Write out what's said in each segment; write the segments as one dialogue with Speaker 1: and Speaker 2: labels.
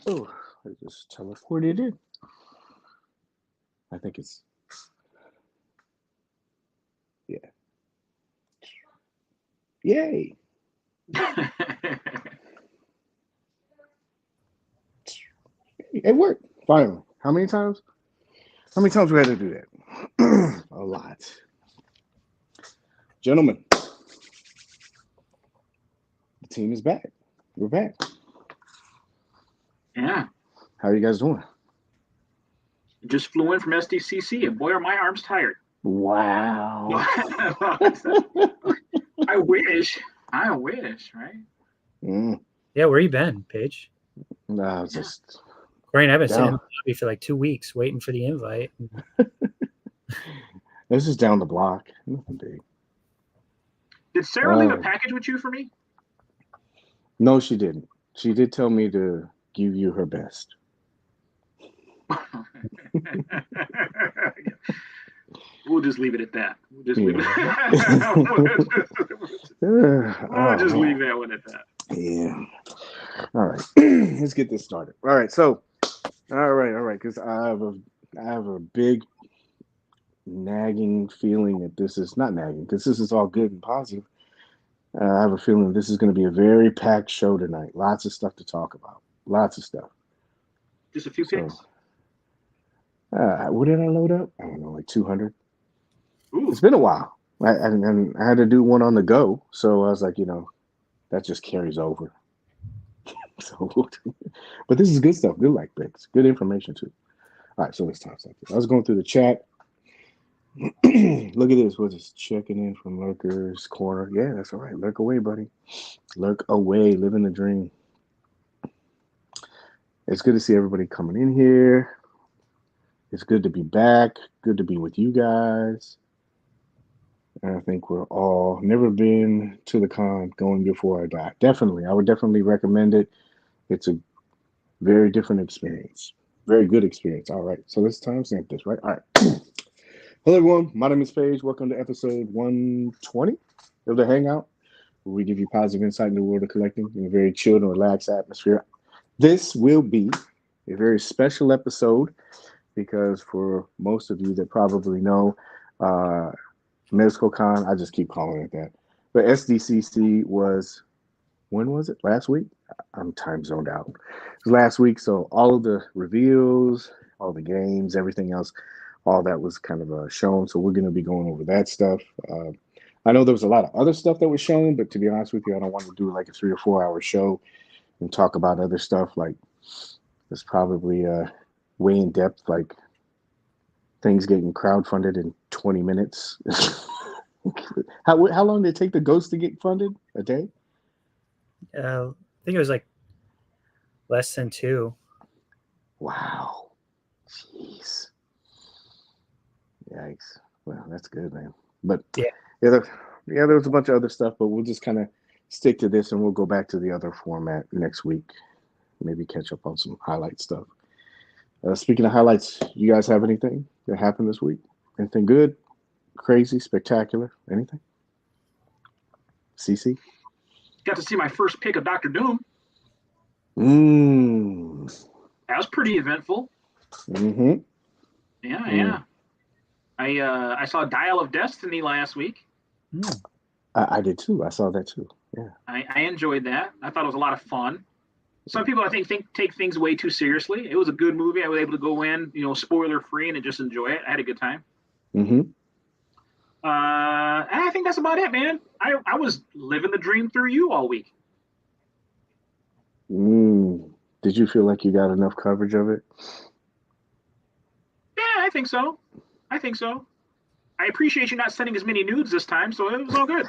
Speaker 1: Oh, I just teleported in. I think it's yeah. Yay! It worked finally. How many times? How many times we had to do that? A lot, gentlemen. The team is back. We're back.
Speaker 2: Yeah.
Speaker 1: How are you guys doing?
Speaker 2: Just flew in from SDCC, and boy, are my arms tired.
Speaker 1: Wow.
Speaker 2: I wish. I wish, right?
Speaker 3: Yeah, where you been, Paige?
Speaker 1: No, just
Speaker 3: Cory and I've been sitting in
Speaker 1: down.
Speaker 3: the lobby for like 2 weeks waiting for the invite.
Speaker 1: This is down the block. Nothing big.
Speaker 2: Did Sarah leave a package with you for me?
Speaker 1: No, she didn't. She did tell me to give you her best.
Speaker 2: We'll just leave it at that. We'll just leave it. We'll just leave that one at that.
Speaker 1: Yeah. All right. Let's get this started. All right. So, all right. Because I have a big nagging feeling that this is not nagging because this is all good and positive. I have a feeling this is going to be a very packed show tonight. Lots of stuff to talk about. Lots of stuff.
Speaker 2: Just a few picks.
Speaker 1: What did I load up? I don't know, like 200.
Speaker 2: Ooh.
Speaker 1: It's been a while. I had to do one on the go, so I was like, that just carries over. So, but this is good stuff. Good like picks. Good information too. All right, so let's talk something. I was going through the chat. Look at this. We're just checking in from Lurker's Corner. Yeah, that's all right. Lurk away, buddy. Lurk away. Living the dream. It's good to see everybody coming in here. It's good to be back. Good to be with you guys. And I think we're all never been to the con going before I die. Definitely. I would definitely recommend it. It's a very different experience. Very good experience. All right. So let's timestamp this, right? All right. Hello, everyone. My name is Paige. Welcome to episode 120 of the Hangout, where we give you positive insight into the world of collecting in a very chilled and relaxed atmosphere. This will be a very special episode because for most of you that probably know, MezcoCon, I just keep calling it that. But SDCC was, when was it? Last week? I'm time zoned out. It was last week, so all of the reveals, all the games, everything else, all that was kind of shown. So we're going to be going over that stuff. I know there was a lot of other stuff that was shown, but to be honest with you, I don't want to do like a 3 or 4 hour show and talk about other stuff. Like it's probably way in depth, like things getting crowdfunded in 20 minutes. How long did it take the Ghost to get funded? A day?
Speaker 3: I think it was like less than 2.
Speaker 1: Wow. Jeez. Yikes. Well, that's good, man. But
Speaker 3: yeah,
Speaker 1: there was a bunch of other stuff, but we'll just kind of stick to this and we'll go back to the other format next week. Maybe catch up on some highlight stuff. Speaking of highlights, you guys have anything that happened this week? Anything good, crazy, spectacular? Anything? CC?
Speaker 2: Got to see my first pick of Dr. Doom. That was pretty eventful.
Speaker 1: Mm-hmm.
Speaker 2: Yeah. I saw Dial of Destiny last week.
Speaker 1: I did too. I saw that too. Yeah.
Speaker 2: I enjoyed that. I thought it was a lot of fun. Some people, I think take things way too seriously. It was a good movie. I was able to go in, spoiler free, and just enjoy it. I had a good time.
Speaker 1: Mm-hmm.
Speaker 2: And I think that's about it, man. I was living the dream through you all week.
Speaker 1: Did you feel like you got enough coverage of it?
Speaker 2: Yeah, I think so. I appreciate you not sending as many nudes this time, so it was all good.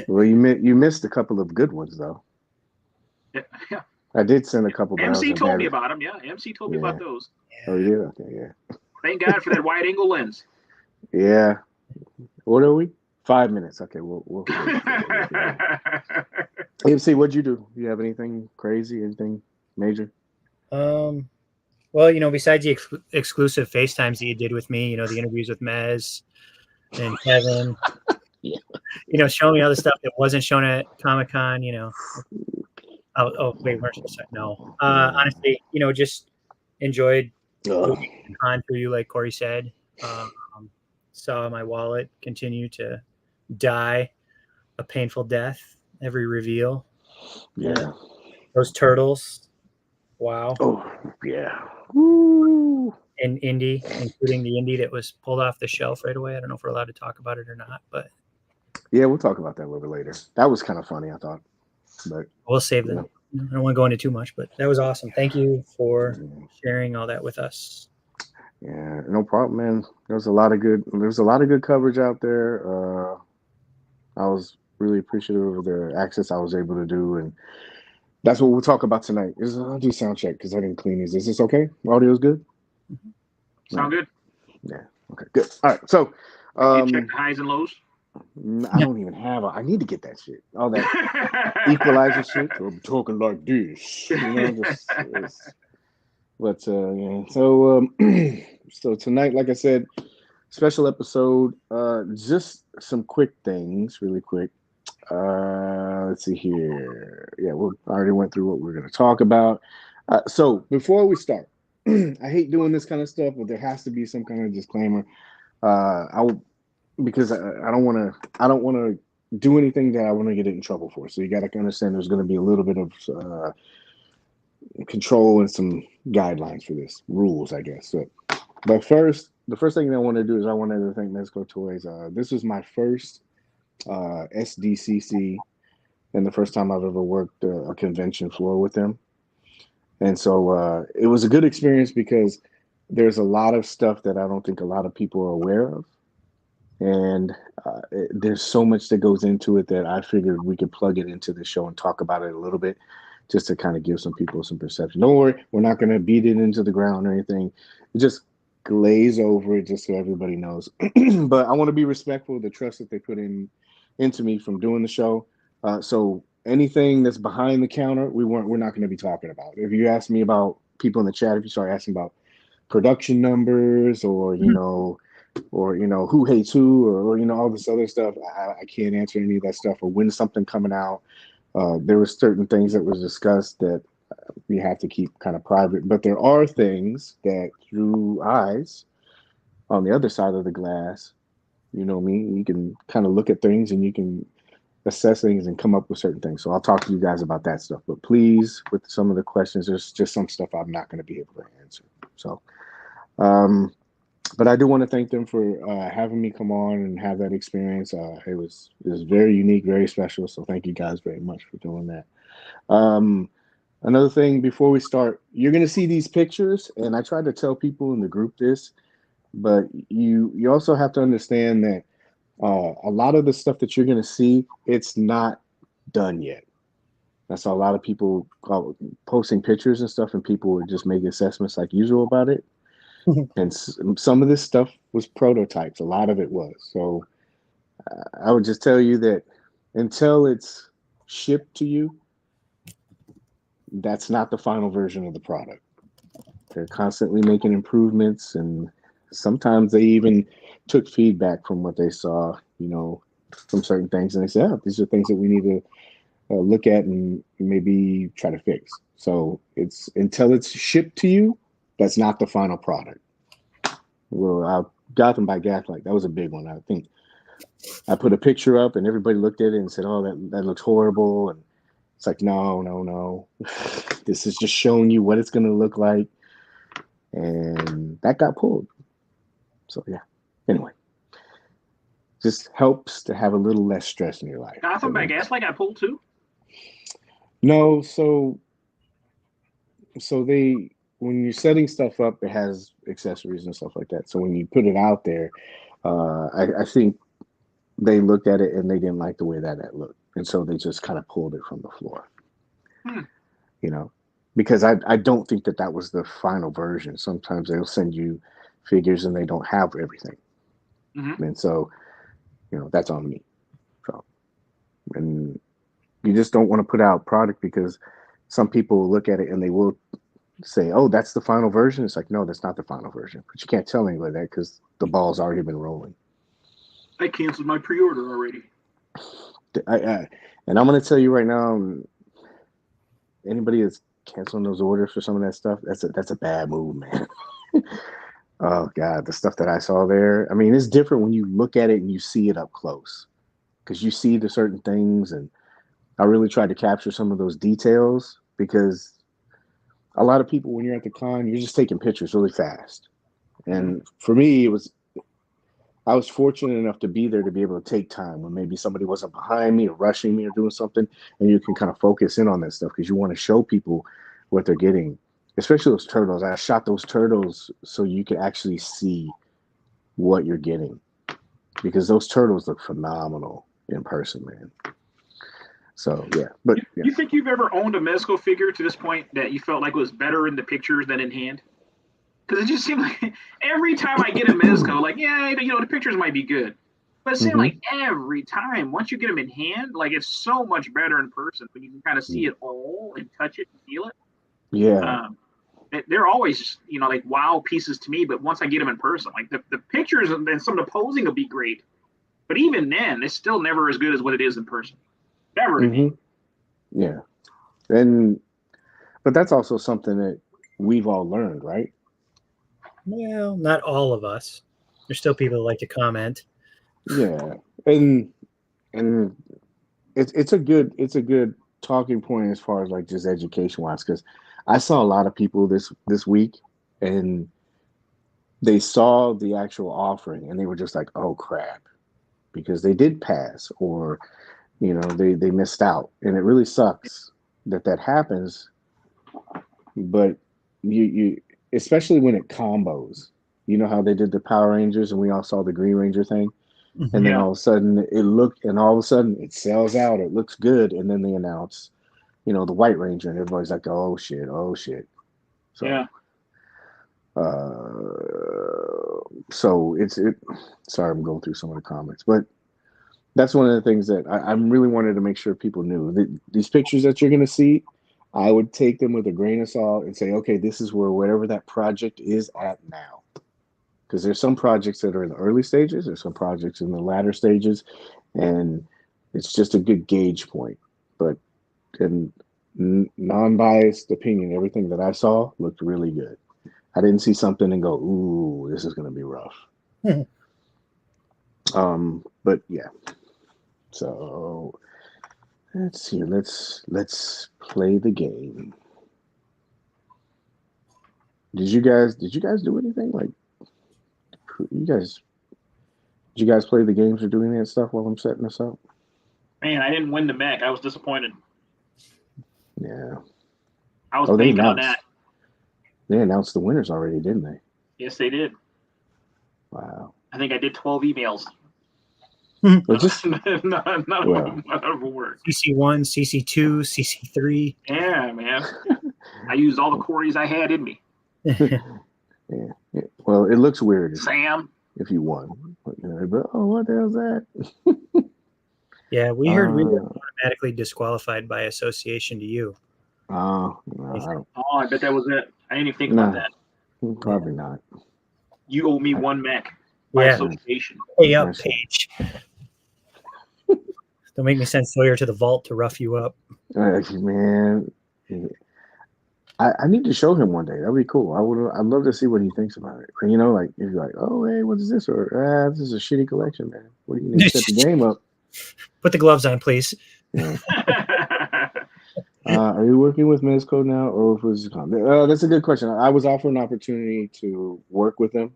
Speaker 1: Well, you missed a couple of good ones, though.
Speaker 2: Yeah.
Speaker 1: I did send a couple.
Speaker 2: MC told me about them. Yeah, MC told me about those.
Speaker 1: Oh, you did? Okay, yeah.
Speaker 2: Thank God for that wide angle lens.
Speaker 1: Yeah. What are we? 5 minutes. Okay, we'll MC, what'd you do? Do you have anything crazy? Anything major?
Speaker 3: Well, besides the exclusive FaceTimes that you did with me, the interviews with Mez and Kevin,
Speaker 1: yeah.
Speaker 3: Showing me all the stuff that wasn't shown at Comic-Con, Oh wait, we're supposed to no. Honestly, just enjoyed moving on through you, like Cory said. Saw my wallet continue to die a painful death every reveal.
Speaker 1: Yeah.
Speaker 3: Those turtles. Wow.
Speaker 1: Oh, yeah. Woo.
Speaker 3: And Indy, including the Indy that was pulled off the shelf right away. I don't know if we're allowed to talk about it or not, but
Speaker 1: yeah, we'll talk about that a little bit later. That was kind of funny, I thought. But
Speaker 3: we'll save them. I don't want to go into too much, but that was awesome. Thank you for sharing all that with us.
Speaker 1: Yeah, no problem, man. There's a lot of good coverage out there. I was really appreciative of the access I was able to do, and that's what we'll talk about tonight. I'll do sound check because I didn't clean these. Is this okay? Audio's good?
Speaker 2: Sound good?
Speaker 1: Yeah. Okay, good. All right. So
Speaker 2: you check the highs and lows?
Speaker 1: I don't even have I need to get that shit. All that equalizer shit. I'm talking like this. But yeah. So so tonight, like I said, special episode. Just some quick things, really quick. Let's see here. Yeah, we already went through what we're going to talk about. So before we start, I hate doing this kind of stuff, but there has to be some kind of disclaimer. Because I don't want to do anything that I want to get in trouble for. So you got to understand there's going to be a little bit of control and some guidelines for this, rules, I guess. So, but the first thing I want to do is I wanted to thank Mezco Toys. This was my first SDCC and the first time I've ever worked a convention floor with them. And so it was a good experience because there's a lot of stuff that I don't think a lot of people are aware of. And there's so much that goes into it that I figured we could plug it into the show and talk about it a little bit just to kind of give some people some perception. Don't worry, we're not going to beat it into the ground or anything. Just glaze over it just so everybody knows. But I want to be respectful of the trust that they put into me from doing the show. So anything that's behind the counter, we're not going to be talking about. If you ask me about people in the chat, if you start asking about production numbers or who hates who or all this other stuff, I can't answer any of that stuff, or when's something coming out. There were certain things that was discussed that we have to keep kind of private, but there are things that through eyes on the other side of the glass, you can kind of look at things and you can assess things and come up with certain things. So I'll talk to you guys about that stuff, but please, with some of the questions, there's just some stuff I'm not going to be able to answer. So but I do want to thank them for having me come on and have that experience. It was very unique, very special. So thank you guys very much for doing that. Another thing before we start, you're going to see these pictures, and I tried to tell people in the group this, but you also have to understand that a lot of the stuff that you're going to see, it's not done yet. That's a lot of people posting pictures and stuff, and people would just make assessments like usual about it. And some of this stuff was prototypes. A lot of it was. So I would just tell you that until it's shipped to you, that's not the final version of the product. They're constantly making improvements, and sometimes they even took feedback from what they saw, from certain things, and they said, these are things that we need to look at and maybe try to fix. So it's until it's shipped to you, that's not the final product. Well, Gotham by Gaslight, that was a big one. I think I put a picture up and everybody looked at it and said, oh, that looks horrible. And it's like, no. This is just showing you what it's going to look like. And that got pulled. So, yeah. Anyway, just helps to have a little less stress in your life.
Speaker 2: Gotham by Gaslight got pulled too?
Speaker 1: No, so they, when you're setting stuff up, it has accessories and stuff like that. So when you put it out there, I think they looked at it and they didn't like the way that looked. And so they just kind of pulled it from the floor, because I don't think that was the final version. Sometimes they'll send you figures and they don't have everything. Mm-hmm. And so, that's on me. So, and you just don't want to put out product because some people will look at it and they will say, oh, that's the final version. It's like, no, that's not the final version. But you can't tell anybody that because the ball's already been rolling.
Speaker 2: I canceled my pre-order already.
Speaker 1: And I'm going to tell you right now, anybody that's canceling those orders for some of that stuff, that's a bad move, man. Oh God, the stuff that I saw there. I mean, it's different when you look at it and you see it up close because you see the certain things, and I really tried to capture some of those details because a lot of people, when you're at the con, you're just taking pictures really fast. And for me, I was fortunate enough to be there to be able to take time when maybe somebody wasn't behind me or rushing me or doing something, and you can kind of focus in on that stuff because you want to show people what they're getting, especially those turtles. I shot those turtles so you can actually see what you're getting because those turtles look phenomenal in person, man. So yeah, but yeah.
Speaker 2: You think you've ever owned a Mezco figure to this point that you felt like was better in the pictures than in hand? Because it just seemed like every time I get a Mezco, like, yeah, the pictures might be good. But it seemed like every time, once you get them in hand, like it's so much better in person when you can kind of see it all and touch it and feel it.
Speaker 1: Yeah.
Speaker 2: They're always, like wow pieces to me. But once I get them in person, like the pictures and some of the posing will be great. But even then, it's still never as good as what it is in person. Never to me.
Speaker 1: Yeah. But that's also something that we've all learned, right?
Speaker 3: Well, not all of us. There's still people that like to comment.
Speaker 1: Yeah, and it's a good talking point as far as like just education wise, because I saw a lot of people this week and they saw the actual offering and they were just like, oh crap, because they did pass or they missed out, and it really sucks that happens. But you especially when it combos. You know how they did the Power Rangers and we all saw the Green Ranger thing? And then all of a sudden it sells out. It looks good. And then they announce, the White Ranger, and everybody's like, oh shit. So,
Speaker 2: yeah.
Speaker 1: So sorry, I'm going through some of the comments, but that's one of the things that I really wanted to make sure people knew that these pictures that you're going to see, I would take them with a grain of salt and say, okay, this is whatever that project is at now. Because there's some projects that are in the early stages, there's some projects in the latter stages, and it's just a good gauge point. But in non-biased opinion, everything that I saw looked really good. I didn't see something and go, ooh, this is going to be rough. But yeah. So let's see. Let's play the game. Did you guys do anything like? Did you guys play the games or do any of that stuff while I'm setting this up?
Speaker 2: Man, I didn't win the mech. I was disappointed.
Speaker 1: Yeah.
Speaker 2: I was banking on that.
Speaker 1: They announced the winners already, didn't they?
Speaker 2: Yes, they did.
Speaker 1: Wow.
Speaker 2: I think I did 12 emails.
Speaker 1: Well, just
Speaker 2: none of them worked.
Speaker 3: CC1, CC2, CC3.
Speaker 2: Yeah, man. I used all the Corys I had in me.
Speaker 1: Yeah. Well, it looks weird.
Speaker 2: Sam.
Speaker 1: If you won. But, what the hell's that?
Speaker 3: Yeah, we heard we were automatically disqualified by association to you.
Speaker 1: No,
Speaker 2: I bet that was it. I didn't even think about that.
Speaker 1: Probably not.
Speaker 2: You owe me one mech by association.
Speaker 3: Hey up, Paige. Don't make me send Sawyer to the vault to rough you up.
Speaker 1: Man, I need to show him one day. That'd be cool. I'd love to see what he thinks about it. And, like if you're like, oh hey, what is this? Or this is a shitty collection, man. What do you need to set the game up?
Speaker 3: Put the gloves on, please.
Speaker 1: Yeah. Are you working with Mezco now, or was it? That's a good question. I was offered an opportunity to work with them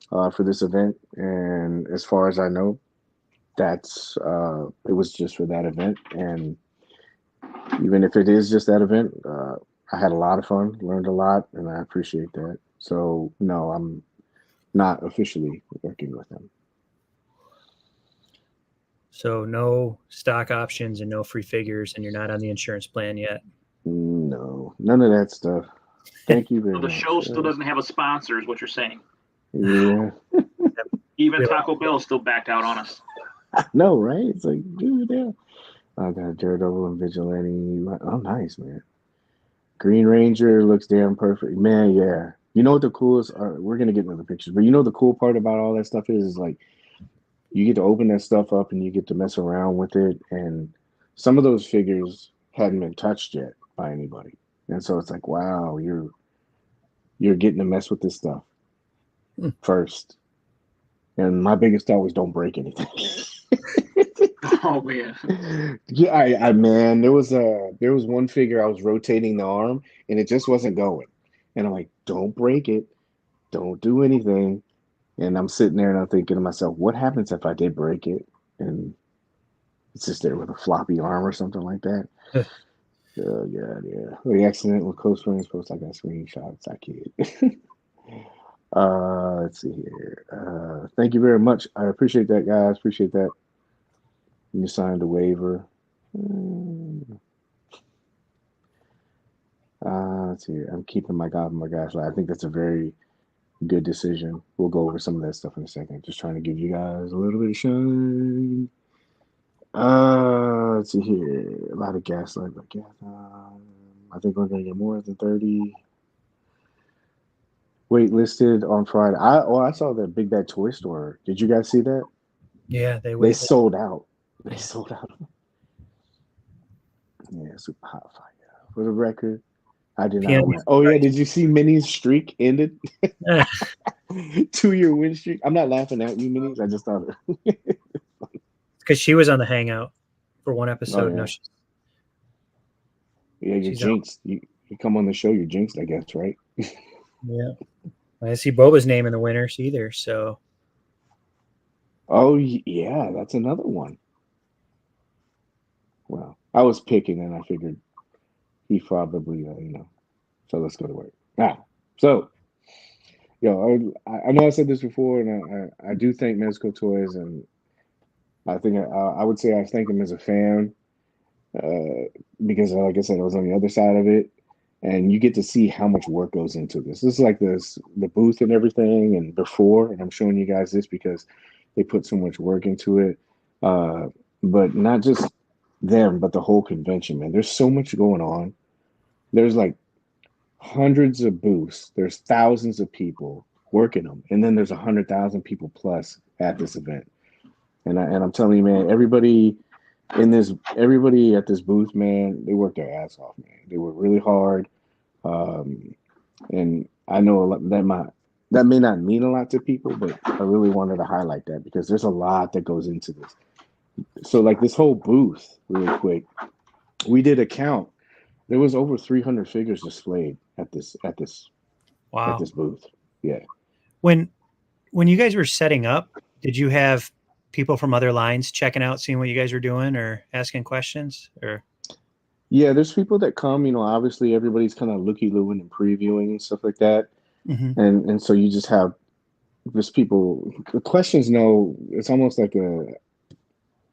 Speaker 1: for this event, and as far as I know, that's it was just for that event. And even if it is just that event, I had a lot of fun, learned a lot, and I appreciate that. So no, I'm not officially working with them.
Speaker 3: So no stock options and no free figures, and you're not on the insurance plan yet.
Speaker 1: No, none of that stuff. Thank you very much.
Speaker 2: The show still doesn't have a sponsor, is what you're saying.
Speaker 1: Yeah.
Speaker 2: Even Taco Bell still backed out on us.
Speaker 1: No, right? It's like, dude, yeah. I got Daredevil and Vigilante. Oh, nice, man. Green Ranger looks damn perfect. Man, yeah. You know what the coolest are? We're going to get into the pictures, but you know the cool part about all that stuff is like, you get to open that stuff up and you get to mess around with it. And some of those figures hadn't been touched yet. by anybody. And so it's like, wow, you're getting to mess with this stuff first. And my biggest thought was, don't break anything.
Speaker 2: Oh man.
Speaker 1: Yeah, I man, there was one figure I was rotating the arm and it just wasn't going. And I'm like, don't break it, don't do anything. And I'm sitting there and I'm thinking to myself, what happens if I did break it? And it's just there with a floppy arm or something like that. Oh god, yeah. The accident with close friends post, I got screenshots. I kid. Let's see here. Thank you very much. I appreciate that, guys. Appreciate that. You signed a waiver. Let's see. I'm keeping my God, my gosh. I think that's a very good decision. We'll go over some of that stuff in a second. Just trying to give you guys a little bit of shine. Let's see here. A lot of gaslight, but I think we're gonna get more than 30. Wait listed on Friday. I saw the Big Bad Toy Store. Did you guys see that?
Speaker 3: Yeah,
Speaker 1: they sold out. They sold out. Yeah, super hot fire. For the record, I did not win. Oh yeah, did you see Minnie's streak ended? 2-year win streak. I'm not laughing at you, Minnie's. I just thought it.
Speaker 3: Because she was on the Hangout for one episode.
Speaker 1: Oh, yeah.
Speaker 3: No,
Speaker 1: you're jinxed. You come on the show, you're jinxed, I guess, right?
Speaker 3: Yeah. I didn't see Boba's name in the winners either, so.
Speaker 1: Oh, yeah, that's another one. Well, I was picking and I figured he probably, so let's go to work. So, I know I said this before, and I do thank Mezco Toys, and I think I would say I thank him as a fan because, like I said, I was on the other side of it, and you get to see how much work goes into this. This is like the booth and everything, and before, and I'm showing you guys this because they put so much work into it, but not just them, but the whole convention, man. There's so much going on. There's like hundreds of booths. There's thousands of people working them, and then there's 100,000 people plus at this event. And I'm telling you, man, everybody at this booth, man, they worked their ass off, man. They worked really hard, and I know that may not mean a lot to people, but I really wanted to highlight that because there's a lot that goes into this. So, like this whole booth, really quick, we did a count. There was over 300 figures displayed at this booth. Yeah.
Speaker 3: When you guys were setting up, did you have people from other lines checking out, seeing what you guys were doing, or asking questions? Or
Speaker 1: yeah, there's people that come. Obviously everybody's kind of looky-looing and previewing and stuff like that, and so you just have just people. Questions, no, it's almost like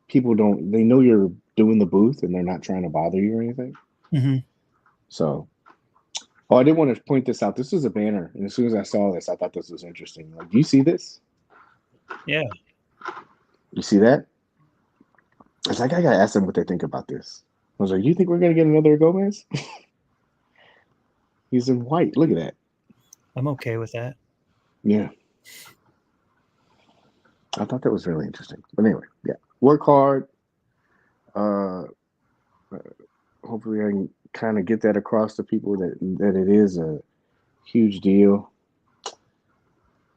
Speaker 1: people don't. They know you're doing the booth and they're not trying to bother you or anything. So, I did want to point this out. This is a banner, and as soon as I saw this, I thought this was interesting. Like, do you see this?
Speaker 3: Yeah.
Speaker 1: You see that? It's like I gotta ask them what they think about this. I was like, you think we're gonna get another Gomez? He's in white. Look at that.
Speaker 3: I'm okay with that.
Speaker 1: Yeah. I thought that was really interesting. But anyway, yeah. Work hard. Hopefully I can kind of get that across to people that it is a huge deal.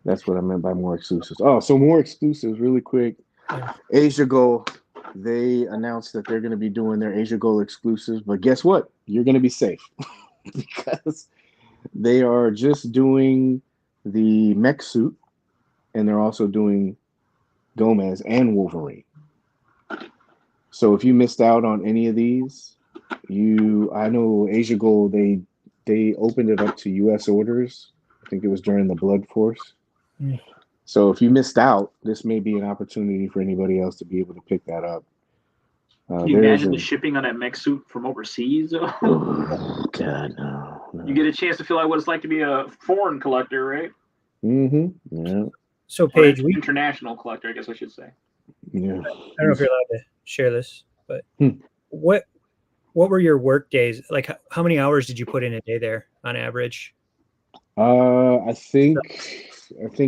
Speaker 1: That's what I meant by more exclusives. Oh, so more exclusives really quick. Asia Goal, they announced that they're going to be doing their Asia Goal exclusives, but guess what? You're going to be safe because they are just doing the mech suit and they're also doing Gomez and Wolverine. So if you missed out on any of these, I know Asia Gold, they opened it up to U.S. orders. I think it was during the Blood Force. So if you missed out, this may be an opportunity for anybody else to be able to pick that up.
Speaker 2: Can you imagine the shipping on that mech suit from overseas?
Speaker 1: Oh, God, no.
Speaker 2: You get a chance to feel like what it's like to be a foreign collector, right?
Speaker 1: Yeah.
Speaker 3: So, Paige,
Speaker 2: international collector, I guess I should say.
Speaker 1: Yeah.
Speaker 3: I don't know if you're allowed to share this, but what were your work days? Like, how many hours did you put in a day there on average?
Speaker 1: I think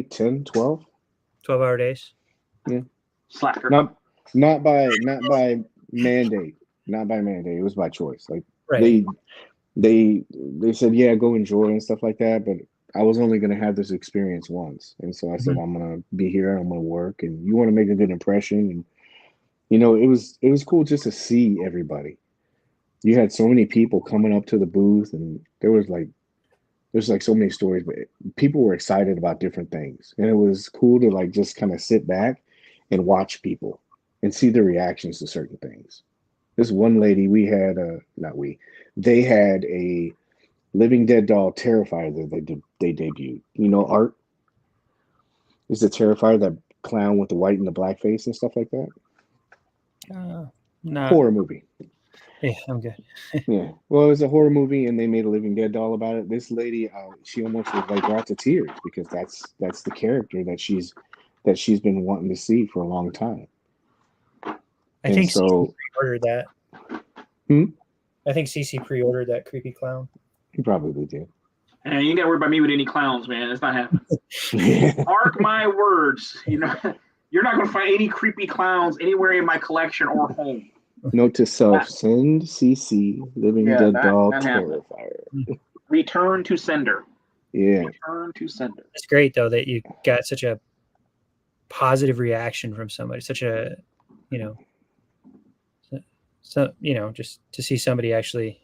Speaker 1: 10, 12.
Speaker 3: 12-hour days?
Speaker 2: Yeah. Slacker.
Speaker 1: Not by mandate. Not by mandate. It was by choice. Like,
Speaker 3: Right.
Speaker 1: They said, yeah, go enjoy and stuff like that, but I was only going to have this experience once. And so I said, I'm going to be here, I'm going to work, and you want to make a good impression. And it was cool just to see everybody. You had so many people coming up to the booth, and there's like so many stories, but people were excited about different things. And it was cool to like just kind of sit back and watch people and see their reactions to certain things. This one lady, we had not we, they had a Living Dead doll Terrifier that they debuted. Art is the Terrifier, that clown with the white and the black face and stuff like that. Horror movie.
Speaker 3: Yeah, I'm good.
Speaker 1: Yeah, well, it was a horror movie, and they made a Living Dead doll about it. This lady, she almost was like brought to tears because that's the character that she's been wanting to see for a long time.
Speaker 3: I think CC pre-ordered that. I think CC pre-ordered that creepy clown.
Speaker 1: He probably did.
Speaker 2: And you ain't got to worry about me with any clowns, man. It's not happening. Mark my words. You're not going to find any creepy clowns anywhere in my collection or home.
Speaker 1: Note to self: send CC Living Dead doll Terrifier.
Speaker 2: Return to sender.
Speaker 1: Yeah.
Speaker 2: Return to sender.
Speaker 3: It's great though that you got such a positive reaction from somebody. Such a, just to see somebody actually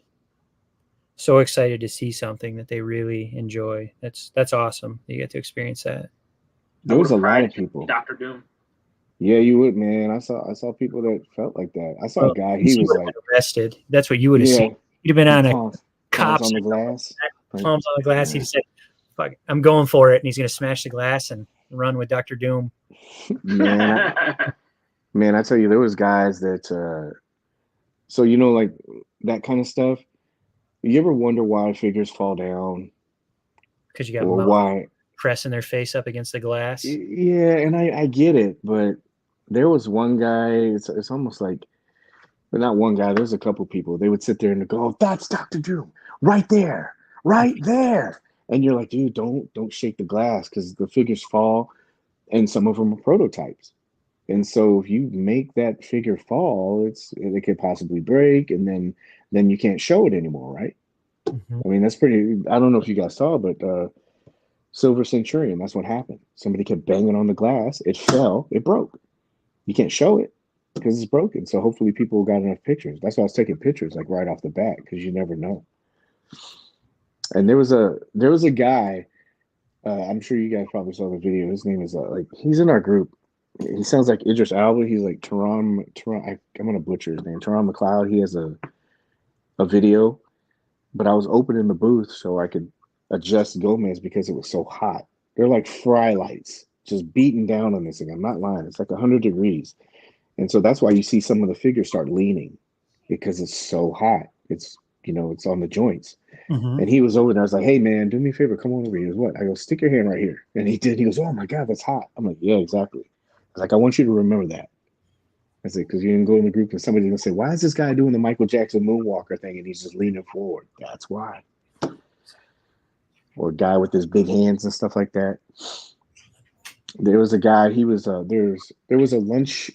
Speaker 3: so excited to see something that they really enjoy. That's awesome. You get to experience that.
Speaker 1: There was a lot of people.
Speaker 2: Dr. Doom.
Speaker 1: Yeah, you would, man. I saw people that felt like that. I saw a guy. He was like
Speaker 3: arrested. That's what you would have seen. You'd have been on a
Speaker 1: cops on the glass.
Speaker 3: Palms on the glass. He said, "Fuck, I'm going for it," and he's gonna smash the glass and run with Dr. Doom.
Speaker 1: Man, I tell you, there was guys that. So like that kind of stuff. You ever wonder why figures fall down?
Speaker 3: Because you got
Speaker 1: why
Speaker 3: pressing their face up against the glass.
Speaker 1: Yeah, and I get it, but there was one guy. It's almost like, but not one guy. There's a couple people. They would sit there and go, "That's Dr. Doom, right there, right there," and you're like, "Dude, don't shake the glass because the figures fall, and some of them are prototypes, and so if you make that figure fall, it could possibly break, and then you can't show it anymore, right?"
Speaker 3: Mm-hmm.
Speaker 1: I mean, that's pretty. I don't know if you guys saw, but Silver Centurion, that's what happened. Somebody kept banging on the glass. It fell. It broke. You can't show it because it's broken. So hopefully people got enough pictures. That's why I was taking pictures like right off the bat because you never know. And there was a guy. I'm sure you guys probably saw the video. His name is he's in our group. He sounds like Idris Elba. He's like Teron. I'm gonna butcher his name. Teron McLeod. He has a video, but I was opening the booth so I could adjust Gomez because it was so hot. They're like fry lights just beating down on this thing. I'm not lying. It's like 100 degrees. And so that's why you see some of the figures start leaning because it's so hot. It's, it's on the joints.
Speaker 3: Mm-hmm.
Speaker 1: And he was over there. I was like, "Hey man, do me a favor. Come on over here." He goes, "What?" I go, "Stick your hand right here." And he did. He goes, "Oh my God, that's hot." I'm like, "Yeah, exactly." I was like, "I want you to remember that." I said, because you didn't go in the group and somebody's going to say, "Why is this guy doing the Michael Jackson moonwalker thing?" And he's just leaning forward. That's why. Or a guy with his big hands and stuff like that. There was a guy. He was there was a lunch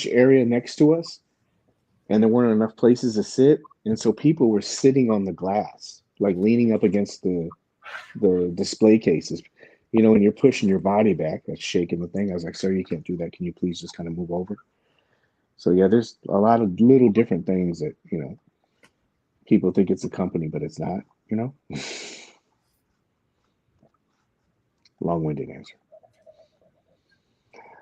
Speaker 1: area next to us, and there weren't enough places to sit, and so people were sitting on the glass, like leaning up against the display cases. And you're pushing your body back, that's shaking the thing. I was like, "Sir, you can't do that. Can you please just kind of move over?" So yeah, there's a lot of little different things that people think it's a company, but it's not. Long-winded answer.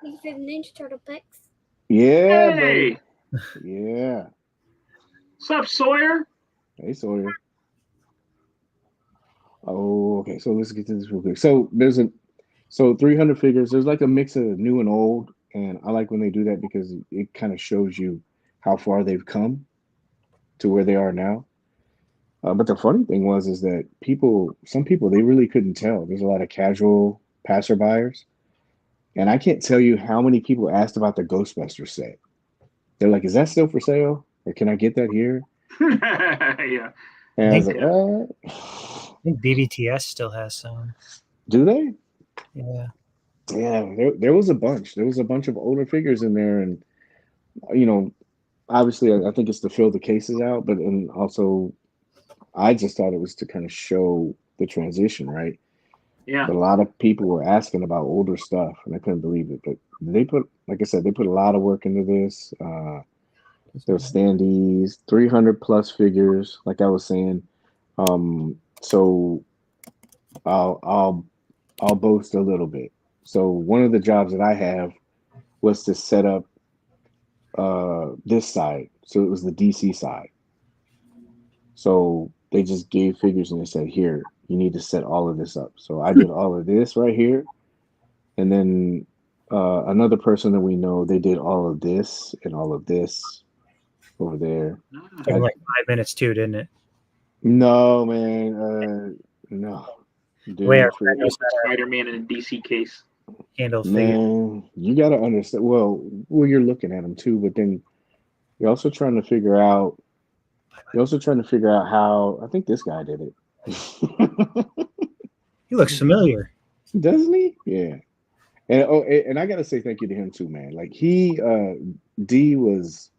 Speaker 4: You for the Ninja Turtle pics.
Speaker 1: Yeah,
Speaker 2: hey,
Speaker 1: buddy. Yeah.
Speaker 2: What's up, Sawyer?
Speaker 1: Hey, Sawyer. Oh, okay. So let's get to this real quick. So 300 figures. There's like a mix of new and old, and I like when they do that because it kind of shows you how far they've come to where they are now. But the funny thing is that some people, they really couldn't tell. There's a lot of casual passerbyers. And I can't tell you how many people asked about the Ghostbusters set. They're like, "Is that still for sale? Or can I get that here?"
Speaker 2: Yeah.
Speaker 1: And I was like,
Speaker 3: I think BBTS still has some.
Speaker 1: Do they?
Speaker 3: Yeah.
Speaker 1: Yeah, there was a bunch. There was a bunch of older figures in there. And, obviously, I think it's to fill the cases out, but and also I just thought it was to kind of show the transition, right?
Speaker 2: Yeah.
Speaker 1: But a lot of people were asking about older stuff, and I couldn't believe it. But they put, like I said, they put a lot of work into this. There were standees, 300 plus figures, like I was saying. So I'll I'll boast a little bit. So one of the jobs that I have was to set up this side. So it was the DC side. So they just gave figures and they said, "Here, you need to set all of this up." So I did all of this right here, and then another person that we know, they did all of this and all of this over there.
Speaker 3: Took them like 5 minutes too, didn't it?
Speaker 1: No, man, no,
Speaker 3: The way our
Speaker 1: dude,
Speaker 3: friend knows how to
Speaker 2: Spider-Man in a DC case.
Speaker 3: handle figures.
Speaker 1: man, you got to understand. Well, you're looking at them too, but then you're also trying to figure out. You're also trying to figure out how. I think this guy did it.
Speaker 3: He looks familiar.
Speaker 1: Doesn't he? Yeah. And I gotta say thank you to him too, man. Like D was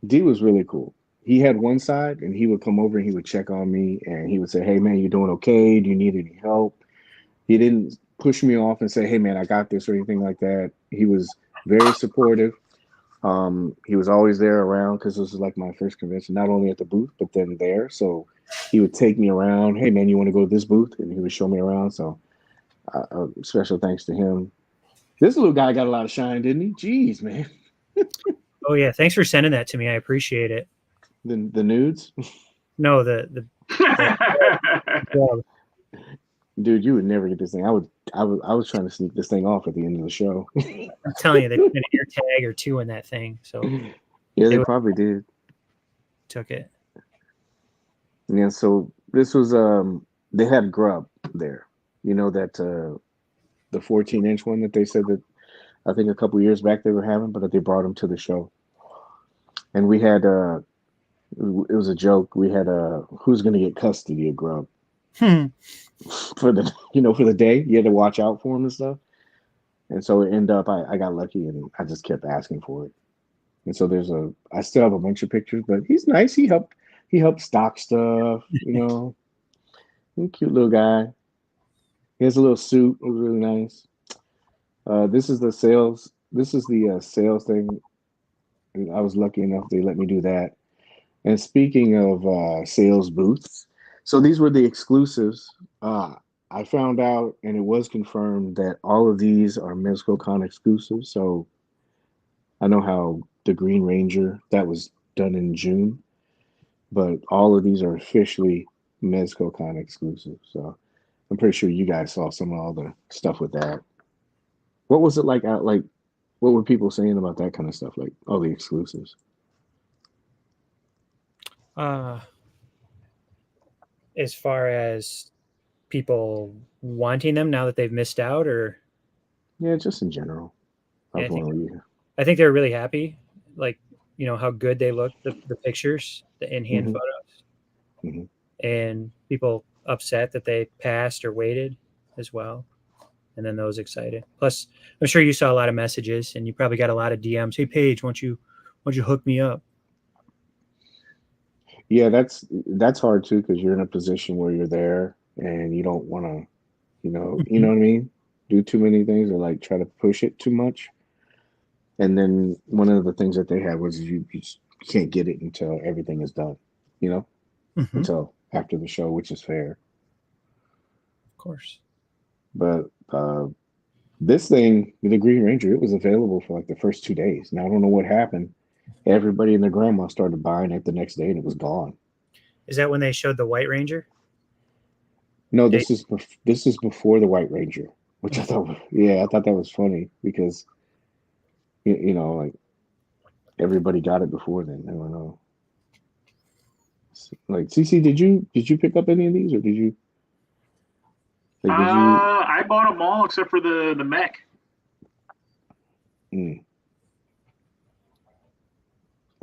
Speaker 1: D was really cool. He had one side and he would come over and he would check on me and he would say, "Hey man, you doing okay? Do you need any help?" He didn't push me off and say, "Hey man, I got this" or anything like that. He was very supportive. He was always there around because this was like my first convention, not only at the booth but then there. So he would take me around. "Hey man, you want to go to this booth?" And he would show me around. So special thanks to him. This little guy got a lot of shine, didn't he? Jeez, man.
Speaker 3: Oh yeah, thanks for sending that to me. I appreciate it.
Speaker 1: The nudes,
Speaker 3: No, the
Speaker 1: dude. You would never get this thing. I was trying to sneak this thing off at the end of the show.
Speaker 3: I'm telling you, they put an ear tag or two in that thing, so
Speaker 1: Yeah, they probably did.
Speaker 3: took it.
Speaker 1: Yeah, so this was they had grub there. You know that the 14-inch one that they said that I think a couple years back they were having, but that they brought them to the show. And we had it was a joke. We had who's going to get custody of grub for the for the day. You had to watch out for him and stuff. And so it ended up I got lucky and I just kept asking for it. And so I still have a bunch of pictures, but he's nice. He helped stock stuff, He's a cute little guy. He has a little suit. It was really nice. This is the sales. This is the sales thing. I was lucky enough they let me do that. And speaking of sales booths, so these were the exclusives. I found out, and it was confirmed that all of these are MezcoCon exclusives. So I know how the Green Ranger that was done in June, but all of these are officially MezcoCon exclusive. So I'm pretty sure you guys saw some of all the stuff with that. What was it like out like what were people saying about that kind of stuff, like all the exclusives?
Speaker 3: As far as people wanting them now that they've missed out, or
Speaker 1: Yeah, just in general.
Speaker 3: I think they're really happy, like how good they look, the pictures, the in-hand photos, and people upset that they passed or waited as well, and then those excited. Plus, I'm sure you saw a lot of messages, and you probably got a lot of DMs. "Hey Paige, why don't you hook me up?"
Speaker 1: Yeah, that's hard too because you're in a position where you're there and you don't want to, you know what I mean, do too many things or like try to push it too much. And then one of the things that they had was you can't get it until everything is done, until after the show, which is fair.
Speaker 3: Of course.
Speaker 1: But this thing, the Green Ranger, it was available for like the first 2 days. Now I don't know what happened. Everybody and their grandma started buying it the next day, and it was gone.
Speaker 3: Is that when they showed the White Ranger?
Speaker 1: No, this is before the White Ranger, which I thought that was funny because like everybody got it before then. I don't know. Like CC, did you pick up any of these or did you? Like,
Speaker 2: I bought them all except for the mech.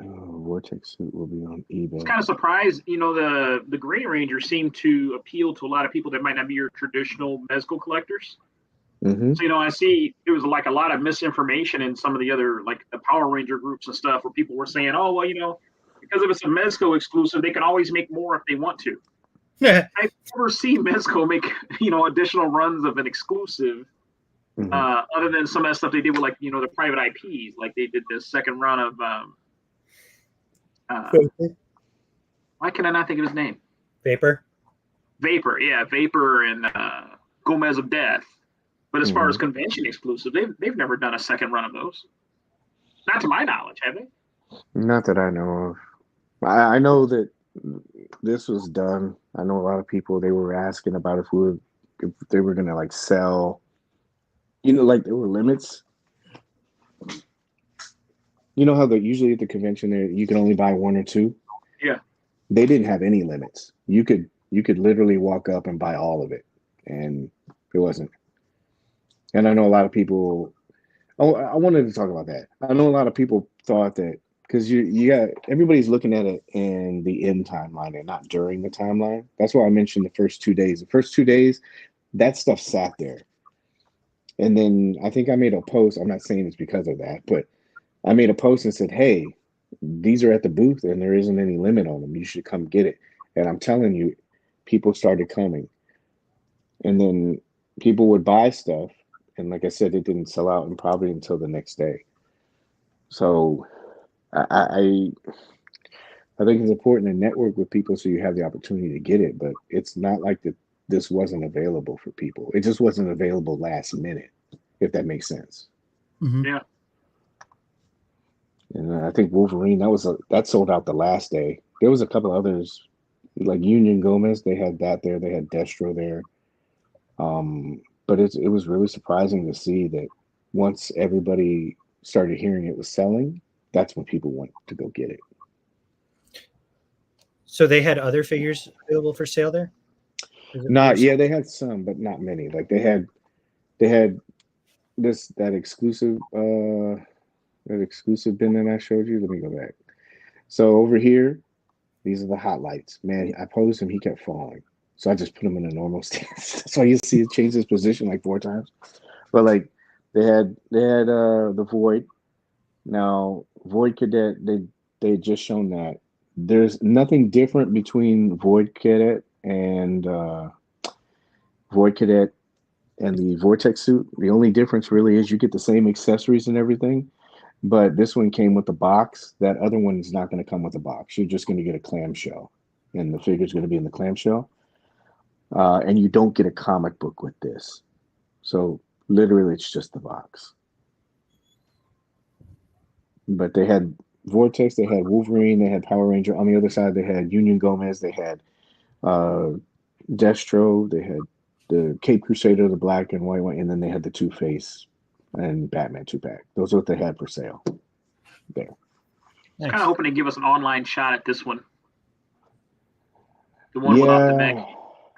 Speaker 1: Vortex suit will be on eBay.
Speaker 2: I was kind of surprised, the Green Ranger seemed to appeal to a lot of people that might not be your traditional Mezco collectors.
Speaker 1: Mm-hmm.
Speaker 2: So, I see there was like a lot of misinformation in some of the other, like the Power Ranger groups and stuff, where people were saying, oh, well, because if it's a Mezco exclusive, they can always make more if they want to. I've never seen Mezco make, additional runs of an exclusive, other than some of that stuff they did with, like, the private IPs. Like they did the second run of, why can I not think of his name?
Speaker 3: Vapor,
Speaker 2: yeah, Vapor and Gomez of Death. But as far as convention exclusive, they've never done a second run of those. Not to my knowledge, have they?
Speaker 1: Not that I know of. I know that this was done. I know a lot of people, they were asking about if they were gonna like sell. Like there were limits. You know how usually at the convention there you can only buy one or two.
Speaker 2: Yeah.
Speaker 1: They didn't have any limits. You could literally walk up and buy all of it, and it wasn't. And I know a lot of people. Oh, I wanted to talk about that. I know a lot of people thought that because you got everybody's looking at it in the end timeline and not during the timeline. That's why I mentioned the first 2 days. The first 2 days, that stuff sat there. And then I think I made a post. I'm not saying it's because of that, but I made a post and said, hey, these are at the booth and there isn't any limit on them. You should come get it. And I'm telling you, people started coming. And then people would buy stuff. And like I said, it didn't sell out and probably until the next day. So I think it's important to network with people so you have the opportunity to get it. But it's not like this wasn't available for people. It just wasn't available last minute, if that makes sense.
Speaker 3: Mm-hmm.
Speaker 2: Yeah.
Speaker 1: And I think Wolverine, that sold out the last day. There was a couple others, like Union Gomez, they had that there. They had Destro there. But it was really surprising to see that once everybody started hearing it was selling, that's when people went to go get it.
Speaker 3: So they had other figures available for sale there?
Speaker 1: Yeah, they had some, but not many. Like they had that exclusive bin that I showed you. Let me go back. So over here, these are the hot lights. Man, I posed him, he kept falling. So I just put him in a normal stance. That's why you see it change his position like 4 times. But like they had the Void. Now Void Cadet, they had just shown that there's nothing different between Void Cadet and the Vortex suit. The only difference really is you get the same accessories and everything, but this one came with the box. That other one is not going to come with a box. You're just going to get a clamshell, and the figure's going to be in the clamshell. And you don't get a comic book with this. So literally it's just the box. But they had Vortex, they had Wolverine, they had Power Ranger. On the other side, they had Union Gomez, they had Destro, they had the Cape Crusader, the black and white one, and then they had the Two-Face and Batman 2-pack. Those are what they had for sale there.
Speaker 2: Nice. Kind of hoping to give us an online shot at this one. The one without the mech.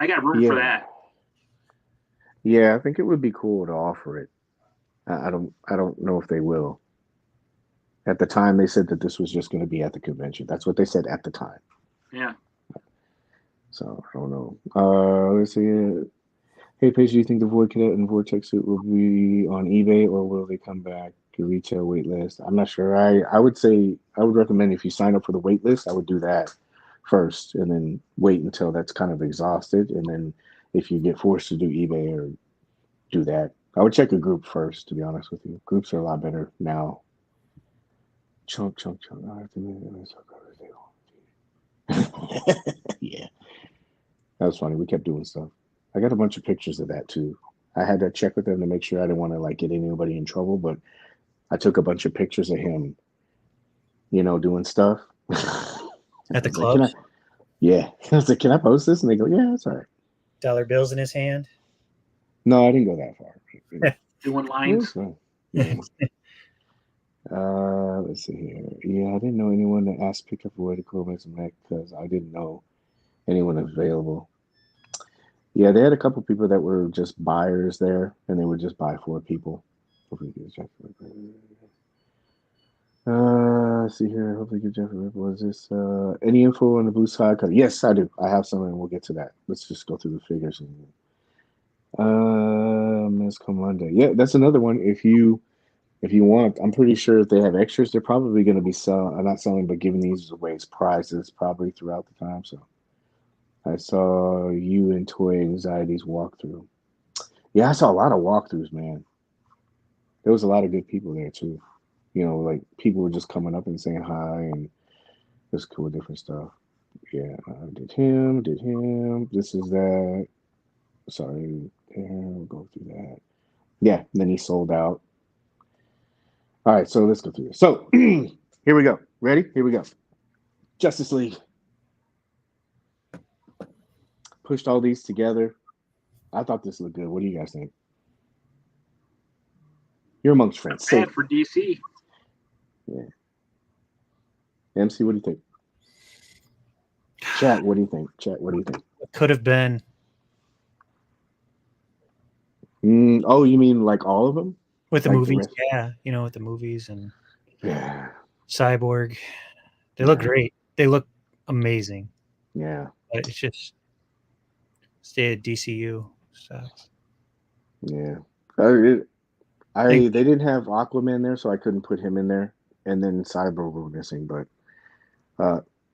Speaker 2: I got room for that.
Speaker 1: Yeah, I think it would be cool to offer it. I don't know if they will. At the time, they said that this was just going to be at the convention. That's what they said at the time.
Speaker 2: Yeah.
Speaker 1: So I don't know. Let's see. Hey, Paige, do you think the Void Cadet and Vortex suit will be on eBay or will they come back to retail wait list? I'm not sure. I would say I would recommend if you sign up for the wait list, I would do that first and then wait until that's kind of exhausted. And then if you get forced to do eBay or do that, I would check a group first, to be honest with you. Groups are a lot better now. Chunk. I have to yeah. That was funny. We kept doing stuff. I got a bunch of pictures of that too. I had to check with them to make sure I didn't want to like get anybody in trouble, but I took a bunch of pictures of him, doing stuff.
Speaker 3: At the club?
Speaker 1: Like, yeah. I was like, can I post this? And they go, yeah, that's all right.
Speaker 3: Dollar bills in his hand?
Speaker 1: No, I didn't go that far.
Speaker 2: Doing lines?
Speaker 1: Yeah. Let's see here. Yeah, I didn't know anyone that asked pick up a way to Gomez and Mac because I didn't know anyone available. Yeah, they had a couple people that were just buyers there, and they would just buy 4 people. Hopefully, let's see here. Hopefully, get Jeffrey Ripple. Is this any info on the blue side? Yes, I do. I have some, and we'll get to that. Let's just go through the figures. Mezco Monday. Yeah, that's another one. If you want, I'm pretty sure if they have extras, they're probably going to be selling, not selling, but giving these away as prizes probably throughout the time. So I saw you and Toy Anxiety's walkthrough. Yeah, I saw a lot of walkthroughs, man. There was a lot of good people there too. You know, like people were just coming up and saying hi and just cool different stuff. Yeah, did him, did him. This is that. Sorry, yeah, we'll go through that. Yeah, then he sold out. All right, so let's go through this. So here we go. Ready? Here we go. Justice League. Pushed all these together. I thought this looked good. What do you guys think? You're amongst friends.
Speaker 2: Bad for DC.
Speaker 1: Yeah. MC, what do you think? Chat, what do you think? Chat, what do you think?
Speaker 3: It could have been.
Speaker 1: Oh, you mean like all of them?
Speaker 3: With the
Speaker 1: Like
Speaker 3: movies, yeah. You know, with the movies and
Speaker 1: yeah.
Speaker 3: Cyborg. They look great. They look amazing.
Speaker 1: Yeah.
Speaker 3: But it's just stay at DCU sucks.
Speaker 1: Yeah. They didn't have Aquaman there, so I couldn't put him in there. And then Cyborg were missing, but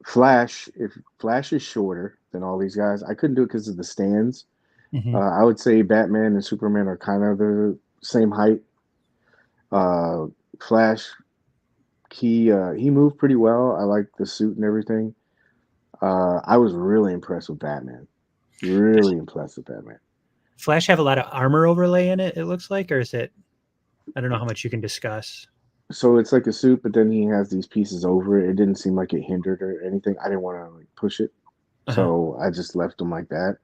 Speaker 1: Flash, if Flash is shorter than all these guys, I couldn't do it because of the stands.
Speaker 3: Mm-hmm.
Speaker 1: I would say Batman and Superman are kind of the same height. Flash, he moved pretty well. I like the suit and everything. I was really impressed with Batman. Really impressed with Batman.
Speaker 3: Flash have a lot of armor overlay in it, it looks like, or is it? I don't know how much you can discuss.
Speaker 1: So it's like a suit, but then he has these pieces over it. It didn't seem like it hindered or anything. I didn't want to like push it, so I just left him like that.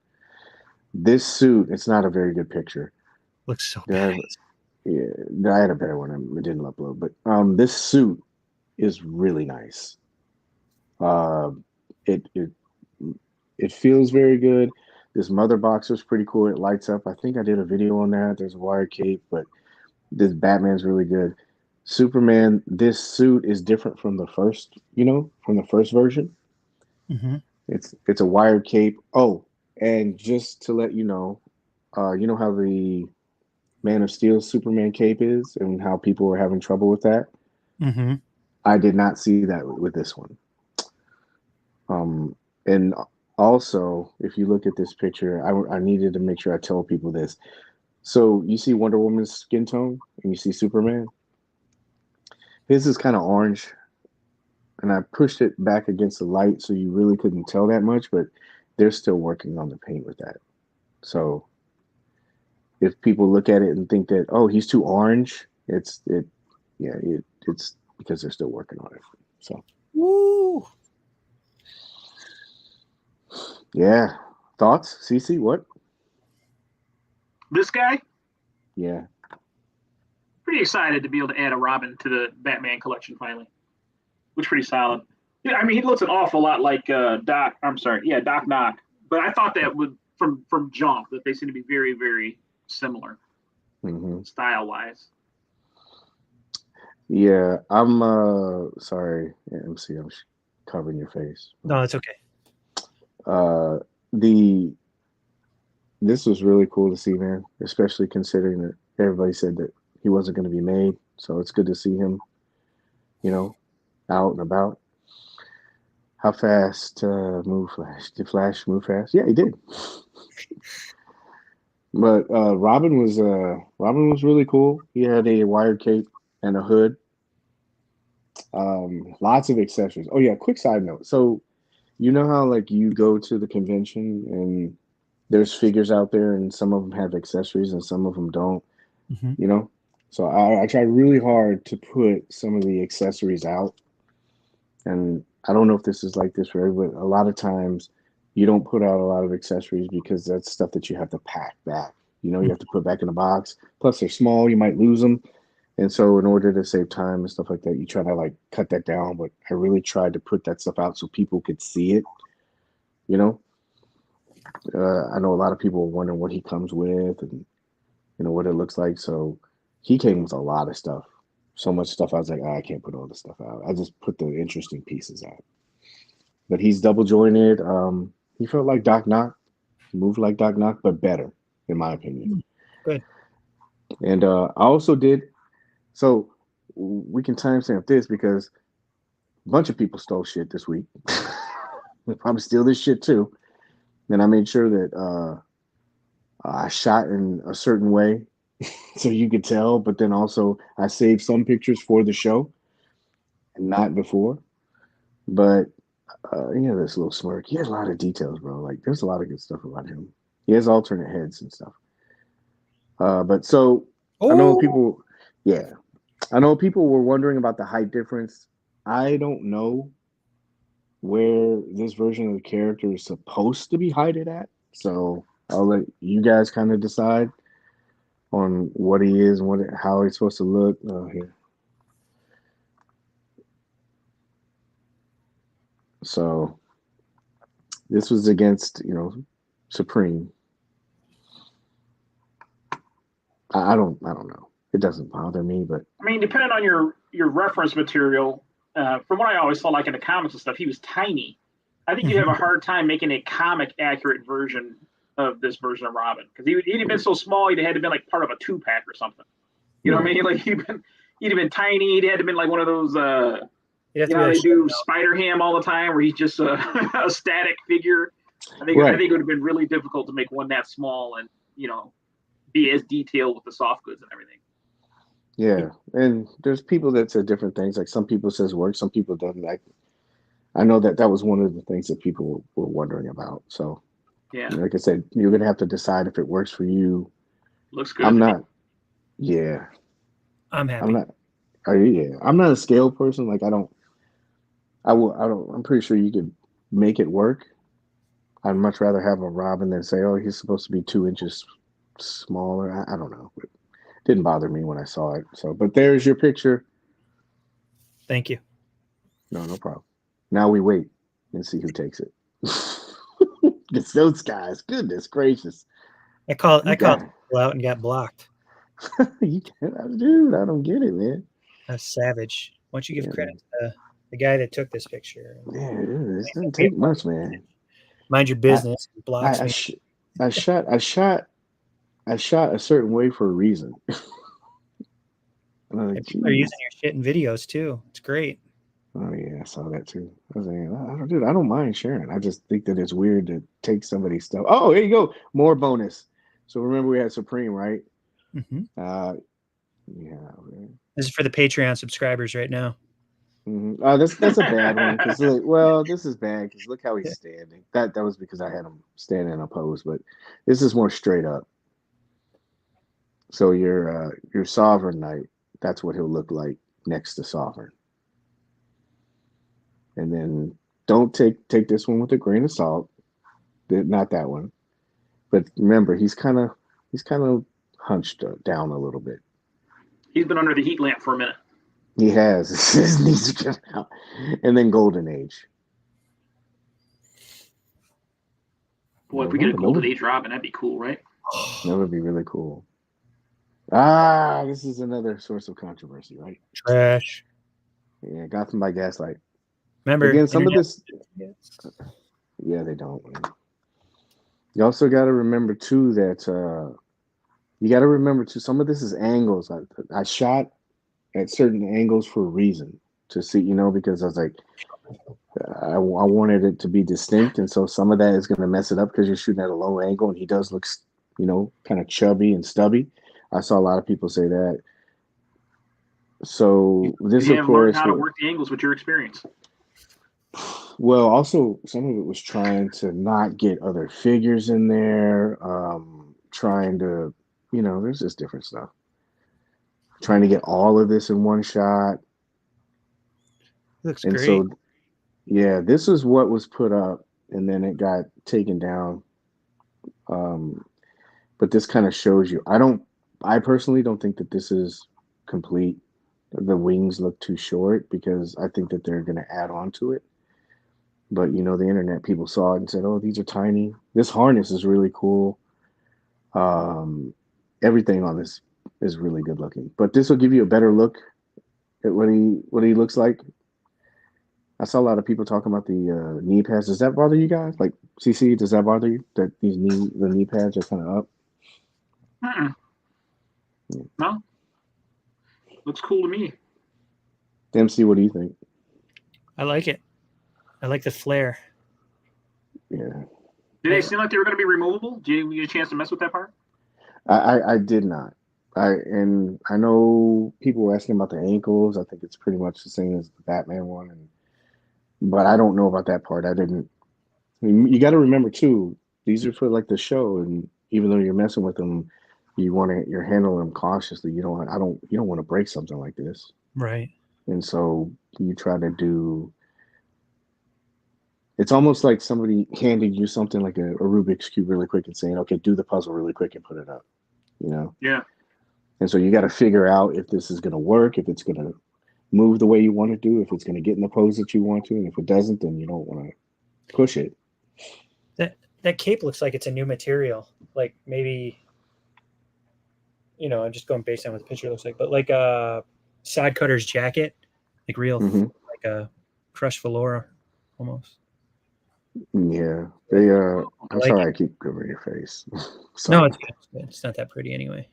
Speaker 1: This suit, it's not a very good picture.
Speaker 3: Looks so bad.
Speaker 1: Yeah, I had a better one. It didn't upload, but this suit is really nice. It feels very good. This mother box was pretty cool. It lights up. I think I did a video on that. There's a wire cape, but this Batman's really good. Superman, this suit is different from the first, from the first version.
Speaker 3: Mm-hmm.
Speaker 1: It's a wired cape. Oh, and just to let you know how the Man of Steel Superman cape is and how people were having trouble with that.
Speaker 3: Mm-hmm.
Speaker 1: I did not see that with this one. And also, if you look at this picture, I needed to make sure I tell people this. So you see Wonder Woman's skin tone and you see Superman. His is kind of orange. And I pushed it back against the light so you really couldn't tell that much, but they're still working on the paint with that. So if people look at it and think that, oh, he's too orange, it's because they're still working on it. So
Speaker 3: woo.
Speaker 1: Yeah. Thoughts? Cece, what?
Speaker 2: This guy?
Speaker 1: Yeah.
Speaker 2: Pretty excited to be able to add a Robin to the Batman collection finally. Looks pretty solid. Yeah, I mean, he looks an awful lot like Doc Knock. But I thought that would from jump that they seem to be very, very similar style-wise.
Speaker 1: Yeah, I'm sorry, MC, I'm covering your face.
Speaker 3: No, it's okay.
Speaker 1: This was really cool to see, man, especially considering that everybody said that he wasn't going to be made. So it's good to see him, out and about. How fast move Flash? Did Flash move fast? Yeah, he did. But Robin was really cool. He had a wired cape and a hood. Lots of accessories. Oh yeah, quick side note. So you know how like you go to the convention and there's figures out there and some of them have accessories and some of them don't. So I tried really hard to put some of the accessories out. And I don't know if this is like this for everybody, but a lot of times you don't put out a lot of accessories because that's stuff that you have to pack back. You have to put back in a box. Plus they're small, you might lose them. And so in order to save time and stuff like that, you try to like cut that down. But I really tried to put that stuff out so people could see it. I know a lot of people are wondering what he comes with and what it looks like. So he came with a lot of stuff. So much stuff I was like, I can't put all this stuff out. I just put the interesting pieces out. But he's double jointed. He felt like Doc Knock, moved like Doc Knock, but better, in my opinion.
Speaker 3: Good.
Speaker 1: And I also did. So we can timestamp this because a bunch of people stole shit this week. They'll probably steal this shit too. And I made sure that I shot in a certain way so you could tell, but then also I saved some pictures for the show and not before. But yeah, this little smirk. He has a lot of details, bro. Like there's a lot of good stuff about him. He has alternate heads and stuff. But so I know people, yeah, I know people were wondering about the height difference. I don't know where this version of the character is supposed to be heighted at. So I'll let you guys kind of decide on what he is and how he's supposed to look. Here. So this was against, Supreme. I don't know. It doesn't bother me, but
Speaker 2: I mean, depending on your reference material, from what I always saw, like in the comics and stuff, he was tiny. I think you have a hard time making a comic accurate version of this version of Robin because he'd have been so small, he'd had to been like part of a 2-pack or something. You know what I mean? Like he'd have been tiny. He'd had to been like one of those. You know, they do Spider Ham all the time, where he's just a static figure. I think it would have been really difficult to make one that small and be as detailed with the soft goods and everything.
Speaker 1: Yeah, and there's people that said different things. Like some people says work, some people doesn't. Like I know that was one of the things that people were wondering about. So
Speaker 2: yeah,
Speaker 1: like I said, you're gonna have to decide if it works for you.
Speaker 2: Looks good.
Speaker 1: I'm not. Yeah,
Speaker 3: I'm happy.
Speaker 1: I'm not. Are you? Yeah, I'm not a scale person. Like I don't. I'm pretty sure you could make it work. I'd much rather have a Robin than say, oh, he's supposed to be 2 inches smaller. I don't know. It didn't bother me when I saw it. So, but there's your picture.
Speaker 3: Thank you.
Speaker 1: No problem. Now we wait and see who takes it. It's those guys. Goodness gracious.
Speaker 3: I called people out and got blocked.
Speaker 1: You can't, dude. I don't get it, man.
Speaker 3: That's savage. Why don't you give credit to the guy that took this picture?
Speaker 1: Yeah, it doesn't take much, man.
Speaker 3: Mind your business. Blocks me.
Speaker 1: I shot a certain way for a reason.
Speaker 3: Like, people are using your shit in videos too. It's great.
Speaker 1: Oh yeah, I saw that too. I was like, dude, I don't mind sharing. I just think that it's weird to take somebody's stuff. Oh, here you go. More bonus. So remember we had Supreme, right?
Speaker 3: Mm-hmm.
Speaker 1: Yeah. Man.
Speaker 3: This is for the Patreon subscribers right now.
Speaker 1: Mm-hmm. That's a bad one because this is bad because look how he's standing. That was because I had him standing in a pose, but this is more straight up. So your Sovereign Knight, that's what he'll look like next to Sovereign. And then don't take this one with a grain of salt. Not that one. But remember, he's kind of hunched down a little bit.
Speaker 2: He's been under the heat lamp for a minute.
Speaker 1: He has. His knees are coming out. And then Golden Age.
Speaker 2: Boy, if we get a Golden Age Robin, that'd be cool, right?
Speaker 1: That would be really cool. This is another source of controversy, right?
Speaker 3: Trash.
Speaker 1: Yeah, Gotham by Gaslight.
Speaker 3: Remember,
Speaker 1: again, some of this. Yeah, they don't. You also got to remember too that some of this is angles. I shot at certain angles for a reason to see, because I was like, I wanted it to be distinct, and so some of that is going to mess it up because you're shooting at a low angle, and he does look, kind of chubby and stubby. I saw a lot of people say that. So this, of course,
Speaker 2: how to work the angles with your experience.
Speaker 1: Well, also some of it was trying to not get other figures in there, trying to, there's just different stuff. Trying to get all of this in one shot.
Speaker 3: Looks
Speaker 1: and
Speaker 3: great.
Speaker 1: So, yeah, this is what was put up, and then it got taken down. But this kind of shows you. I personally don't think that this is complete. The wings look too short because I think that they're going to add on to it. But, the internet people saw it and said, oh, these are tiny. This harness is really cool. Everything on this is really good looking. But this will give you a better look at what he looks like. I saw a lot of people talking about the knee pads. Does that bother you guys? Like, CC, does that bother you that the knee pads are kind of up?
Speaker 2: No, looks cool to me.
Speaker 1: MC, what do you think?
Speaker 3: I like it. I like the flare.
Speaker 1: Yeah.
Speaker 2: Did they seem like they were going to be removable? Did you get a chance to mess with that part?
Speaker 1: I did not. I know people were asking about the ankles. I think it's pretty much the same as the Batman one, but I don't know about that part. I didn't. I mean, you got to remember too. These are for like the show, and even though you're messing with them, you're handling them cautiously. You don't want to break something like this,
Speaker 3: Right.
Speaker 1: and so you try to do. It's almost like somebody handing you something like a Rubik's cube really quick and saying, "Okay, do the puzzle really quick and put it up." You know.
Speaker 2: Yeah.
Speaker 1: And so you got to figure out if this is going to work, if it's going to move the way you want to do, if it's going to get in the pose that you want to, and if it doesn't, then you don't want to push it.
Speaker 3: That cape looks like it's a new material. Like maybe, I'm just going based on what the picture looks like, but like a side cutter's jacket, like real, like a crushed velour almost.
Speaker 1: Yeah, I'm
Speaker 3: like
Speaker 1: sorry
Speaker 3: it.
Speaker 1: I keep covering your face.
Speaker 3: No, it's good. It's not that pretty anyway.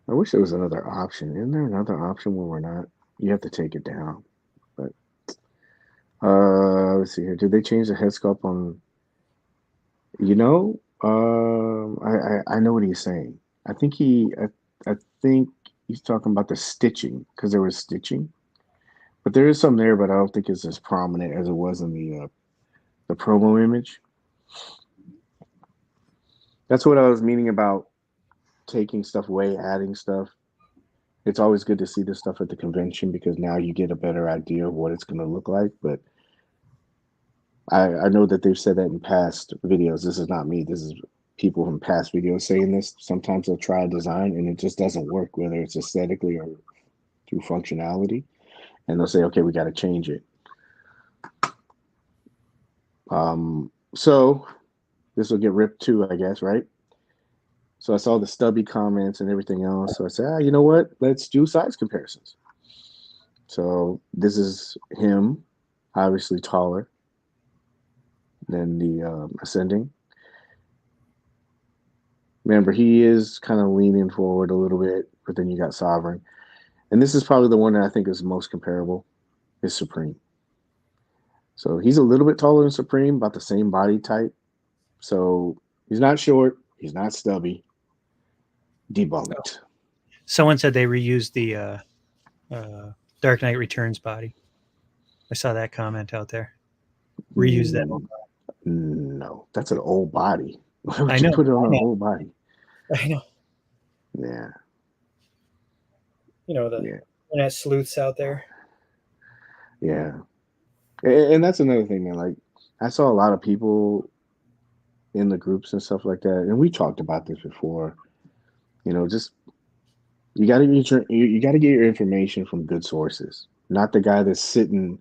Speaker 1: I wish there was another option. Isn't there another option where we're not? You have to take it down. But let's see here. Did they change the head sculpt on? I know what he's saying. I think I think he's talking about the stitching because there was stitching, but there is some there, but I don't think it's as prominent as it was in the promo image. That's what I was meaning about taking stuff away, adding stuff. It's always good to see this stuff at the convention because now you get a better idea of what it's going to look like. But I know that they've said that in past videos. This is not me. This is people from past videos saying this. Sometimes they'll try a design and it just doesn't work, whether it's aesthetically or through functionality. And they'll say, okay, we got to change it. So this will get ripped too, I guess, right? So I saw the stubby comments and everything else. So I said, you know what? Let's do size comparisons. So this is him, obviously taller than the ascending. Remember, he is kind of leaning forward a little bit, but then you got Sovereign. And this is probably the one that I think is most comparable, is Supreme. So he's a little bit taller than Supreme, about the same body type. So he's not short, he's not stubby. Debunked.
Speaker 3: Someone said they reused the Dark Knight Returns body. I saw that comment out there. Reuse that.
Speaker 1: No, that's an old body. Why would
Speaker 3: I
Speaker 1: you
Speaker 3: know.
Speaker 1: put it on an old body?
Speaker 3: I know.
Speaker 1: Yeah.
Speaker 3: When that sleuths out there.
Speaker 1: Yeah. And that's another thing, man. Like, I saw a lot of people in the groups and stuff like that, and we talked about this before. Just you got to get your information from good sources, not the guy that's sitting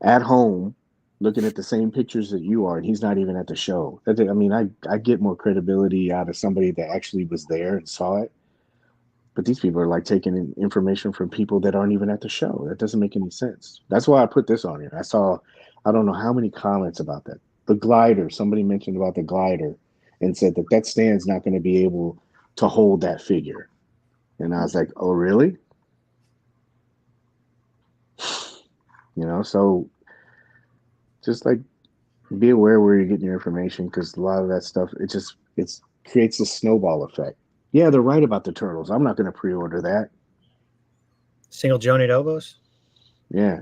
Speaker 1: at home looking at the same pictures that you are, and he's not even at the show. I mean, I get more credibility out of somebody that actually was there and saw it. But these people are like taking information from people that aren't even at the show. That doesn't make any sense. That's why I put this on here. I don't know how many comments about that. The glider, somebody mentioned about the glider and said that stand's not going to be able to hold that figure. And I was like, oh, really? So just like be aware where you're getting your information because a lot of that stuff, it creates a snowball effect. Yeah, they're right about the turtles. I'm not going to pre-order that.
Speaker 3: Single jointed elbows?
Speaker 1: Yeah.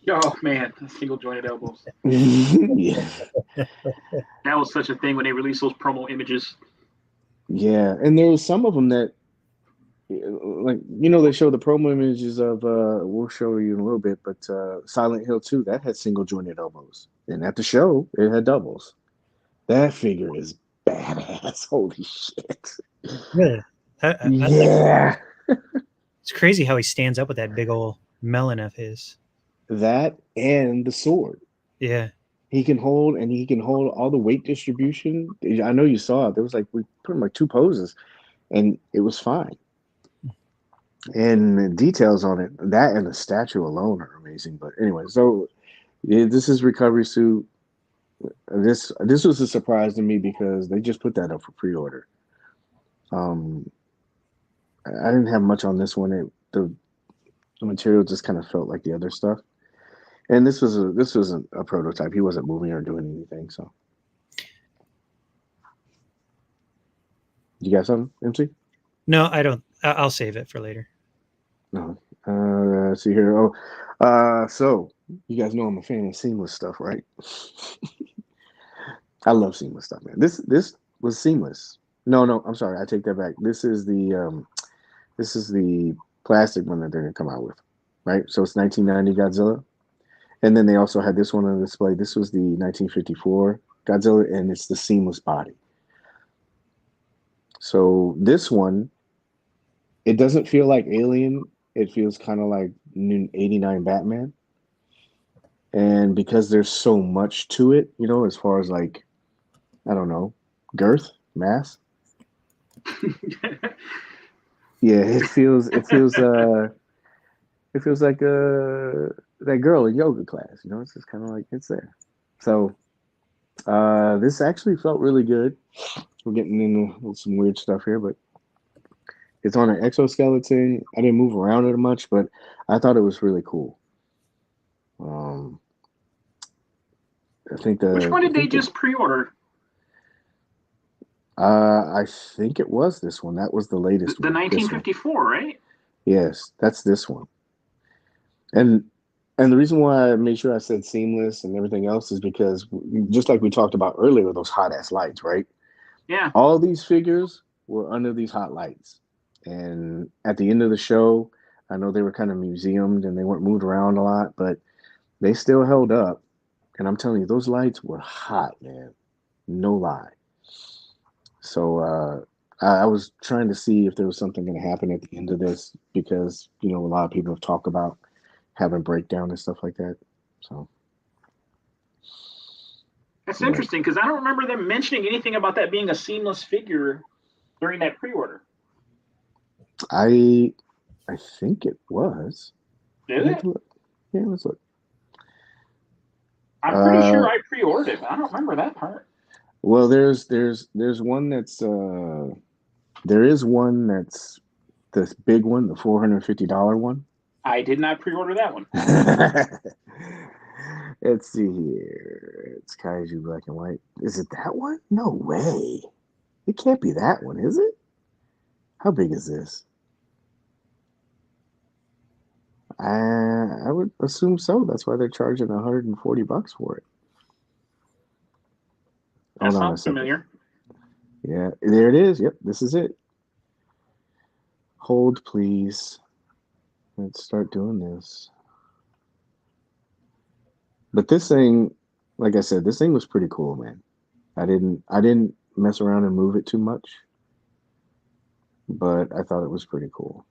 Speaker 2: Oh, man. Single jointed elbows.
Speaker 1: Yeah.
Speaker 2: That was such a thing when they released those promo images.
Speaker 1: Yeah. And there was some of them that, like, they show the promo images of, we'll show you in a little bit, but Silent Hill 2, that had single jointed elbows. And at the show, it had doubles. That figure is badass. Holy shit.
Speaker 3: Really?
Speaker 1: Yeah.
Speaker 3: It's crazy how he stands up with that big old melon of his.
Speaker 1: That and the sword.
Speaker 3: Yeah.
Speaker 1: He can hold all the weight distribution. I know you saw it. There was we put him 2 poses and it was fine. And the details on it, that and the statue alone are amazing. But anyway, so this is Recovery Suit. This was a surprise to me because they just put that up for pre-order. I didn't have much on this one. The material just kind of felt like the other stuff. And this wasn't a prototype. He wasn't moving or doing anything. So, you got something, MC?
Speaker 3: No, I don't. I'll save it for later.
Speaker 1: No. Let's see here. So you guys know I'm a fan of seamless stuff, right? I love seamless stuff, man. This was seamless. No, I'm sorry. I take that back. This is the plastic one that they're gonna come out with, right? So it's 1990 Godzilla, and then they also had this one on display. This was the 1954 Godzilla, and it's the seamless body. So this one, it doesn't feel like Alien. It feels kind of like new 89 Batman. And because there's so much to it, as far as like, I don't know, girth, mass. Yeah, it feels like that girl in yoga class, it's just kind of like it's there. So this actually felt really good. We're getting into some weird stuff here, but it's on an exoskeleton. I didn't move around it much, but I thought it was really cool. I think
Speaker 2: Which one did they just pre-order?
Speaker 1: I think it was this one. That was the latest
Speaker 2: the
Speaker 1: one.
Speaker 2: The 1954, right?
Speaker 1: Yes, that's this one. And the reason why I made sure I said seamless and everything else is because just like we talked about earlier, those hot ass lights, right?
Speaker 2: Yeah.
Speaker 1: All these figures were under these hot lights. And at the end of the show, I know they were kind of museumed and they weren't moved around a lot, but they still held up. And I'm telling you, those lights were hot, man. No lie. So I was trying to see if there was something going to happen at the end of this because, a lot of people have talked about having breakdown and stuff like that. So
Speaker 2: that's interesting because I don't remember them mentioning anything about that being a seamless figure during that pre-order.
Speaker 1: I think it was.
Speaker 2: Did it?
Speaker 1: Yeah, let's look.
Speaker 2: I'm pretty sure I pre-ordered it, but I don't remember that part.
Speaker 1: Well, there's one that's there is one that's this big one, the $450 one.
Speaker 2: I did not pre-order that one.
Speaker 1: Let's see here. It's Kaiju black and white. Is it that one? No way. It can't be that one, is it? How big is this? I would assume so. That's why they're charging $140 for it.
Speaker 2: That sounds familiar.
Speaker 1: Yeah, there it is. Yep, this is it. Hold, please. Let's start doing this. But this thing, like I said, this thing was pretty cool, man. I didn't mess around and move it too much, but I thought it was pretty cool.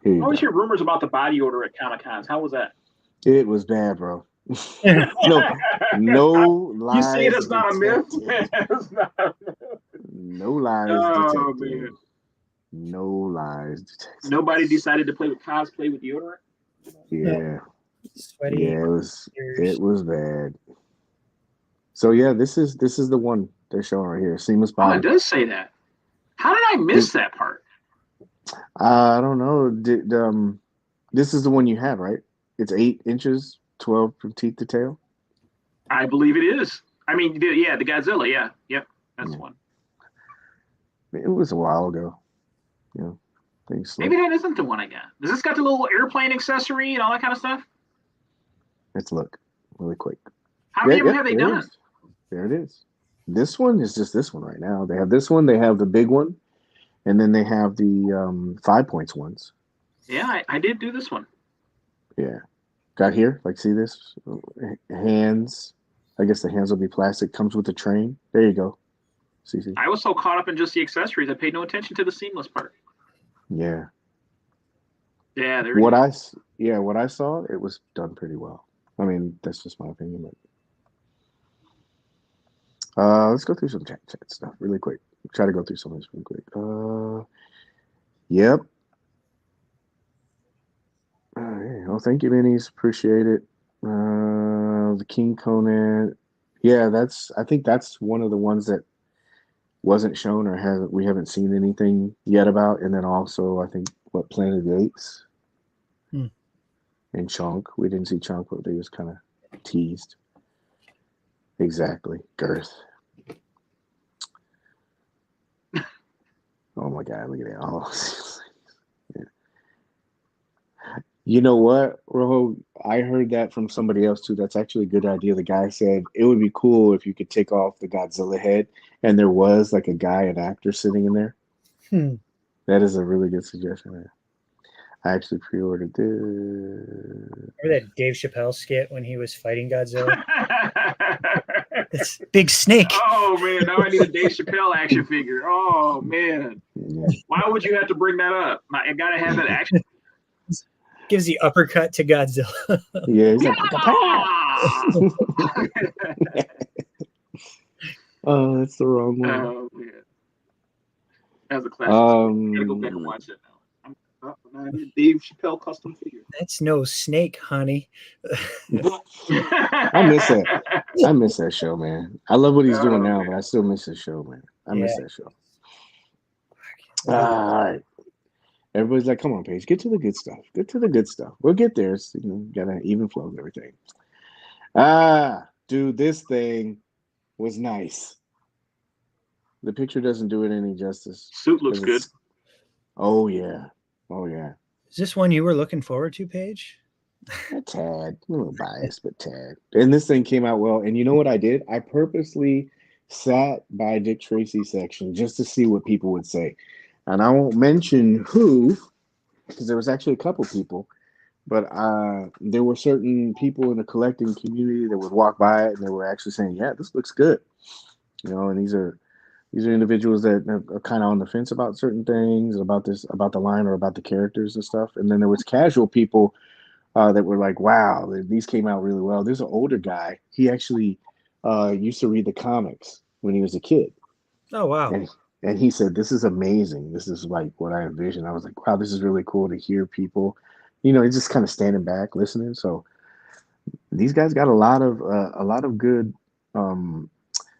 Speaker 2: I always hear rumors about the body odor at Comic-Cons. How was that?
Speaker 1: It was bad, bro. no lies.
Speaker 2: You see it as not a myth? It's not a myth.
Speaker 1: No lies
Speaker 2: Oh,
Speaker 1: detected.
Speaker 2: man.
Speaker 1: No lies detected.
Speaker 2: Nobody decided to play with cosplay with deodorant?
Speaker 1: Yeah.
Speaker 3: Sweaty.
Speaker 1: Yeah, it was bad. So yeah, this is the one they're showing right here. Seamless body.
Speaker 2: Oh, it does say that. How did I miss that part?
Speaker 1: I don't know. This is the one you had, right? It's 8 inches, 12 from teeth to tail.
Speaker 2: I believe it is. I mean, yeah, the Godzilla. Yeah, yep, that's the one.
Speaker 1: It was a while ago.
Speaker 2: Maybe that isn't the one I got. Does this got the little airplane accessory and all that kind of stuff?
Speaker 1: Let's look really quick.
Speaker 2: How many of them have they done?
Speaker 1: There it is. This one is just this one right now. They have this one. They have the big one, and then they have the 5 points ones.
Speaker 2: Yeah, I did do this one.
Speaker 1: Yeah. Got here. Like, see this? Hands. I guess the hands will be plastic. Comes with the train. There you go. See.
Speaker 2: I was so caught up in just the accessories, I paid no attention to the seamless part.
Speaker 1: Yeah.
Speaker 2: Yeah.
Speaker 1: What I saw, it was done pretty well. I mean, that's just my opinion. But let's go through some chat stuff really quick. Try to go through some of this really quick. Yep. Oh, thank you, Minis. Appreciate it. The King Conan. Yeah, I think that's one of the ones that wasn't shown or we haven't seen anything yet about. And then also, I think what Planet of the Apes and Chunk. We didn't see Chunk, but they was kind of teased. Exactly, girth. Oh my God, look at that! Oh, yeah. You know what, Rojo? I heard that from somebody else too. That's actually a good idea. The guy said it would be cool if you could take off the Godzilla head and there was like a guy, an actor sitting in there. That is a really good suggestion, man. I actually pre-ordered this.
Speaker 3: Remember that Dave Chappelle skit when he was fighting Godzilla? It's big snake.
Speaker 2: Oh man, now I need a Dave Chappelle action figure. Oh man, why would you have to bring that up? I gotta have that action.
Speaker 3: Gives the uppercut to Godzilla.
Speaker 1: Yeah, he's like, oh, that's the wrong one.
Speaker 2: Oh man, that's a classic. I'm gonna go back and watch it now. Dave Chappelle custom figure.
Speaker 3: That's no snake, honey.
Speaker 1: I miss that. I miss that show, man. I love what he's doing now, but I still miss his show, man. I miss that show. All right. Everybody's like, come on, Paige, get to the good stuff. Get to the good stuff. We'll get there. So, got an even flow and everything. Dude, this thing was nice. The picture doesn't do it any justice.
Speaker 2: Suit looks good.
Speaker 1: Oh, yeah. Oh, yeah.
Speaker 3: Is this one you were looking forward to, Paige?
Speaker 1: A tad. A little biased, but tad. And this thing came out well. And you know what I did? I purposely sat by Dick Tracy's section just to see what people would say. And I won't mention who, because there was actually a couple people, but there were certain people in the collecting community that would walk by it and they were actually saying, yeah, this looks good. And these are individuals that are kind of on the fence about certain things, about the line or about the characters and stuff. And then there was casual people that were like, wow, these came out really well. There's an older guy. He actually used to read the comics when he was a kid.
Speaker 3: Oh, wow.
Speaker 1: And he said, this is amazing. This is like what I envisioned. I was like, wow, this is really cool to hear people, just kind of standing back, listening. So these guys got a lot of good,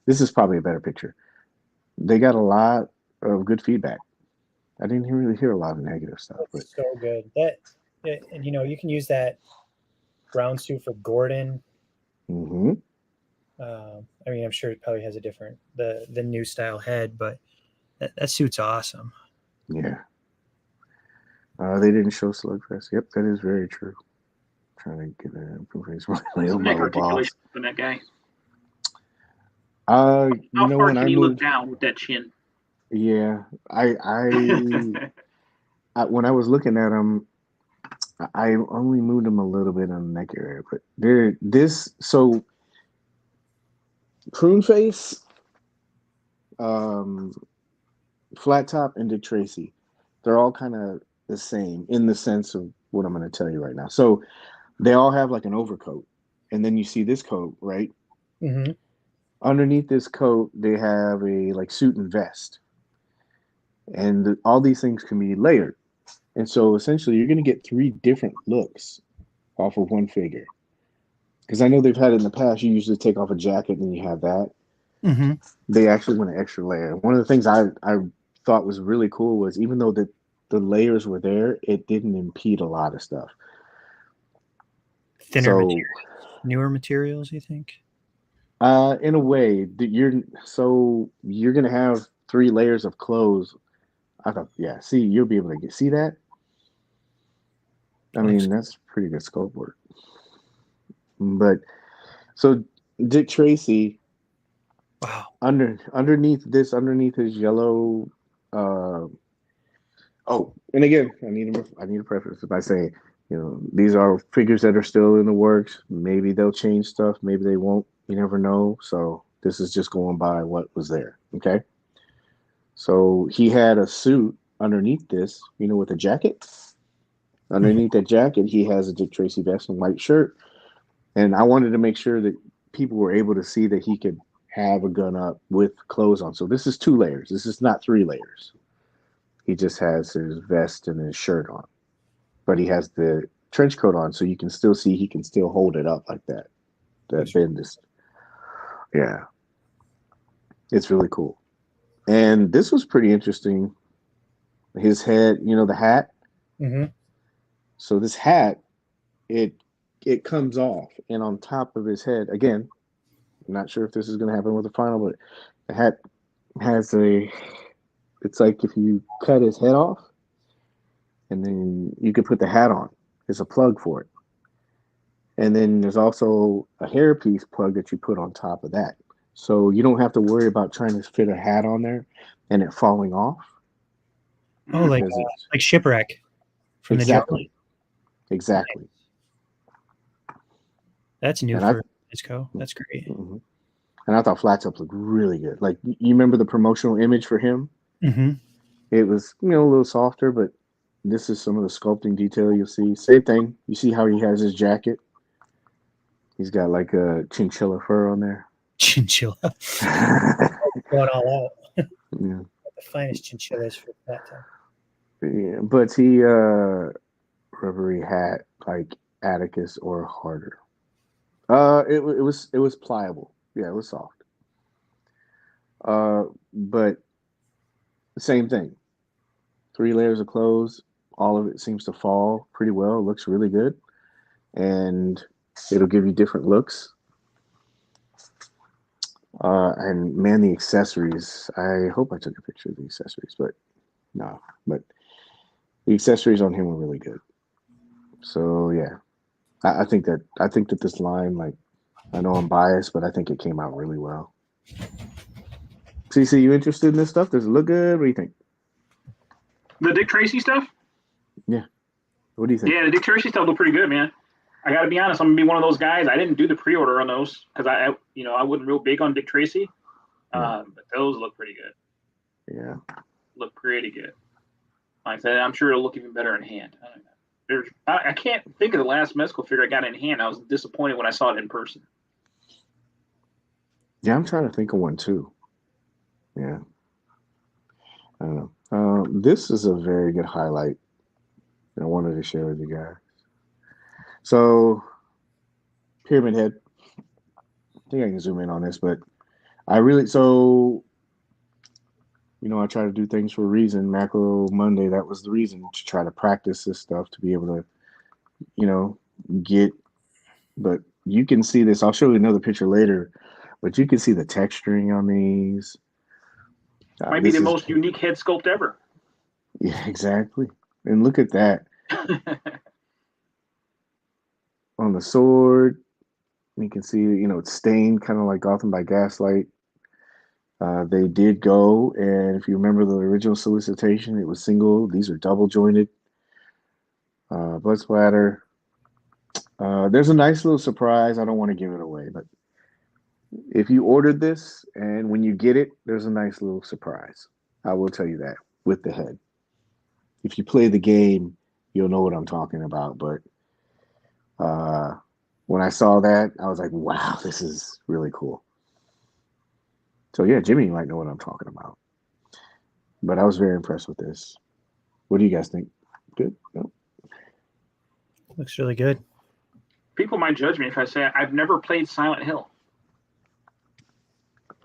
Speaker 1: this is probably a better picture. They got a lot of good feedback. I didn't really hear a lot of negative stuff.
Speaker 3: But so good. And you can use that brown suit for Gordon.
Speaker 1: Mm-hmm.
Speaker 3: I'm sure it probably has a different the new style head, but that suit's awesome.
Speaker 1: Yeah. They didn't show Slugfest. Yep, that is very true. I'm trying to get an information.
Speaker 2: Neck articulation from that guy.
Speaker 1: How
Speaker 2: far can you look down with that chin?
Speaker 1: Yeah, I when I was looking at him, I only moved him a little bit on the neck area, but Prune Face, Flat Top, and Dick Tracy, they're all kind of the same in the sense of what I'm going to tell you right now. So they all have like an overcoat, and then you see this coat, right?
Speaker 3: Mm-hmm.
Speaker 1: Underneath this coat, they have a like suit and vest, and all these things can be layered. And so essentially, you're going to get 3 different looks off of one figure. Because I know they've had it in the past. You usually take off a jacket and then you have that.
Speaker 3: Mm-hmm. They
Speaker 1: actually went an extra layer. One of the things I thought was really cool was even though the layers were there, it didn't impede a lot of stuff.
Speaker 3: Thinner newer materials, you think?
Speaker 1: In a way, you're going to have 3 layers of clothes. I thought, yeah, see, you'll be able to see that. I mean, that's pretty good scope work. But so Dick Tracy,
Speaker 3: wow,
Speaker 1: underneath his yellow. And again, I need to preface it by saying, these are figures that are still in the works. Maybe they'll change stuff. Maybe they won't. You never know. So this is just going by what was there. Okay. So he had a suit underneath this, with a jacket. Underneath that jacket, he has a Dick Tracy vest and white shirt. And I wanted to make sure that people were able to see that he could have a gun up with clothes on. So this is 2 layers. This is not 3 layers. He just has his vest and his shirt on. But he has the trench coat on, so you can still see he can still hold it up like that. Yeah. It's really cool. And this was pretty interesting. His head, the hat.
Speaker 3: Mm-hmm.
Speaker 1: So this hat, it it comes off, and on top of his head, again, I'm not sure if this is going to happen with the final, but the hat has a. It's like if you cut his head off, and then you could put the hat on. There's a plug for it, and then there's also a hairpiece plug that you put on top of that. So you don't have to worry about trying to fit a hat on there and it falling off
Speaker 3: Oh,
Speaker 1: because it's
Speaker 3: like Shipwreck from the Joker.
Speaker 1: exactly.
Speaker 3: That's new
Speaker 1: And
Speaker 3: for Mezco. That's great.
Speaker 1: Mhm. And I thought Flat Top looked really good. Like you remember the promotional image for him?
Speaker 3: Mm-hmm.
Speaker 1: It was a little softer, but this is some of the sculpting detail you'll see. Same thing. You see how he has his jacket? He's got like a chinchilla fur on there.
Speaker 3: Chinchilla.
Speaker 1: Yeah.
Speaker 3: Going all out. The finest chinchillas for that time.
Speaker 1: Yeah, but he rubbery hat like Atticus or harder. It was pliable. Yeah, it was soft. But same thing. 3 layers of clothes. All of it seems to fall pretty well. It looks really good, and it'll give you different looks. And man, the accessories. I hope I took a picture of the accessories, but no. But the accessories on him were really good. So yeah, I think that this line, like, I know I'm biased, but I think it came out really well. CC, you interested in this stuff? Does it look good? What do you think?
Speaker 2: The Dick Tracy stuff?
Speaker 1: Yeah. What do you think?
Speaker 2: Yeah, the Dick Tracy stuff looked pretty good, man. I got to be honest. I'm gonna be one of those guys. I didn't do the pre-order on those because I wasn't real big on Dick Tracy. But those look pretty good.
Speaker 1: Yeah.
Speaker 2: Look pretty good. Like I said, I'm sure it'll look even better in hand. I can't think of the last Mezco figure I got in hand. I was disappointed when I saw it in person.
Speaker 1: Yeah, I'm trying to think of one too. Yeah. I don't know. This is a very good highlight that I wanted to share with you guys. So, Pyramid Head. I think I can zoom in on this, but I try to do things for a reason. Macro Monday, that was the reason, to try to practice this stuff, to be able to, get. But you can see this. I'll show you another picture later, but you can see the texturing on these.
Speaker 2: Might be the most unique head sculpt ever.
Speaker 1: Yeah, exactly. And look at that. On the sword, you can see, it's stained, kind of like Gotham by Gaslight. They did go, and if you remember the original solicitation, it was single. These are double jointed. Blood splatter. There's a nice little surprise. I don't want to give it away, but if you ordered this and when you get it, there's a nice little surprise. I will tell you that with the head. If you play the game, you'll know what I'm talking about. But when I saw that, I was like, wow, this is really cool. So yeah, Jimmy might know what I'm talking about. But I was very impressed with this. What do you guys think? Good? No?
Speaker 3: Looks really good.
Speaker 2: People might judge me if I say I've never played Silent Hill.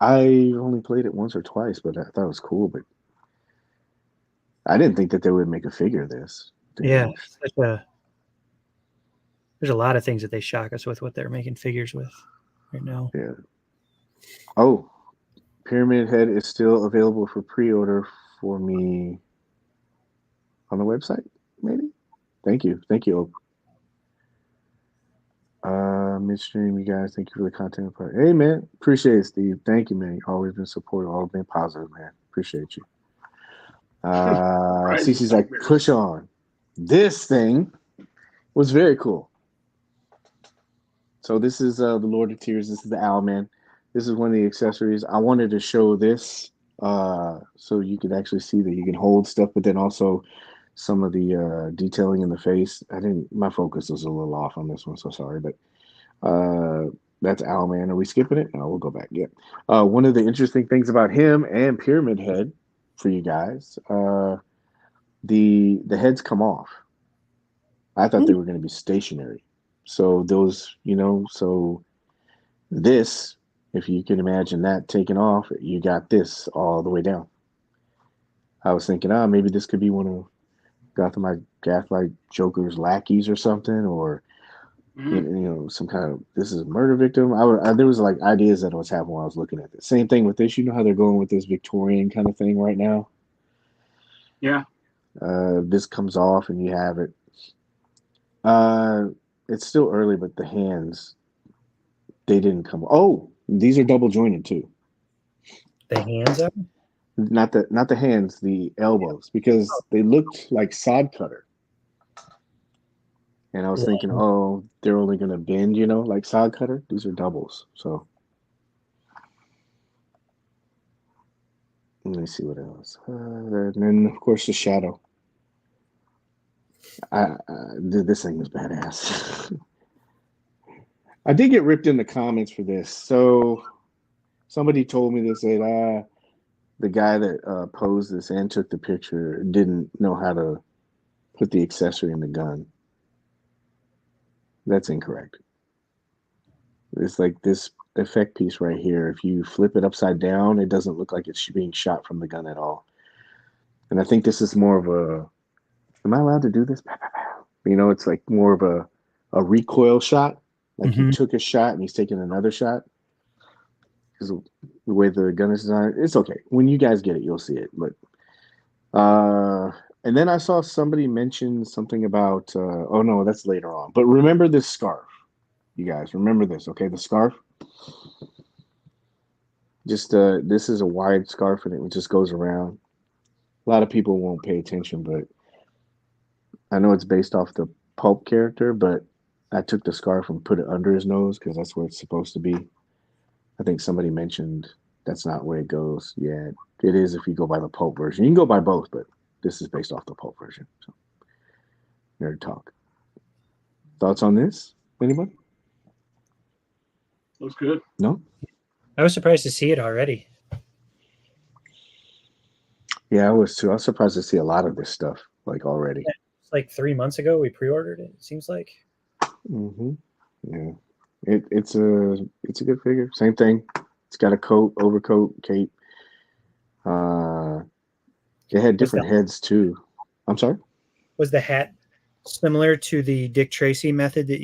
Speaker 1: I only played it once or twice, but I thought it was cool. But I didn't think that they would make a figure of this.
Speaker 3: Yeah, there's a lot of things that they shock us with what they're making figures with right now.
Speaker 1: Yeah. Oh, Pyramid Head is still available for pre-order for me on the website, maybe? Thank you. Midstream, you guys, thank you for the content. Hey, man, appreciate it, Steve. Thank you, man. You've always been supportive, always been positive, man. Appreciate you. Cece's like, push on. This thing was very cool. So this is the Lord of Tears. This is the Owlman. This is one of the accessories. I wanted to show this so you could actually see that you can hold stuff, but then also some of the detailing in the face. My focus was a little off on this one, so sorry, but that's Owlman. Are we skipping it? No, we'll go back. Yeah. One of the interesting things about him and Pyramid Head for you guys, the heads come off. I thought they were going to be stationary. So those, so this If you can imagine that taken off, you got this all the way down. I was thinking, maybe this could be one of Gaslight Joker's lackeys or something, or some kind of this is a murder victim. There was like ideas that I was having while I was looking at this. Same thing with this. You know how they're going with this Victorian kind of thing right now.
Speaker 2: Yeah.
Speaker 1: This comes off and you have it. It's still early, but the hands they didn't come. Oh, these are double jointed too.
Speaker 3: The hands are?
Speaker 1: Not the hands, the elbows, because they looked like sod cutter. And I was thinking, oh, they're only gonna bend, like sod cutter. These are doubles. So let me see what else. And then of course the shadow. This thing was badass. I did get ripped in the comments for this. So somebody told me, they said, the guy that posed this and took the picture didn't know how to put the accessory in the gun. That's incorrect. It's like this effect piece right here. If you flip it upside down, it doesn't look like it's being shot from the gun at all. And I think this is more of a, am I allowed to do this? It's like more of a recoil shot. Like he took a shot and he's taking another shot. Because the way the gun is designed, it's okay. When you guys get it, you'll see it. But and then I saw somebody mention something about oh no, that's later on. But remember this scarf, you guys. Remember this, okay? The scarf. Just this is a wide scarf and it just goes around. A lot of people won't pay attention, but I know it's based off the Pulp character, but I took the scarf and put it under his nose because that's where it's supposed to be. I think somebody mentioned that's not where it goes. Yeah, it is if you go by the Pulp version. You can go by both, but this is based off the Pulp version. So, nerd talk. Thoughts on this? Anybody?
Speaker 2: Looks good.
Speaker 1: No?
Speaker 3: I was surprised to see it already.
Speaker 1: Yeah, I was too. I was surprised to see a lot of this stuff like already.
Speaker 3: Yeah, it's like 3 months ago we pre-ordered it. It seems like.
Speaker 1: Yeah. It's a good figure. Same thing. It's got a coat, overcoat, cape. It had different heads too. I'm sorry?
Speaker 3: Was the hat similar to the Dick Tracy method that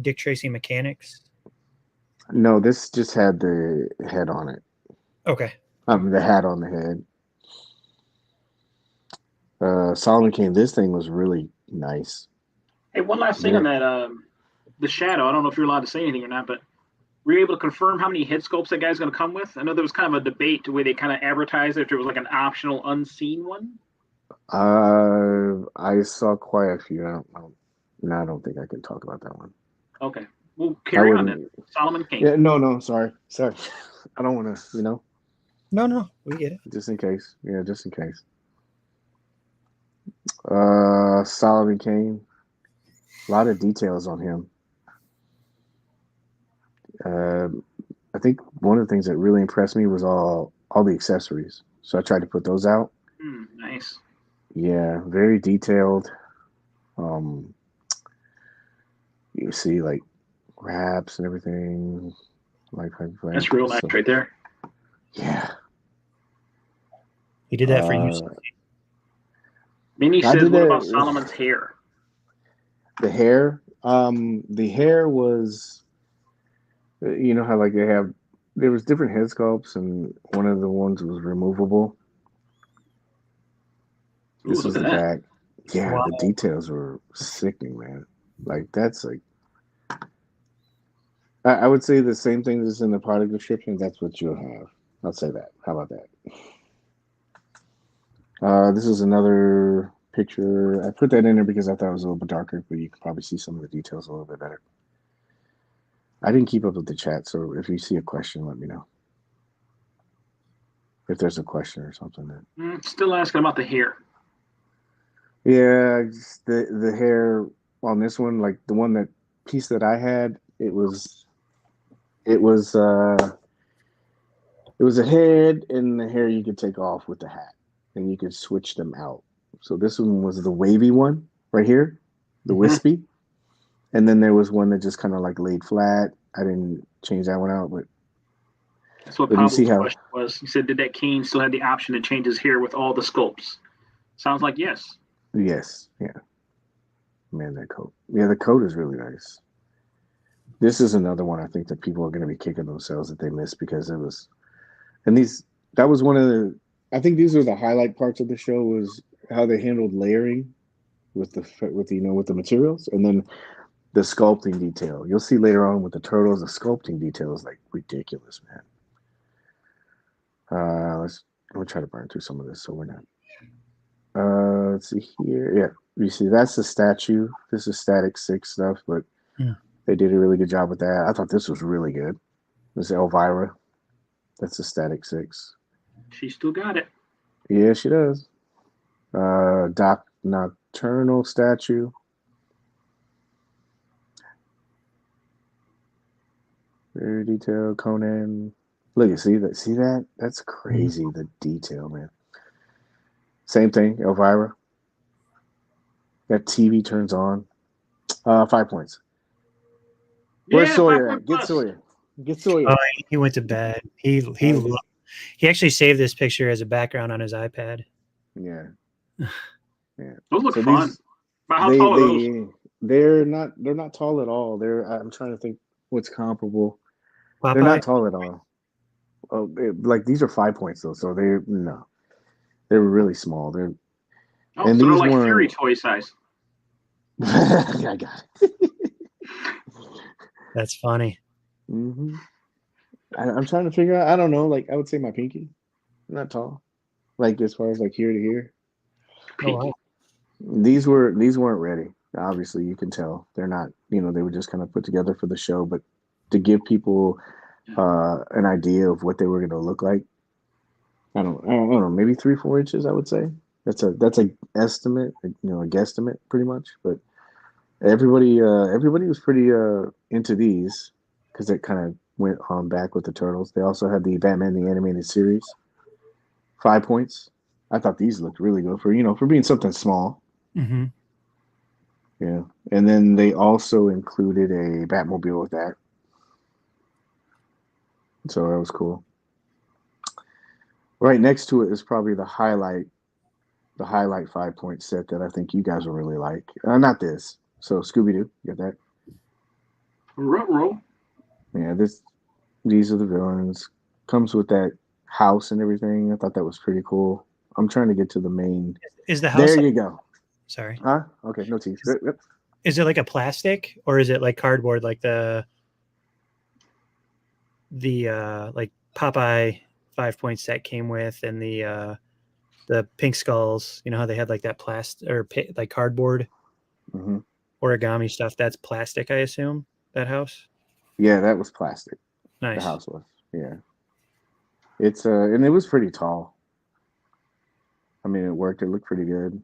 Speaker 3: Dick Tracy mechanics?
Speaker 1: No, this just had the head on it.
Speaker 3: Okay.
Speaker 1: The hat on the head. Solomon Kane, this thing was really nice.
Speaker 2: Hey, one last thing on that. The shadow. I don't know if you're allowed to say anything or not, but were you able to confirm how many head sculpts that guy's going to come with? I know there was kind of a debate the way they kind of advertised if there was like an optional unseen one.
Speaker 1: I saw quite a few. I don't think I can talk about that one.
Speaker 2: Okay, we'll carry on then. Solomon Kane.
Speaker 1: Yeah, no, sorry. I don't want to,
Speaker 3: No, we get it.
Speaker 1: Just in case. Yeah, just in case. Solomon Kane. A lot of details on him. I think one of the things that really impressed me was all the accessories. So I tried to put those out.
Speaker 2: Nice.
Speaker 1: Yeah, very detailed. You see like wraps and everything.
Speaker 2: That's real nice right there.
Speaker 1: Yeah.
Speaker 3: He did that for you.
Speaker 2: Minnie says, what about Solomon's hair?
Speaker 1: The hair? The hair was, you know how like there was different head sculpts and one of the ones was removable.
Speaker 2: Ooh,
Speaker 1: this was the back. Yeah,
Speaker 3: wow.
Speaker 1: The details were sickening, man. Like that's like, I would say the same thing that's in the product description. That's what you'll have. I'll say that. How about that? This is another picture. I put that in there because I thought it was a little bit darker, but you can probably see some of the details a little bit better. I didn't keep up with the chat, so if you see a question, let me know. If there's a question or something.
Speaker 2: Still asking about the hair.
Speaker 1: Yeah, just the hair on this one, like the one that piece that I had, it was a head and the hair you could take off with the hat, and you could switch them out. So this one was the wavy one right here, the wispy, and then there was one that just kind of like laid flat, I didn't change that one out, but
Speaker 2: That's what
Speaker 1: you see
Speaker 2: Pablo's
Speaker 1: how
Speaker 2: question was. He said, "Did that Kane still have the option to change his hair with all the sculpts?" Sounds like yes.
Speaker 1: yes, yeah, man, that coat. Yeah, the coat is really nice. This is another one I think that people are going to be kicking themselves that they missed because it was, and these that was one of the. I think these are the highlight parts of the show was how they handled layering with with the materials, and then the sculpting detail. You'll see later on with the turtles, the sculpting detail is like ridiculous, man. We'll try to burn through some of this so we're not. Let's see here. Yeah, you see that's the statue. This is Static Six stuff, but they did a really good job with that. I thought this was really good. This is Elvira. That's the Static Six.
Speaker 2: She still got it.
Speaker 1: Yeah, she does. Doc Nocturnal statue. Very detailed. Conan. Look, you see that? See that? That's crazy. The detail, man. Same thing, Elvira. That TV turns on. 5 points. Where's Sawyer at? Get Sawyer. Get Sawyer.
Speaker 3: Oh, he went to bed. He actually saved this picture as a background on his iPad.
Speaker 1: Yeah. Yeah.
Speaker 2: Those look fun. But how tall are those?
Speaker 1: They're not tall at all. I'm trying to think what's comparable.
Speaker 3: Popeye?
Speaker 1: They're not tall at all. Oh, like these are 5 points though, so they're really small.
Speaker 2: They're like Fury toy size.
Speaker 1: I got it.
Speaker 3: That's funny.
Speaker 1: Mm-hmm. I'm trying to figure out. I don't know. Like I would say my pinky, not tall. Like as far as like here to here.
Speaker 2: Pinky.
Speaker 3: Oh, wow.
Speaker 1: These weren't ready. Obviously, you can tell they're not. They were just kind of put together for the show, but to give people an idea of what they were going to look like. I don't know. Maybe 3-4 inches. I would say that's a estimate. A guesstimate, pretty much. But everybody was pretty into these because it kind of went on back with the Turtles. They also had the Batman the Animated Series. 5 points. I thought these looked really good for being something small.
Speaker 3: Mm-hmm.
Speaker 1: Yeah, and then they also included a Batmobile with that, so that was cool. Right next to it is probably the highlight 5 point set that I think you guys will really like. Not this. So Scooby Doo, you got that?
Speaker 2: Roll.
Speaker 1: Yeah, these are the villains. Comes with that house and everything. I thought that was pretty cool. I'm trying to get to the main.
Speaker 3: Is the house?
Speaker 1: There you go.
Speaker 3: Sorry.
Speaker 1: Huh? Okay, no teeth.
Speaker 3: Is it like a plastic or is it like cardboard, like the like Popeye 5 point set came with, and the Pink Skulls? You know how they had like that plastic or like cardboard origami stuff? That's plastic, I assume. That house.
Speaker 1: Yeah, that was plastic.
Speaker 3: Nice.
Speaker 1: The house was. Yeah. It's and it was pretty tall. I mean, it worked. It looked pretty good.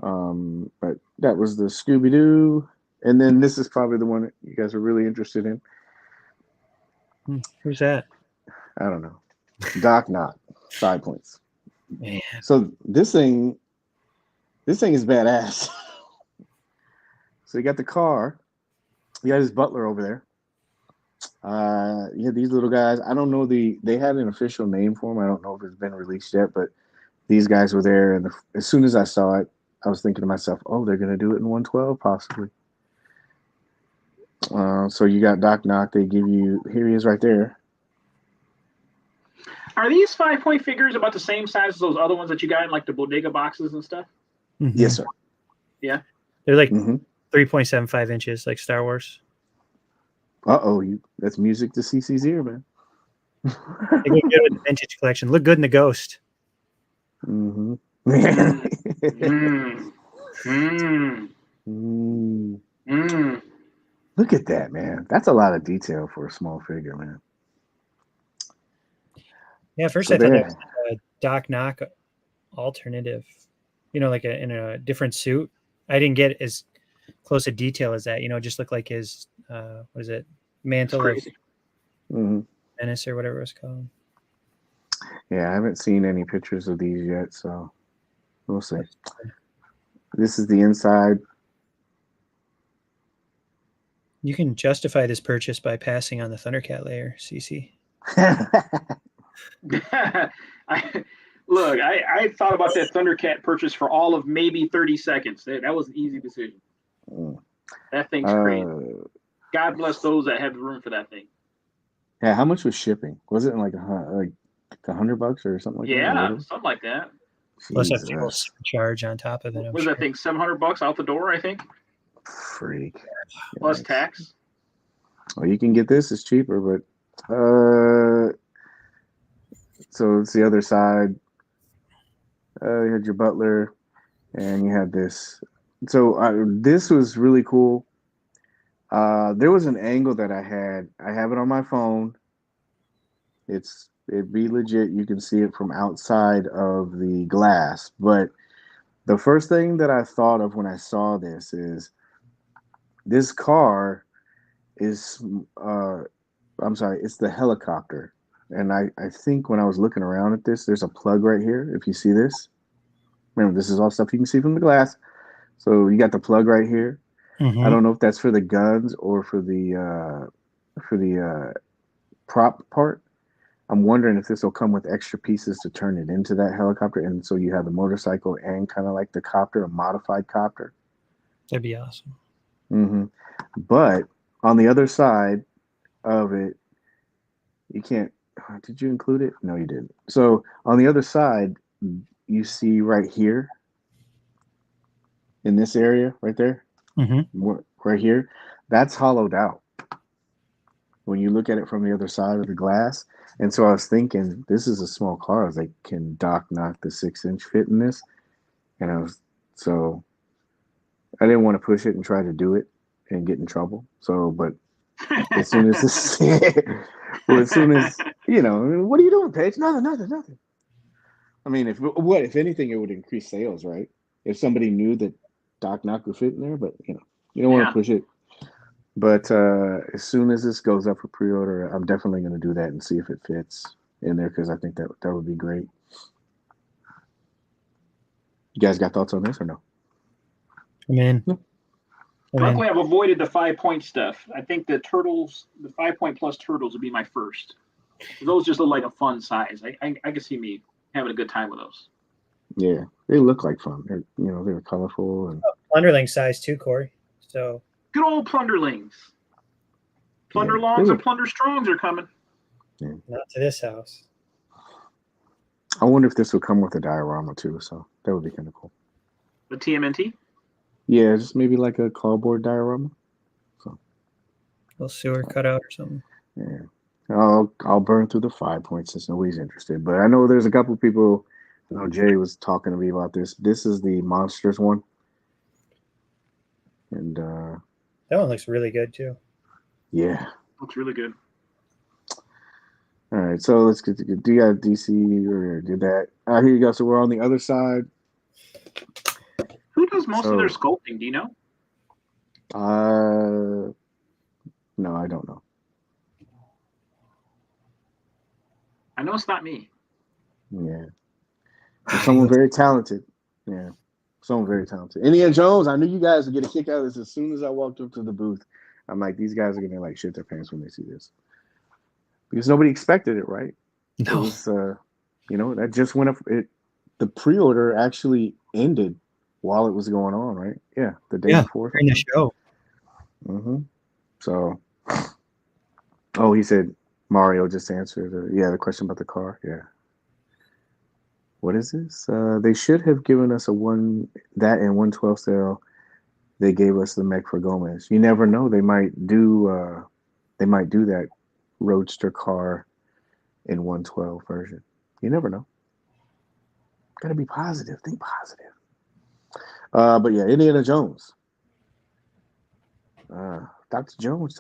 Speaker 1: But that was the Scooby Doo, and then this is probably the one that you guys are really interested in.
Speaker 3: Who's that?
Speaker 1: I don't know. Doc Knot, 5 points.
Speaker 3: Man.
Speaker 1: So this thing is badass. So you got the car. You got his butler over there. These little guys. I don't know they had an official name for them. I don't know if it's been released yet, but these guys were there, and as soon as I saw it, I was thinking to myself, "Oh, they're gonna do it in 112, possibly." So you got Doc Knock. They give you here he is right there.
Speaker 2: Are these 5-point figures about the same size as those other ones that you got in like the bodega boxes and stuff?
Speaker 3: Mm-hmm.
Speaker 1: Yes, sir.
Speaker 2: Yeah,
Speaker 3: they're like 3.75 inches, like Star Wars.
Speaker 1: That's music to CC's ear, man.
Speaker 3: They look good with the vintage collection. Look good in the Ghost.
Speaker 1: Mm-hmm. Look at that, man. That's a lot of detail for a small figure, man.
Speaker 3: Yeah, first I thought that was like a Doc Knock alternative, like in a different suit. I didn't get as close a detail as that. Just looked like his what is it, mantle of menace or whatever it's called.
Speaker 1: Yeah, I haven't seen any pictures of these yet, so we'll see. This is the inside.
Speaker 3: You can justify this purchase by passing on the Thundercat layer, CC.
Speaker 2: I thought about that Thundercat purchase for all of maybe 30 seconds. That was an easy decision. That thing's crazy. God bless those that have the room for that thing.
Speaker 1: Yeah, how much was shipping? Was it like $100 or something like that?
Speaker 2: Yeah, something like that.
Speaker 3: Plus a fuel surcharge on top of it.
Speaker 2: What was that thing? $700 out the door, I think.
Speaker 1: Freak.
Speaker 2: Plus tax.
Speaker 1: Well, you can get this. It's cheaper, but so it's the other side. You had your butler, and you had this. So this was really cool. There was an angle that I had. I have it on my phone. It'd be legit. You can see it from outside of the glass. But the first thing that I thought of when I saw this is this car is it's the helicopter. And I think when I was looking around at this, there's a plug right here. If you see this, remember, this is all stuff you can see from the glass. So you got the plug right here. I don't know if that's for the guns or for the prop part. I'm wondering if this will come with extra pieces to turn it into that helicopter, and so you have the motorcycle and kind of like the copter, a modified copter.
Speaker 3: That'd be awesome.
Speaker 1: But on the other side of it, you can't. Did you include it? No, you didn't. So on the other side, you see right here in this area, right there. Right here, that's hollowed out when you look at it from the other side of the glass. And so I was thinking, this is a small car. They can knock the 6-inch fit in this. And I didn't want to push it and try to do it and get in trouble. So, but as soon as this, what are you doing, Paige? Nothing. I mean, if anything, it would increase sales, right? If somebody knew that Doc Knock would fit in there, but you don't want to push it. But as soon as this goes up for pre-order, I'm definitely going to do that and see if it fits in there, because I think that would be great. You guys got thoughts on this or no?
Speaker 2: Luckily, I've avoided the 5-point stuff. I think the 5-point plus turtles would be my first. Those just look like a fun size. I can see me having a good time with those.
Speaker 1: Yeah, they look like fun. They're colorful and
Speaker 3: Plunderling size too, Cory. So
Speaker 2: good old Plunderlings. Plunderlongs and Plunderstrongs are coming.
Speaker 1: Yeah.
Speaker 3: Not to this house.
Speaker 1: I wonder if this would come with a diorama too. So that would be kind of cool.
Speaker 2: The TMNT?
Speaker 1: Yeah, just maybe like a cardboard diorama. So
Speaker 3: a little sewer cutout or something.
Speaker 1: Yeah. I'll burn through the 5 points since nobody's interested. But I know there's a couple people. I know Jay was talking to me about this. This is the Monsters one. And
Speaker 3: that one looks really good too.
Speaker 1: Yeah.
Speaker 2: Looks really good.
Speaker 1: All right, so let's get to do you got DC or did that? Here you go. So we're on the other side.
Speaker 2: Who does most of their sculpting? Do you know?
Speaker 1: No, I don't know.
Speaker 2: I know it's not me.
Speaker 1: Yeah. Someone very talented. Yeah. Someone very talented. Indiana Jones, I knew you guys would get a kick out of this as soon as I walked up to the booth. I'm like, these guys are going to like shit their pants when they see this. Because nobody expected it, right?
Speaker 3: No.
Speaker 1: It was, that just went up. The pre-order actually ended while it was going on, right? Yeah, the day before.
Speaker 3: During the show.
Speaker 1: So, he said Mario just answered the question about the car. Yeah. What is this? They should have given us that in 112 sale. They gave us the mech for Gomez. You never know. They might do that roadster car in 112 version. You never know. Gotta be positive. Think positive. But yeah, Indiana Jones. Dr. Jones.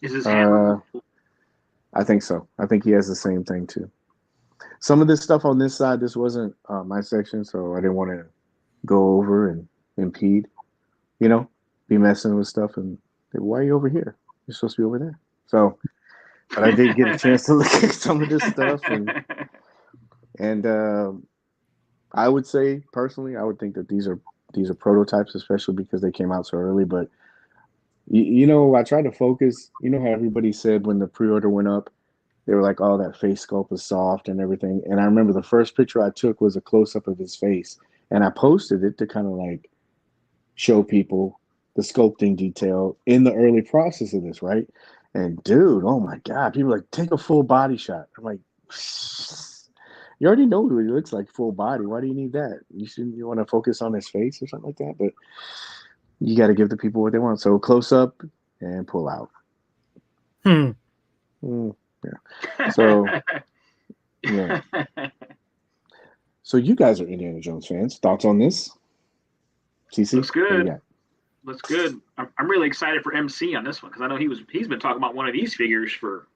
Speaker 2: Is his hammer?
Speaker 1: I think so. I think he has the same thing too. Some of this stuff on this side, this wasn't my section, so I didn't want to go over and impede. Be messing with stuff and why are you over here? You're supposed to be over there. So, but I did get a chance to look at some of this stuff, and I would say personally, I would think that these are prototypes, especially because they came out so early. But You know, I tried to focus. You know how everybody said when the pre-order went up, they were like, "Oh, that face sculpt is soft and everything." And I remember the first picture I took was a close-up of his face, and I posted it to kind of like show people the sculpting detail in the early process of this, right? And dude, oh my God, people are like, take a full body shot. I'm like, you already know who he looks like full body. Why do you need that? You want to focus on his face or something like that? But you got to give the people what they want. So close up and pull out.
Speaker 3: Hmm.
Speaker 1: Yeah. So yeah. So you guys are Indiana Jones fans. Thoughts on this? CC?
Speaker 2: Looks
Speaker 1: What do you
Speaker 2: good.
Speaker 1: got?
Speaker 2: Looks good. I'm really excited for MC on this one because I know he's been talking about one of these figures for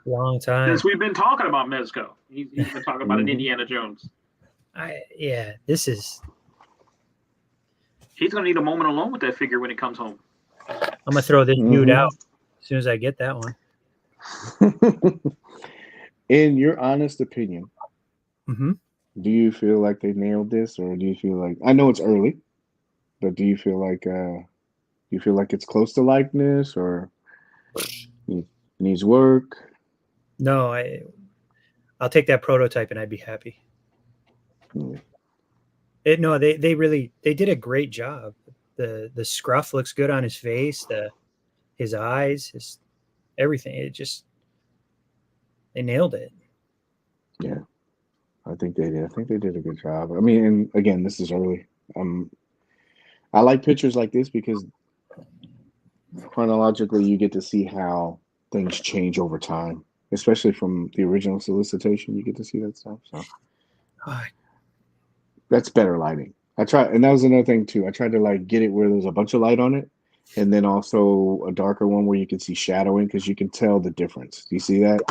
Speaker 3: Long time.
Speaker 2: since we've been talking about Mezco. He's been talking about an Indiana Jones.
Speaker 3: This is.
Speaker 2: He's gonna need a moment alone with that figure when it comes home.
Speaker 3: I'm gonna throw this dude out as soon as I get that one.
Speaker 1: In your honest opinion,
Speaker 3: Mm-hmm.
Speaker 1: do you feel like they nailed this, or do you feel like I know it's early, but do you feel like it's close to likeness, or needs work?
Speaker 3: No, I'll take that prototype and I'd be happy. No, they really did a great job. The scruff looks good on his face, his eyes, his everything. They nailed it.
Speaker 1: Yeah, I think they did. I think they did a good job. I mean, and again, this is early. I like pictures like this because chronologically you get to see how things change over time, especially from the original solicitation. You get to see that stuff. So that's better lighting. And that was another thing too. I tried to like get it where there's a bunch of light on it, and then also a darker one where you can see shadowing because you can tell the difference. Do you see that?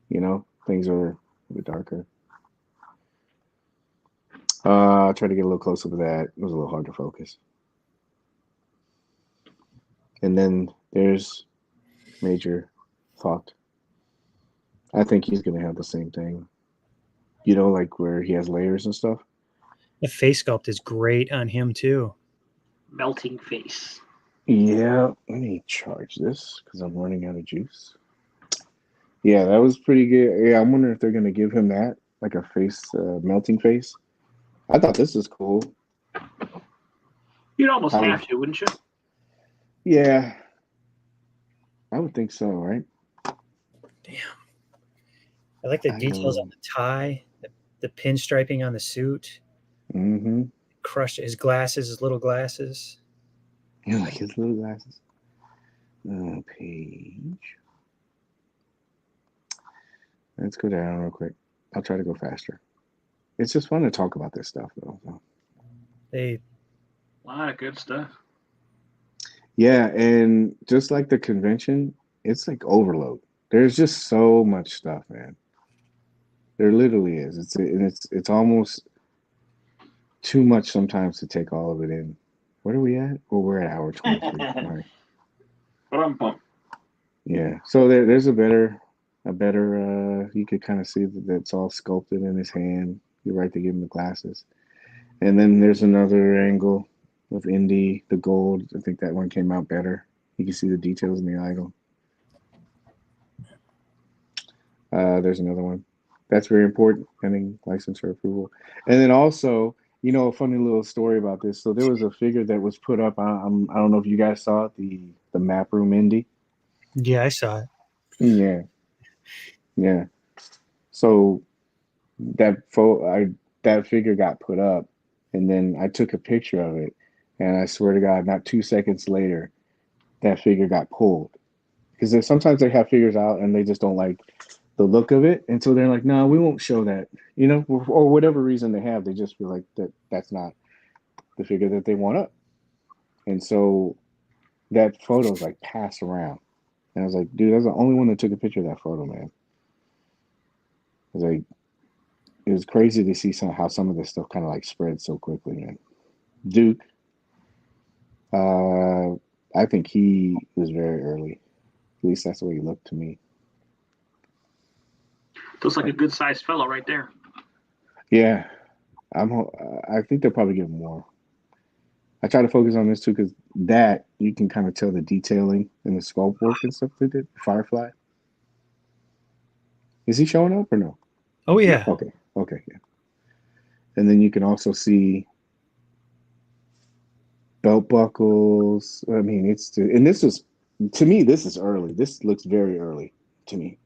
Speaker 1: You know, things are a bit darker. I tried to get a little closer to that. It was a little hard to focus. And then there's Major Thought. I think he's going to have the same thing. You know, like where he has layers and stuff.
Speaker 3: The face sculpt is great on him too.
Speaker 2: Melting face.
Speaker 1: Yeah, let me charge this because I'm running out of juice. Yeah, that was pretty good. Yeah, I'm wondering if they're going to give him that, like a face, melting face. I thought this was cool.
Speaker 2: You'd almost have to, wouldn't you?
Speaker 1: Yeah, I would think so, right?
Speaker 3: Damn. I like the details on the tie, the pinstriping on the suit.
Speaker 1: Mm-hmm.
Speaker 3: Crushed his glasses, his little glasses.
Speaker 1: You like his little glasses? Page. Let's go down real quick. I'll try to go faster. It's just fun to talk about this stuff, though. So.
Speaker 3: A
Speaker 2: lot of good stuff.
Speaker 1: Yeah, and just like the convention, it's like overload. There's just so much stuff, man. There literally is. It's almost too much sometimes to take all of it in. What are we at? Well, we're at hour 23. All right.
Speaker 2: But I'm pumped.
Speaker 1: Yeah. So there's a better. You could kind of see that it's all sculpted in his hand. You're right to give him the glasses. And then there's another angle of Indy, the gold. I think that one came out better. You can see the details in the idol. There's another one. That's very important, pending licensure approval. And then also, you know, a funny little story about this. So there was a figure that was put up. I don't know if you guys saw it, the map room Indy.
Speaker 3: Yeah, I saw it.
Speaker 1: Yeah. Yeah. So that figure got put up, and then I took a picture of it, and I swear to God, not 2 seconds later, that figure got pulled. Because sometimes they have figures out and they just don't like the look of it, and so they're like, "No, we won't show that," you know, or whatever reason they have. They just feel like that's not the figure that they want up, and so that photo's like passed around, and I was like, "Dude, that's the only one that took a picture of that photo, man." I was like, it was crazy to see how some of this stuff kind of like spread so quickly, man. Duke, I think he was very early. At least that's the way he looked to me.
Speaker 2: Looks like a good sized fellow right there.
Speaker 1: Yeah, I think they'll probably give him more. I try to focus on this too because that you can kind of tell the detailing and the sculpt work and stuff they did. Firefly. Is he showing up or no?
Speaker 3: Oh yeah.
Speaker 1: Okay. Okay. Yeah. And then you can also see belt buckles. I mean, and this is to me. This is early. This looks very early to me.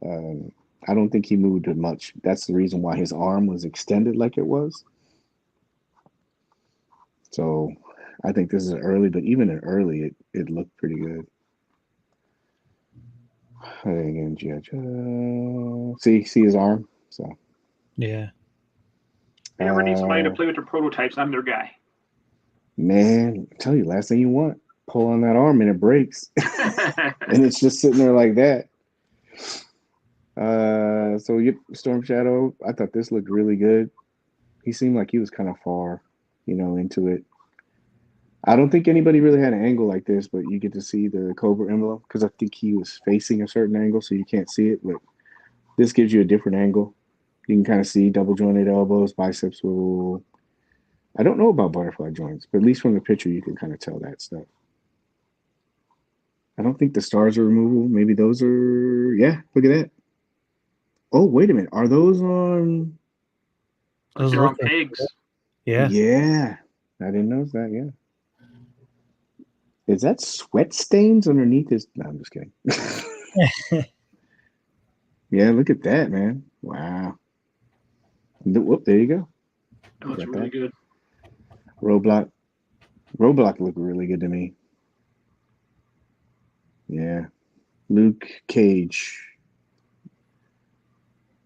Speaker 1: Um, I don't think he moved it much. That's the reason why his arm was extended like it was. So I think this is early, but even in early, it looked pretty good. Again, see his arm. So
Speaker 3: Yeah.
Speaker 2: If you ever need somebody to play with their prototypes, I'm their guy.
Speaker 1: Man, I tell you, last thing you want, pull on that arm and it breaks, and it's just sitting there like that. So yep, Storm Shadow. I thought this looked really good. He seemed like he was kind of far, into it. I don't think anybody really had an angle like this, but you get to see the Cobra emblem because I think he was facing a certain angle, so you can't see it. But this gives you a different angle. You can kind of see double jointed elbows, biceps will. I don't know about butterfly joints, but at least from the picture, you can kind of tell that stuff. I don't think the stars are removable. Maybe those are. Yeah, look at that. Oh, wait a minute. Are those on?
Speaker 2: They're on pegs.
Speaker 3: Yeah.
Speaker 1: Yeah. I didn't notice that. Yeah. Is that sweat stains underneath his? No, I'm just kidding. Yeah, look at that, man. Wow. Whoop, there you go.
Speaker 2: Oh, it's really good.
Speaker 1: Roadblock looked really good to me. Yeah. Luke Cage.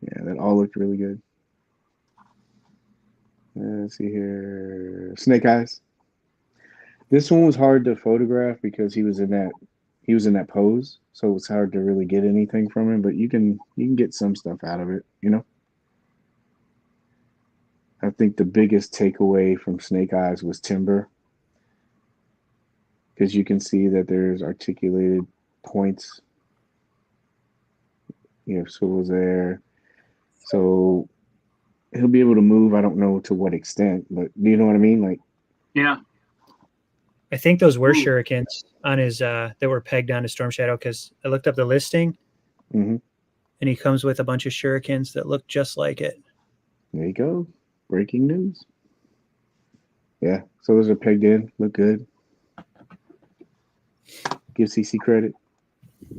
Speaker 1: Yeah, that all looked really good. Let's see here. Snake Eyes. This one was hard to photograph because he was in that pose, so it's hard to really get anything from him, but you can get some stuff out of it, I think the biggest takeaway from Snake Eyes was timber. Because you can see that there's articulated points. Swivels there. So he'll be able to move. I don't know to what extent, but do you know what I mean? Like,
Speaker 2: yeah.
Speaker 3: I think those were shurikens on his that were pegged onto Storm Shadow because I looked up the listing, and he comes with a bunch of shurikens that look just like it.
Speaker 1: There you go. Breaking news. Yeah, so those are pegged in. Look good. Give CC credit.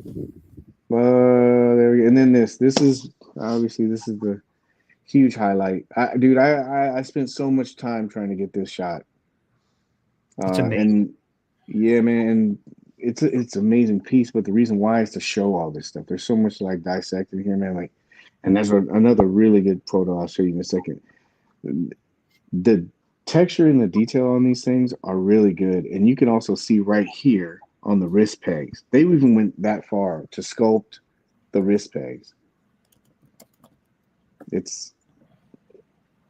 Speaker 1: There we go. And then this is obviously the huge highlight. I spent so much time trying to get this shot.
Speaker 3: It's amazing.
Speaker 1: And yeah, man, it's an amazing piece. But the reason why is to show all this stuff. There's so much like dissecting here, man. Like, and there's another really good photo I'll show you in a second. The texture and the detail on these things are really good, and you can also see right here on the wrist pegs. They even went that far to sculpt the wrist pegs.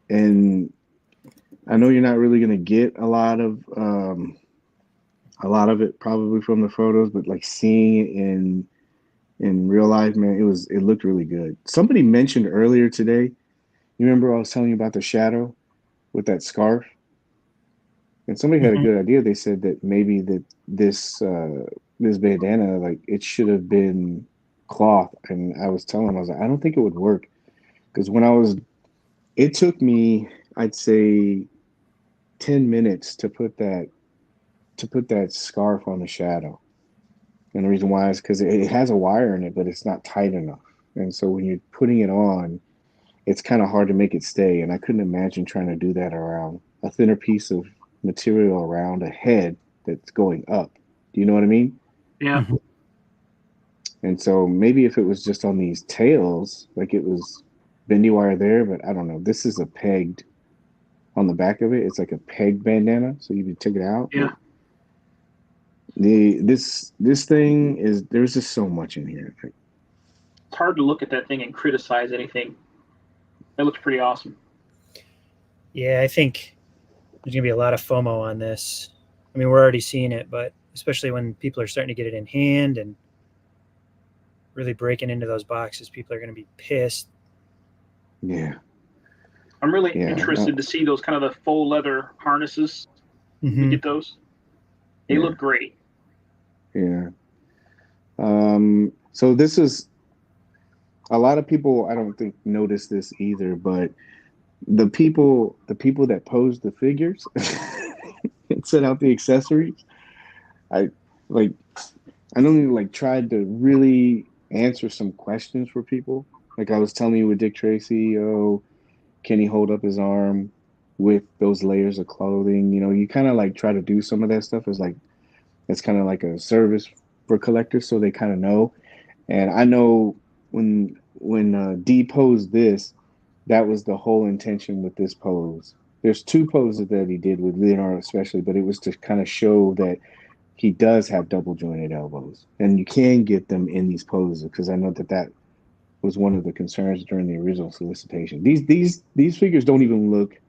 Speaker 1: And I know you're not really going to get a lot of it probably from the photos, but like seeing it in real life, man, it looked really good. Somebody mentioned earlier today, you remember I was telling you about the shadow with that scarf? And somebody had a good idea. They said that maybe that this bandana, like it should have been cloth. And I was telling him, I was like, I don't think it would work because it took me, I'd say, 10 minutes to put that scarf on the shadow. And the reason why is because it has a wire in it, but it's not tight enough. And so when you're putting it on, it's kind of hard to make it stay. And I couldn't imagine trying to do that around a thinner piece of material around a head that's going up. Do you know what I mean?
Speaker 2: Yeah.
Speaker 1: And so maybe if it was just on these tails, like it was bendy wire there, but I don't know. This is a pegged on the back of it. It's like a pegged bandana, so you can take it out.
Speaker 2: Yeah.
Speaker 1: This thing is, there's just so much in here.
Speaker 2: It's hard to look at that thing and criticize anything. It looks pretty awesome.
Speaker 3: Yeah, I think there's going to be a lot of FOMO on this. I mean, we're already seeing it, but especially when people are starting to get it in hand and really breaking into those boxes, people are going to be pissed.
Speaker 1: Yeah.
Speaker 2: I'm really
Speaker 1: Yeah.
Speaker 2: interested to see those kind of the faux leather harnesses. We get those. They look great.
Speaker 1: Yeah. So this is a lot of people. I don't think notice this either, but the people that posed the figures and set out the accessories, I like. I don't even like tried to really answer some questions for people. Like I was telling you with Dick Tracy, oh, can he hold up his arm with those layers of clothing? You know, you kind of like try to do some of that stuff as like it's kind of like a service for collectors, so they kind of know. And I know when D posed this, that was the whole intention with this pose. There's two poses that he did with Leonardo, especially, but it was to kind of show that he does have double jointed elbows, and you can get them in these poses because I know that that was one of the concerns during the original solicitation. These figures don't even look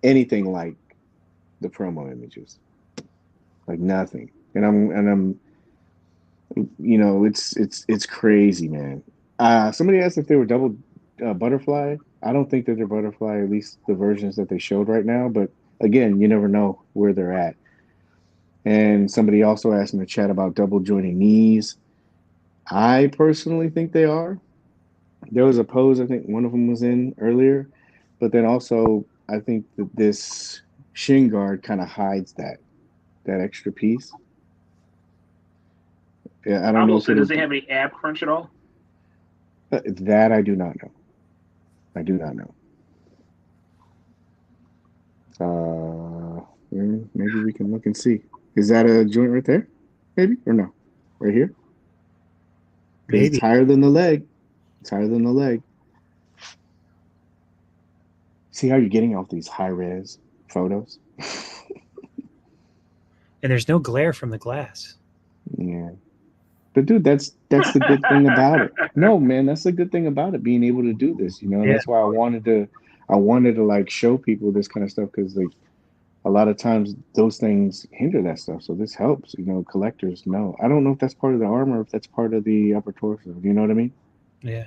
Speaker 1: anything like the promo images, like nothing. And I'm it's crazy, man. Somebody asked if they were double butterfly. I don't think that they're butterfly, at least the versions that they showed right now. But again, you never know where they're at. And somebody also asked in the chat about double joining knees. I personally think they are. There was a pose I think one of them was in earlier, but then also I think that this shin guard kind of hides that extra piece. Yeah, I don't know if
Speaker 2: Does it have any ab crunch at all?
Speaker 1: that I do not know. I do not know. Maybe we can look and see. Is that a joint right there? Maybe or no? Right here? Because it's higher than the leg. It's higher than the leg. See how you're getting off these high res photos?
Speaker 3: And there's no glare from the glass.
Speaker 1: Yeah. But dude, that's the good thing about it. No, man, that's the good thing about it, being able to do this. You know,
Speaker 3: Yeah.
Speaker 1: that's why I wanted to like show people this kind of stuff because like a lot of times those things hinder that stuff. So this helps, you know, collectors know. I don't know if that's part of the armor, or if that's part of the upper torso. You know what I mean?
Speaker 3: Yeah.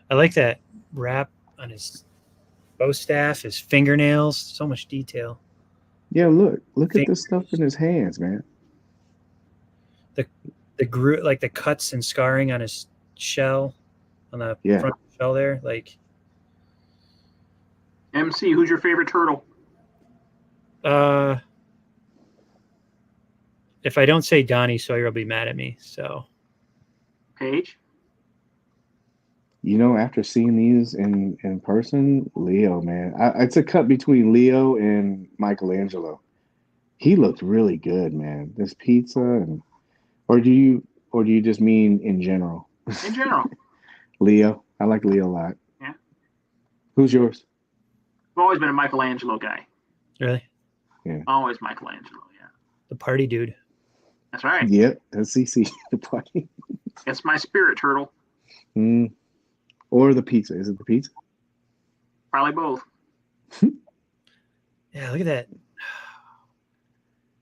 Speaker 3: I like that wrap on his bow staff, his fingernails, so much detail.
Speaker 1: Yeah, look at the stuff in his hands, man.
Speaker 3: The like the cuts and scarring on his shell, on the front shell there, like.
Speaker 2: MC, who's your favorite turtle?
Speaker 3: If I don't say Donnie Sawyer, will be mad at me. So.
Speaker 2: Paige.
Speaker 1: You know, after seeing these in person, Leo, man, it's a cut between Leo and Michelangelo. He looked really good, man. This pizza, or do you just mean in general?
Speaker 2: In general.
Speaker 1: Leo, I like Leo a lot.
Speaker 2: Yeah.
Speaker 1: Who's yours?
Speaker 2: I've always been a Michelangelo guy.
Speaker 3: Really?
Speaker 1: Yeah.
Speaker 2: Always Michelangelo. Yeah.
Speaker 3: The party dude.
Speaker 2: That's right.
Speaker 1: Yep, that's CC, the party.
Speaker 2: It's my spirit turtle.
Speaker 1: Or the pizza. Is it the pizza?
Speaker 2: Probably both.
Speaker 3: Yeah, look at that.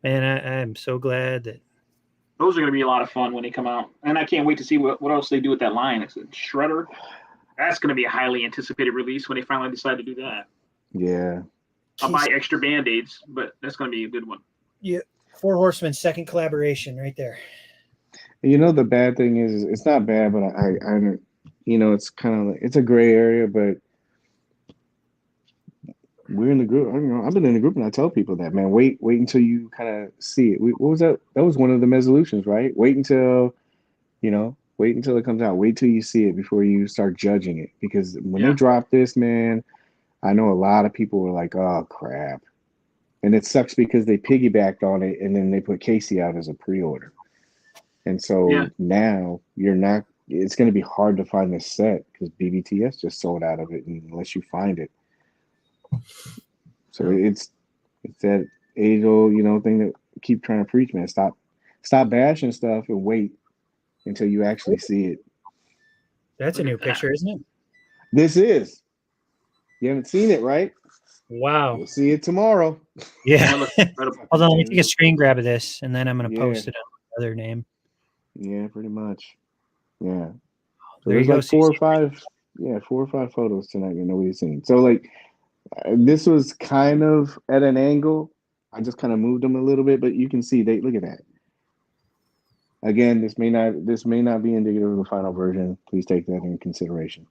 Speaker 3: Man, I'm so glad that
Speaker 2: those are going to be a lot of fun when they come out. And I can't wait to see what else they do with that line. It's a Shredder. That's going to be a highly anticipated release when they finally decide to do that.
Speaker 1: Yeah.
Speaker 2: I'll buy extra Band-Aids, but that's going to be a good one.
Speaker 3: Yeah. Four Horsemen, second collaboration right there.
Speaker 1: You know, the bad thing is it's not bad, but I you know, it's kind of it's a gray area, but we're in the group. You know, I've been in the group and I tell people that, man, wait until you kind of see it. What was that? That was one of the resolutions, right? Wait until it comes out. Wait till you see it before you start judging it. Because when they drop this, man, I know a lot of people were like, oh, crap. And it sucks because they piggybacked on it and then they put Casey out as a pre-order. And so now it's going to be hard to find this set because BBTS just sold out of it unless you find it. So it's that age-old, you know, thing that I keep trying to preach, man. Stop bashing stuff and wait until you actually see it.
Speaker 3: That's a new picture, isn't it?
Speaker 1: This is. You haven't seen it, right?
Speaker 3: Wow.
Speaker 1: You'll see it tomorrow.
Speaker 3: Yeah. Hold on, let me take a screen grab of this, and then I'm going to post it on the other name.
Speaker 1: Yeah, pretty much. Yeah. So
Speaker 3: there
Speaker 1: there's
Speaker 3: you
Speaker 1: like
Speaker 3: go,
Speaker 1: 4 or 5 photos tonight that nobody's seen. So like This was kind of at an angle. I just kind of moved them a little bit, but you can see they look at that. Again, this may not be indicative of the final version. Please take that into consideration.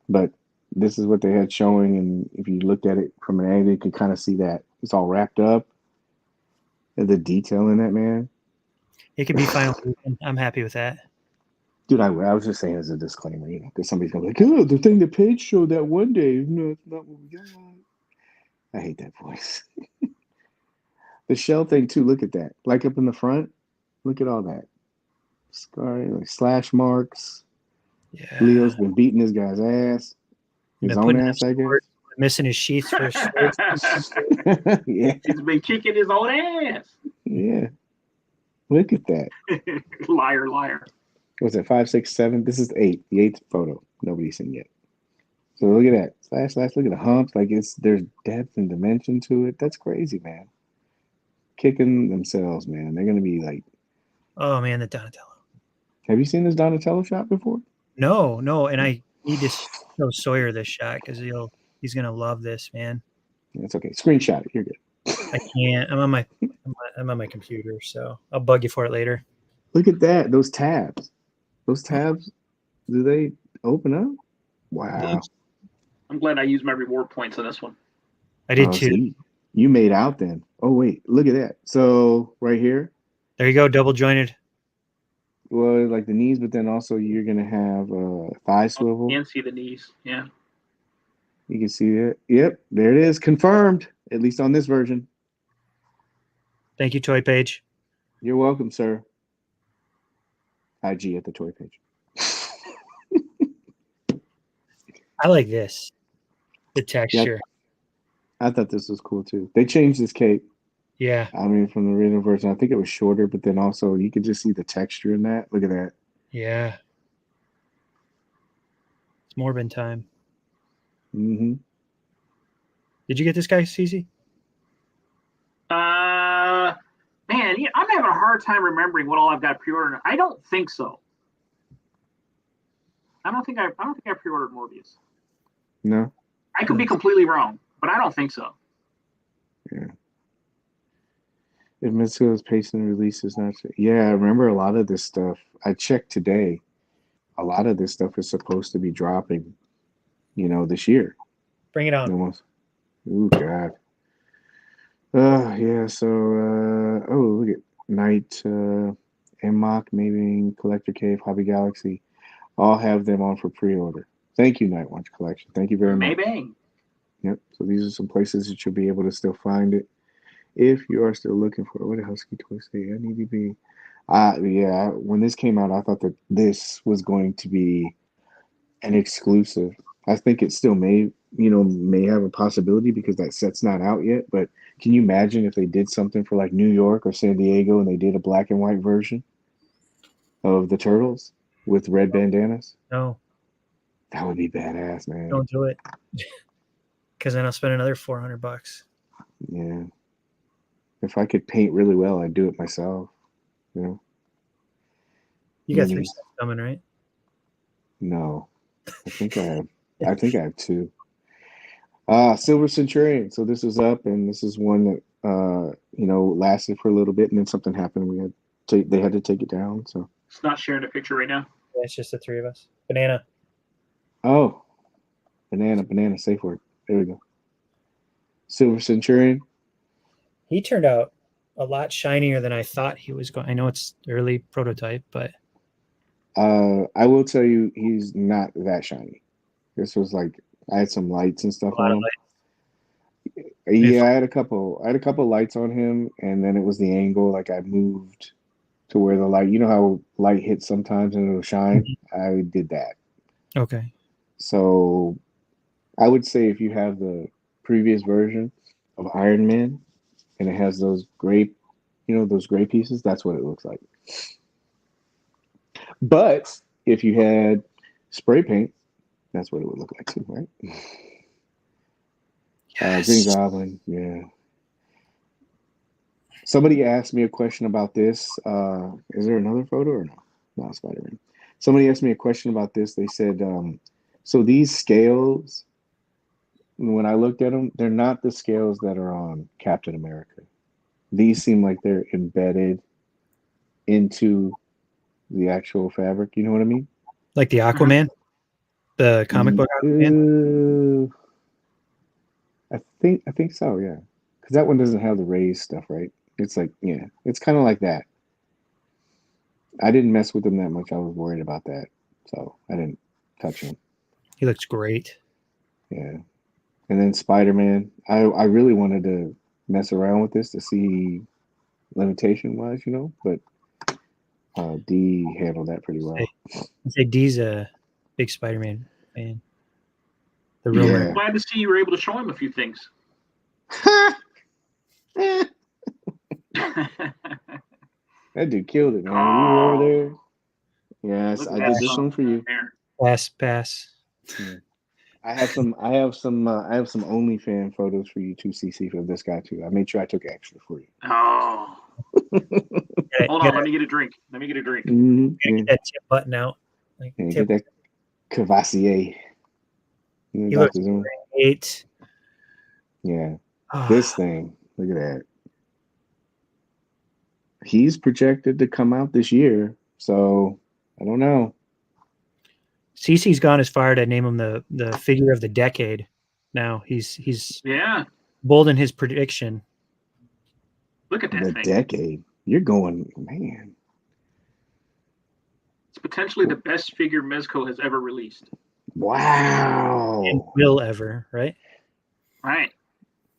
Speaker 1: But this is what they had showing, and if you looked at it from an angle, you could kind of see that it's all wrapped up. And the detail in that, man.
Speaker 3: It could be final version. I'm happy with that.
Speaker 1: Dude, I was just saying as a disclaimer, because somebody's gonna be like, "Oh, the thing that Paige showed that one day, no, it's not what we got." I hate that voice. The shell thing too. Look at that. Like up in the front. Look at all that scar, like slash marks.
Speaker 3: Yeah.
Speaker 1: Leo's been beating this guy's ass. His own ass, I guess.
Speaker 3: Missing his sheaths for his shorts.
Speaker 1: Yeah.
Speaker 2: He's been kicking his own ass.
Speaker 1: Yeah. Look at that.
Speaker 2: Liar.
Speaker 1: What's it? 5, 6, 7. This is 8. The 8th photo. Nobody's seen yet. So look at that. Slash. Look at the humps. Like there's depth and dimension to it. That's crazy, man. Kicking themselves, man. They're gonna be like.
Speaker 3: Oh man, the Donatello.
Speaker 1: Have you seen this Donatello shot before?
Speaker 3: No, and I need to show Sawyer this shot because he's gonna love this, man.
Speaker 1: That's okay. Screenshot it. You're good.
Speaker 3: I can't. I'm on my computer, so I'll bug you for it later.
Speaker 1: Look at that. Those tabs. Do they open up? Wow.
Speaker 2: I'm glad I used my reward points on this one.
Speaker 3: I did too.
Speaker 1: So you made out then. Oh wait, look at that. So right here.
Speaker 3: There you go, double jointed.
Speaker 1: Well, like the knees, but then also you're gonna have thigh swivel.
Speaker 2: You can see the knees. Yeah.
Speaker 1: You can see that. Yep, there it is. Confirmed. At least on this version.
Speaker 3: Thank you, Toy Paige.
Speaker 1: You're welcome, sir. IG at the Toy Paige.
Speaker 3: I like this. The texture.
Speaker 1: Yep. I thought this was cool too. They changed this cape.
Speaker 3: Yeah.
Speaker 1: I mean, from the original version, I think it was shorter, but then also you could just see the texture in that. Look at that.
Speaker 3: Yeah. It's Morbin time.
Speaker 1: Mm-hmm.
Speaker 3: Did you get this guy, CZ?
Speaker 2: Man, I'm having a hard time remembering what all I've got pre-ordered. I don't think so. I don't think I pre-ordered Morbius.
Speaker 1: No.
Speaker 2: I could be completely wrong, but I don't think so.
Speaker 1: Yeah. If Mezco's pacing release is not, yeah, I remember a lot of this stuff. I checked today. A lot of this stuff is supposed to be dropping, this year.
Speaker 3: Bring it on.
Speaker 1: Almost. Oh God. Yeah. So, look at Night, MMOC, maybe Collector Cave, Hobby Galaxy, all have them on for pre-order. Thank you, Night Watch Collection. Thank you very much.
Speaker 2: Maybe.
Speaker 1: Yep. So these are some places that you'll be able to still find it if you are still looking for it. What did Husky Toy say? I need to be. Yeah. When this came out, I thought that this was going to be an exclusive. I think it still may have a possibility because that set's not out yet. But can you imagine if they did something for like New York or San Diego and they did a black and white version of the Turtles with red bandanas?
Speaker 3: No.
Speaker 1: That would be badass, man.
Speaker 3: Don't do it. Because then I'll spend another $400.
Speaker 1: Yeah. If I could paint really well, I'd do it myself.
Speaker 3: You got 3 sets coming, right?
Speaker 1: No. I think I have 2. Silver Centurion. So this is up, and this is one that lasted for a little bit, and then something happened. They had to take it down. So
Speaker 2: it's not sharing a picture right now.
Speaker 3: Yeah, it's just the 3 of us. Banana.
Speaker 1: Oh, banana. Safe word. There we go. Silver Centurion.
Speaker 3: He turned out a lot shinier than I thought he was going. I know it's early prototype, but
Speaker 1: I will tell you, he's not that shiny. This was like I had some lights and stuff on him. Yeah, I had a couple lights on him, and then it was the angle. Like I moved to where the light. You know how light hits sometimes and it'll shine. I did that.
Speaker 3: Okay.
Speaker 1: So I would say if you have the previous version of Iron Man and it has those gray pieces, that's what it looks like. But if you had spray paint, that's what it would look like too, right?
Speaker 3: Yes.
Speaker 1: Green Goblin, yeah. Somebody asked me a question about this. Is there another photo or no? No, Spider-Man. Somebody asked me a question about this. They said, so these scales, when I looked at them, they're not the scales that are on Captain America. These seem like they're embedded into the actual fabric. You know what I mean?
Speaker 3: Like the Aquaman, the comic book Aquaman.
Speaker 1: I think so. Yeah, because that one doesn't have the raised stuff, right? It's like it's kind of like that. I didn't mess with them that much. I was worried about that, so I didn't touch him.
Speaker 3: He looks great.
Speaker 1: Yeah, and then Spider-Man. I really wanted to mess around with this to see limitation wise, but D handled that pretty well.
Speaker 3: I say D's a big Spider-Man fan. The
Speaker 1: Yeah.
Speaker 3: rumor.
Speaker 2: Glad to see you were able to show him a few things.
Speaker 1: That dude killed it, man. We were over there. Yes,
Speaker 2: Look
Speaker 1: I
Speaker 2: at
Speaker 1: did
Speaker 2: that
Speaker 1: this one for you.
Speaker 2: there.
Speaker 3: Pass.
Speaker 1: Yeah. I have some OnlyFans photos for you too, CC, for this guy too. I made sure I took extra for you.
Speaker 2: Oh. Hold on, let me get a drink.
Speaker 1: Mm-hmm.
Speaker 3: Get that tip button out. Like,
Speaker 1: Get that Cavassier.
Speaker 3: He looks great.
Speaker 1: Yeah. This thing, look at that. He's projected to come out this year, so I don't know.
Speaker 3: CC's gone as far to name him the figure of the decade. Now he's bold in his prediction.
Speaker 2: Look at that
Speaker 1: the
Speaker 2: thing.
Speaker 1: Decade. You're going, man.
Speaker 2: It's potentially the best figure Mezco has ever released.
Speaker 1: Wow.
Speaker 3: And will ever, right?
Speaker 2: Right.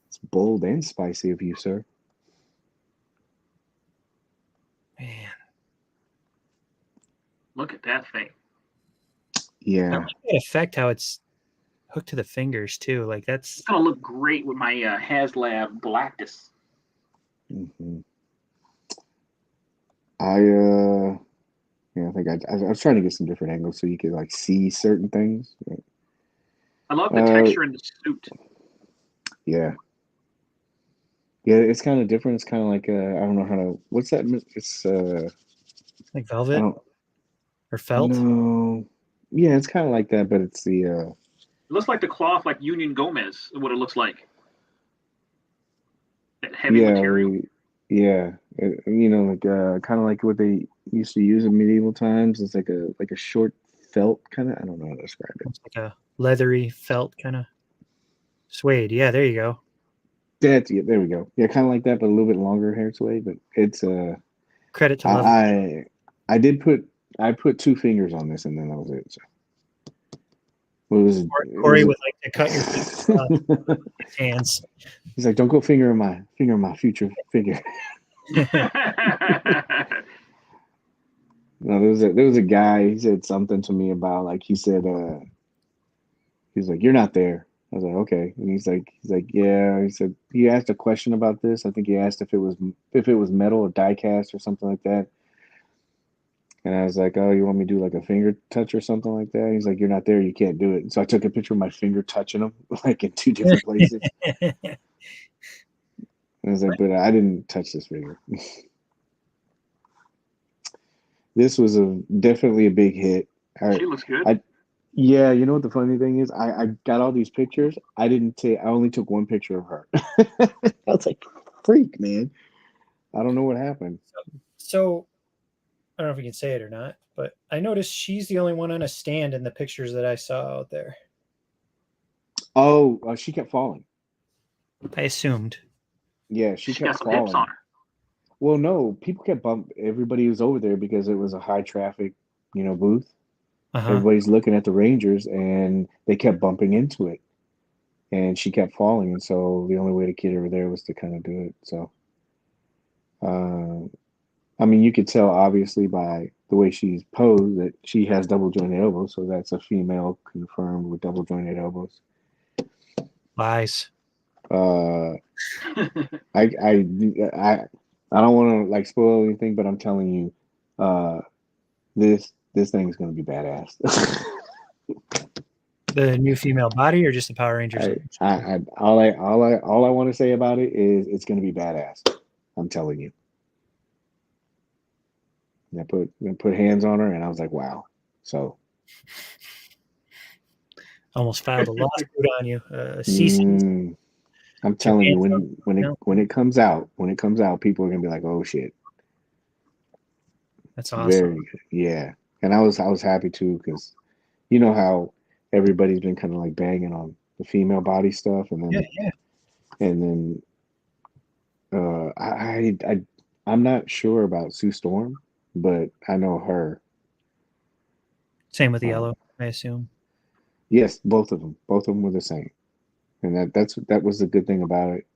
Speaker 1: It's bold and spicy of you, sir.
Speaker 3: Man.
Speaker 2: Look at that thing.
Speaker 1: Yeah.
Speaker 3: I like that effect how it's hooked to the fingers too. Like that's
Speaker 2: gonna look great with my HasLab Galactus.
Speaker 1: Mm-hmm. I think I was trying to get some different angles so you could like see certain things.
Speaker 2: I love the texture in the suit.
Speaker 1: Yeah. Yeah, it's kind of different. It's kind of like I don't know how to. What's that? It's
Speaker 3: like velvet or felt.
Speaker 1: No, yeah, it's kind of like that, but it's the.
Speaker 2: It looks like the cloth, like Union Gomez. What it looks like. That heavy material.
Speaker 1: Yeah, like kind of like what they used to use in medieval times. It's like a short felt kind of. I don't know how to describe it.
Speaker 3: It's like a leathery felt kind of suede. Yeah, there you go.
Speaker 1: There we go. Yeah, kind of like that, but a little bit longer hair suede. But it's
Speaker 3: credit to love.
Speaker 1: I put 2 fingers on this, and then that was it. So.
Speaker 3: Cory would like to cut your fingers off with his hands.
Speaker 1: He's like, don't go finger in my future figure. No, there was a guy. He said something to me about like he said he's like, you're not there. I was like, okay, and he's like yeah. He said he asked a question about this. I think he asked if it was metal or die cast or something like that. And I was like, oh, you want me to do like a finger touch or something like that? He's like, you're not there, you can't do it. And so I took a picture of my finger touching him, like in 2 different places. And I was like, but I didn't touch this figure. This was definitely a big hit.
Speaker 2: She looks good.
Speaker 1: Yeah, you know what the funny thing is? I got all these pictures. I only took 1 picture of her. I was like, freak, man. I don't know what happened.
Speaker 3: So I don't know if we can say it or not, but I noticed she's the only one on a stand in the pictures that I saw out there.
Speaker 1: Oh, she kept falling.
Speaker 3: I assumed.
Speaker 1: Yeah, she kept
Speaker 2: got some
Speaker 1: falling.
Speaker 2: hips on her.
Speaker 1: Well, no, people kept everybody was over there because it was a high traffic, booth. Uh-huh. Everybody's looking at the Rangers, and they kept bumping into it, and she kept falling. And so the only way to get her there was to kind of do it. So, I mean, you could tell obviously by the way she's posed that she has double jointed elbows. So that's a female confirmed with double jointed elbows.
Speaker 3: Lies.
Speaker 1: I don't want to like spoil anything, but I'm telling you, this thing is going to be badass.
Speaker 3: The new female body, or just the Power Rangers?
Speaker 1: All I want to say about it is it's going to be badass. I'm telling you. And I put hands on her, and I was like, wow. So
Speaker 3: almost filed a lawsuit on you. CC.
Speaker 1: I'm telling you,
Speaker 3: Japan,
Speaker 1: when it comes out, people are gonna be like, "Oh shit!"
Speaker 3: That's awesome.
Speaker 1: Very good, yeah. And I was happy too because you know how everybody's been kind of like banging on the female body stuff, and then I'm not sure about Sue Storm, but I know her.
Speaker 3: Same with the yellow, I assume.
Speaker 1: Yes, both of them were the same, and that was the good thing about it.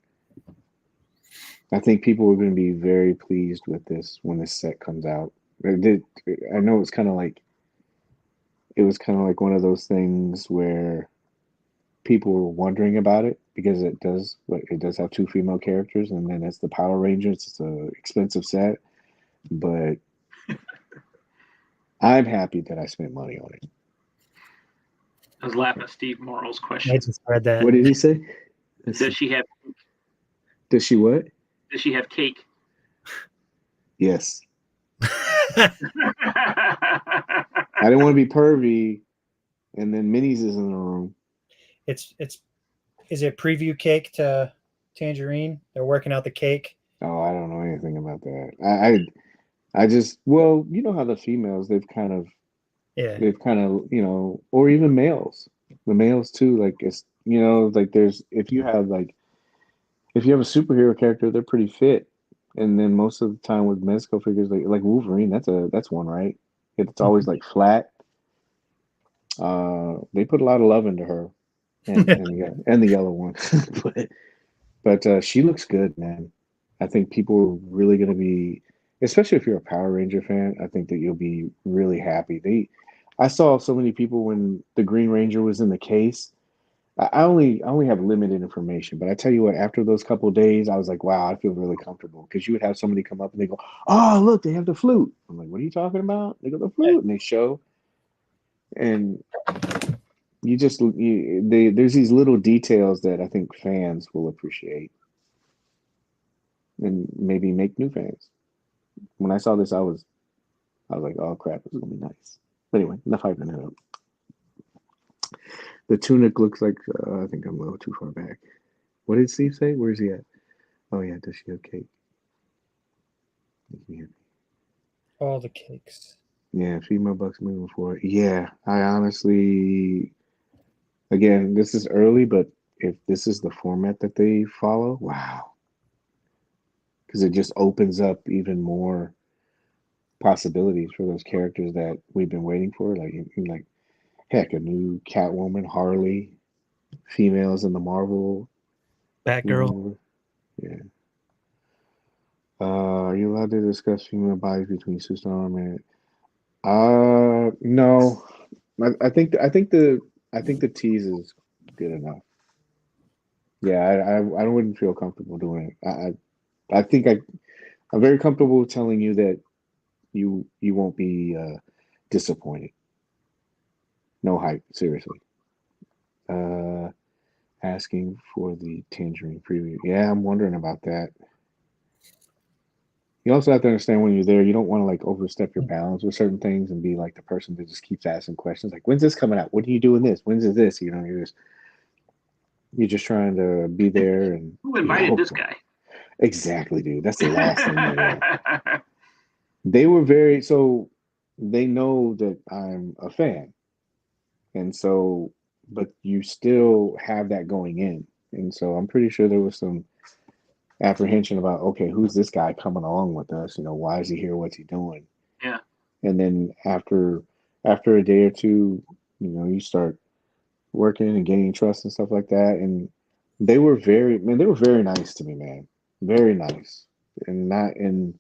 Speaker 1: I think people are going to be very pleased with this when this set comes out. I know it's kind of like one of those things where people were wondering about it because it does have two female characters, and then it's the Power Rangers. It's an expensive set, but I'm happy that I spent money on it.
Speaker 2: I was laughing at Steve Morrow's question.
Speaker 3: I just read that.
Speaker 1: What did he say?
Speaker 2: Does she have?
Speaker 1: Does she what?
Speaker 2: Does she have cake?
Speaker 1: Yes. I didn't want to be pervy, and then Minnie's is in the room.
Speaker 3: Is it preview cake to Tangerine? They're working out the cake.
Speaker 1: Oh, I don't know anything about that. I just, well, you know how the females they've kind of or even males, the males too. Like it's like if you have a superhero character, they're pretty fit, and then most of the time with Mezco figures like Wolverine, that's one, right? It's always like flat. They put a lot of love into her, and the yellow one, but she looks good, man. I think people are really going to be, especially if you're a Power Ranger fan. I think that you'll be really happy. I saw so many people when the Green Ranger was in the case. I only have limited information, but I tell you what, after those couple of days, I was like, wow, I feel really comfortable because you would have somebody come up and they go, oh, look, they have the flute. I'm like, what are you talking about? They go, the flute, and they show, and there's these little details that I think fans will appreciate and maybe make new fans. When I saw this, I was like, oh crap, this is gonna be nice. But anyway, enough hyping it up. The tunic looks like I think I'm a little too far back. What did Steve say? Where is he at? Oh yeah, does she have cake?
Speaker 3: All the cakes.
Speaker 1: Yeah, female bucks moving forward. Yeah, I honestly, again, this is early, but if this is the format that they follow, wow. Because it just opens up even more possibilities for those characters that we've been waiting for. Like heck, a new Catwoman, Harley, females in the Marvel.
Speaker 3: Batgirl.
Speaker 1: Yeah. Are you allowed to discuss female bodies between Sue Storm and? No. I think the tease is good enough. Yeah, I wouldn't feel comfortable doing it. I think I'm very comfortable telling you that you won't be disappointed. No hype, seriously. Asking for the Tangerine preview. Yeah, I'm wondering about that. You also have to understand when you're there, you don't want to like overstep your bounds with certain things and be like the person that just keeps asking questions like, when's this coming out? When are you doing this? When's this? You're just trying to be there and
Speaker 2: who invited this guy?
Speaker 1: Exactly, dude. That's the last thing they want. They were so they know that I'm a fan. And so, but you still have that going in. And so I'm pretty sure there was some apprehension about, okay, who's this guy coming along with us? Why is he here? What's he doing?
Speaker 2: Yeah.
Speaker 1: And then after a day or two, you start working and gaining trust and stuff like that. And they were very nice to me, man. Very nice. And not in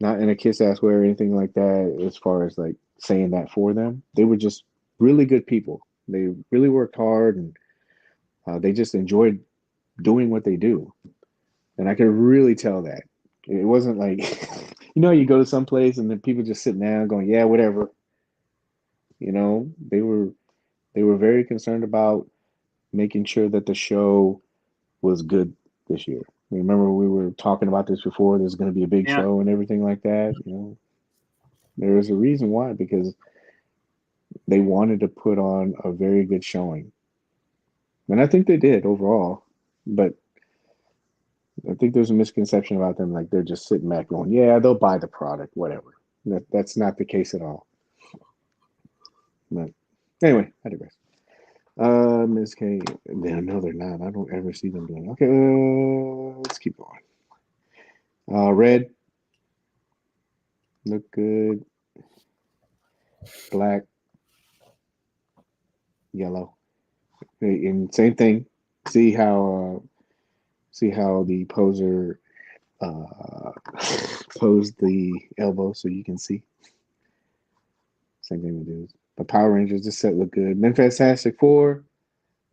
Speaker 1: a kiss ass way or anything like that, as far as like saying that for them. They were just really good people. They really worked hard, and they just enjoyed doing what they do. And I could really tell that. It wasn't like, you go to some place and then people just sitting down going, yeah, whatever. They were very concerned about making sure that the show was good this year. Remember we were talking about this before. There's going to be a big show and everything like that. There was a reason why, because they wanted to put on a very good showing. And I think they did overall, but I think there's a misconception about them, like they're just sitting back going, "Yeah, they'll buy the product, whatever." That's not the case at all. But anyway, I digress. Ms. K, no, they're not. I don't ever see them doing. Okay, let's keep going. Red, look good. Black, yellow, and same thing. See how the poser posed the elbow so you can see. Same thing we do. But Power Rangers, this set look good. Men Fantastic Four.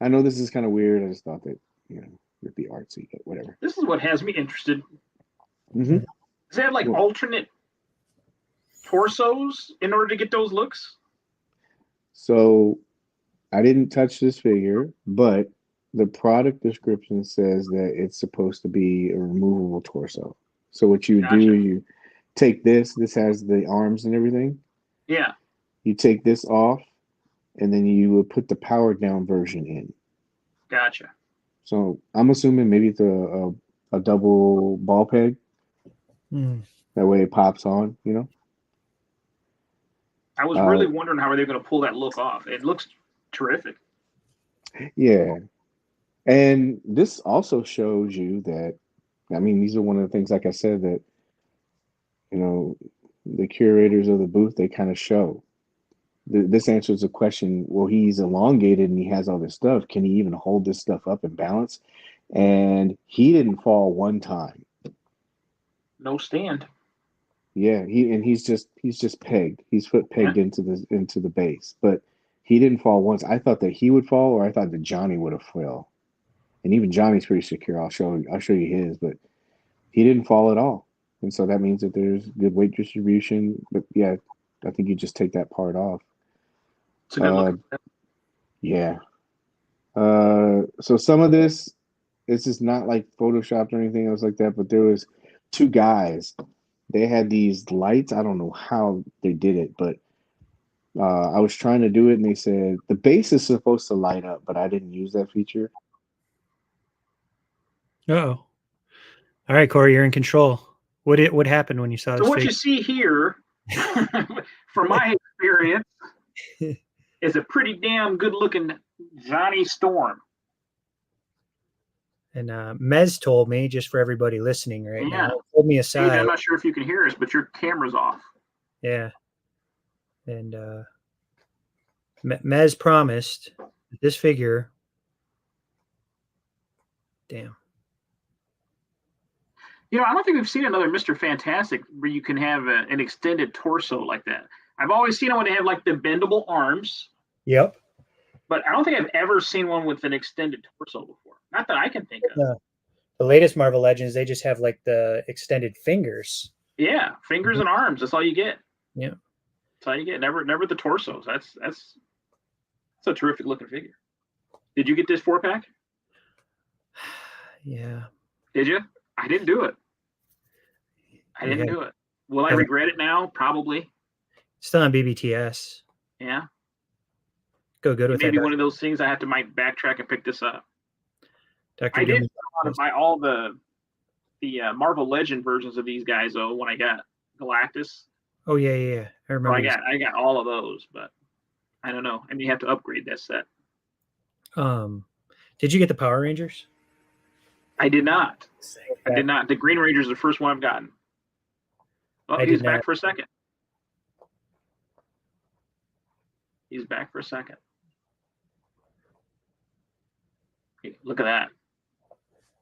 Speaker 1: I know this is kind of weird. I just thought that it'd be artsy, but whatever.
Speaker 2: This is what has me interested.
Speaker 1: Mm-hmm.
Speaker 2: Does they have like alternate torsos in order to get those looks?
Speaker 1: So I didn't touch this figure, but the product description says that it's supposed to be a removable torso. So what you
Speaker 2: Gotcha.
Speaker 1: do, you take this has the arms and everything.
Speaker 2: Yeah.
Speaker 1: You take this off, and then you would put the powered down version in.
Speaker 2: Gotcha.
Speaker 1: So I'm assuming maybe it's a double ball peg. That way it pops on,
Speaker 2: I was really wondering how they're going to pull that look off. It looks terrific.
Speaker 1: Yeah. And this also shows you that, I mean, these are one of the things, like I said, that, the curators of the booth, they kind of show. This answers the question, well, he's elongated and he has all this stuff. Can he even hold this stuff up and balance? And he didn't fall one time.
Speaker 2: No stand.
Speaker 1: Yeah, he's just pegged. He's foot pegged into the base, but he didn't fall once. I thought that he would fall, or I thought that Johnny would have fell. And even Johnny's pretty secure. I'll show you his, but he didn't fall at all. And so that means that there's good weight distribution. But yeah, I think you just take that part off.
Speaker 2: It's a good look.
Speaker 1: Yeah. So some of this is not like photoshopped or anything else like that, but there was two guys. They had these lights. I don't know how they did it, but I was trying to do it, and they said the base is supposed to light up, but I didn't use that feature.
Speaker 3: Oh, all right, Cory, you're in control. What happened when you saw this?
Speaker 2: So what you see here, from my experience, is a pretty damn good-looking Johnny Storm.
Speaker 3: And Mez told me, just for everybody listening right now, pulled me aside.
Speaker 2: Hey, I'm not sure if you can hear us, but your camera's off.
Speaker 3: Yeah. And Mez promised that this figure. Damn.
Speaker 2: I don't think we've seen another Mr. Fantastic where you can have an extended torso like that. I've always seen one that have like the bendable arms.
Speaker 3: Yep.
Speaker 2: But I don't think I've ever seen one with an extended torso before. Not that I can think of.
Speaker 3: The latest Marvel Legends, they just have like the extended fingers.
Speaker 2: Yeah, fingers and arms. That's all you get.
Speaker 3: Yeah.
Speaker 2: That's all you get. Never the torsos. That's a terrific looking figure. Did you get this 4-pack?
Speaker 3: Yeah.
Speaker 2: Did you? I didn't do it. I didn't do it. Will I regret it now? Probably.
Speaker 3: Still on BBTS.
Speaker 2: Yeah.
Speaker 3: Go good with
Speaker 2: maybe one of those things I have to backtrack and pick this up.
Speaker 3: Dr.
Speaker 2: I did buy all the Marvel Legend versions of these guys though when I got Galactus.
Speaker 3: Oh yeah. I remember.
Speaker 2: So I got all of those, but I don't know. I may have to upgrade that set.
Speaker 3: Did you get the Power Rangers?
Speaker 2: I did not. I did not. The Green Ranger is the first one I've gotten. Oh, he's back for a second. He's back for a second. Look at that.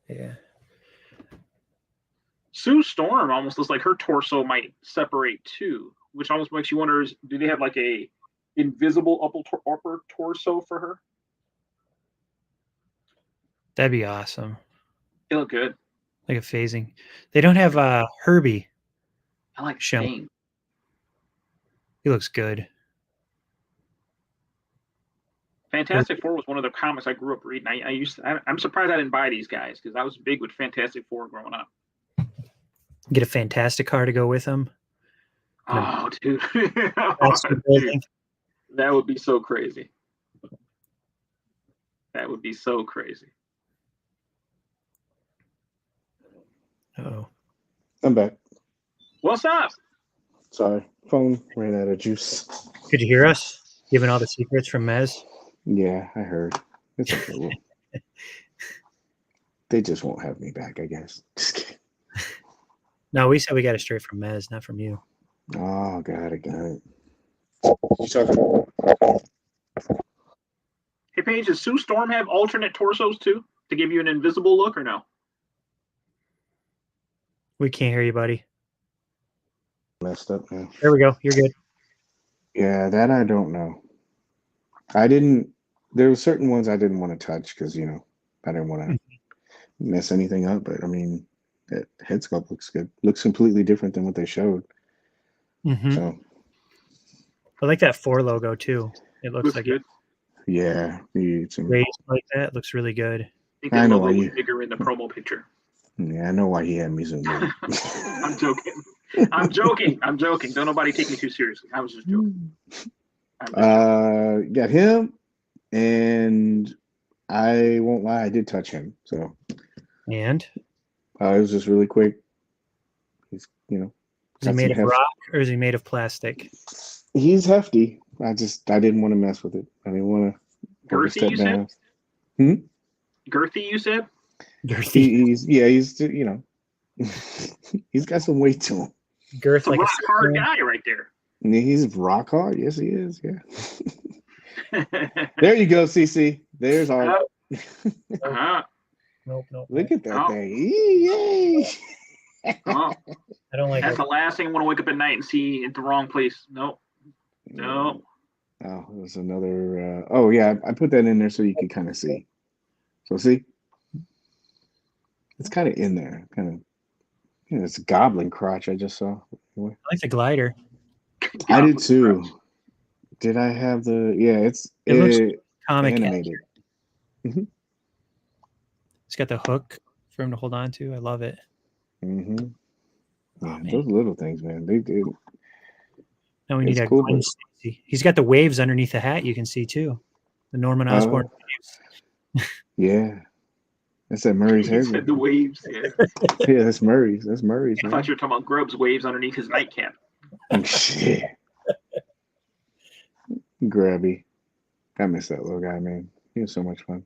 Speaker 3: Yeah.
Speaker 2: Sue Storm almost looks like her torso might separate too, which almost makes you wonder: do they have like a invisible upper torso for her?
Speaker 3: That'd be awesome.
Speaker 2: They look good.
Speaker 3: Like a phasing. They don't have Herbie.
Speaker 2: I like
Speaker 3: Shane. He looks good.
Speaker 2: Fantastic Four was one of the comics I grew up reading. I'm surprised I didn't buy these guys because I was big with Fantastic Four growing up.
Speaker 3: Get a Fantastic car to go with them.
Speaker 2: Oh, dude. Dude. That would be so crazy. That would be so crazy.
Speaker 3: Oh,
Speaker 1: I'm back.
Speaker 2: What's up?
Speaker 1: Sorry, phone ran out of juice.
Speaker 3: could you hear us giving all the secrets from Mez?
Speaker 1: Yeah, I heard. It's okay. Well, they just won't have me back, I guess. Just kidding.
Speaker 3: No, we said we got it straight from Mez, not from you.
Speaker 1: Oh, got it. You talking?
Speaker 2: Hey, Paige, does Sue Storm have alternate torsos too to give you an invisible look or no?
Speaker 3: We can't hear you, buddy.
Speaker 1: Messed up now.
Speaker 3: There we go. You're good.
Speaker 1: Yeah, that I don't know. I didn't. There were certain ones I didn't want to touch because I didn't want to mess anything up. But I mean, that head sculpt looks good. Looks completely different than what they showed.
Speaker 3: Mm-hmm.
Speaker 1: So
Speaker 3: I like that 4 logo too. It looks like
Speaker 2: good.
Speaker 1: Yeah, it's
Speaker 3: raised like that. Looks really good.
Speaker 2: I think
Speaker 1: I
Speaker 2: the
Speaker 1: know
Speaker 2: logo
Speaker 1: why
Speaker 2: was
Speaker 1: you.
Speaker 2: bigger in the promo picture.
Speaker 1: Yeah, I know why he had me zoom in.
Speaker 2: I'm joking. I'm joking. I'm joking. Don't nobody take me too seriously. I was just joking.
Speaker 1: Got him, and I won't lie, I did touch him. So,
Speaker 3: And
Speaker 1: it was just really quick. He's,
Speaker 3: is he made of rock or is he made of plastic?
Speaker 1: He's hefty. I didn't want to mess with it. I didn't want to
Speaker 2: girthy. You
Speaker 1: down.
Speaker 2: said? Girthy. You said?
Speaker 3: Girthy.
Speaker 1: He's he's got some weight to him.
Speaker 3: Girth
Speaker 2: it's like a rock hard guy right there.
Speaker 1: He's rock hard. Yes, he is. Yeah. There you go, CC. There's our.
Speaker 3: Nope.
Speaker 1: Look at that thing. Yay!
Speaker 2: I
Speaker 3: don't like
Speaker 2: That's
Speaker 3: it.
Speaker 2: the last thing I want to wake up at night and see at the wrong place. Nope.
Speaker 1: Oh, there's another. Oh yeah, I put that in there so you can kind of see. So see, it's kind of in there. Kind of. It's goblin crotch I just saw.
Speaker 3: I like the glider.
Speaker 1: I did too. Did I have the? Yeah,
Speaker 3: it looks comic
Speaker 1: animated.
Speaker 3: Mm-hmm. It's got the hook for him to hold on to. I love it.
Speaker 1: Mm-hmm. Yeah, those little things, man. They did.
Speaker 3: Now we need a cool. He's got the waves underneath the hat. You can see too, the Norman Osborn waves.
Speaker 1: Yeah, that's that Murray's hair.
Speaker 2: The waves. Yeah.
Speaker 1: Yeah, that's Murray's. That's Murray's.
Speaker 2: I thought you were talking about Grubb's waves underneath his nightcap.
Speaker 1: Shit. Grabby. I miss that little guy, man. He was so much fun.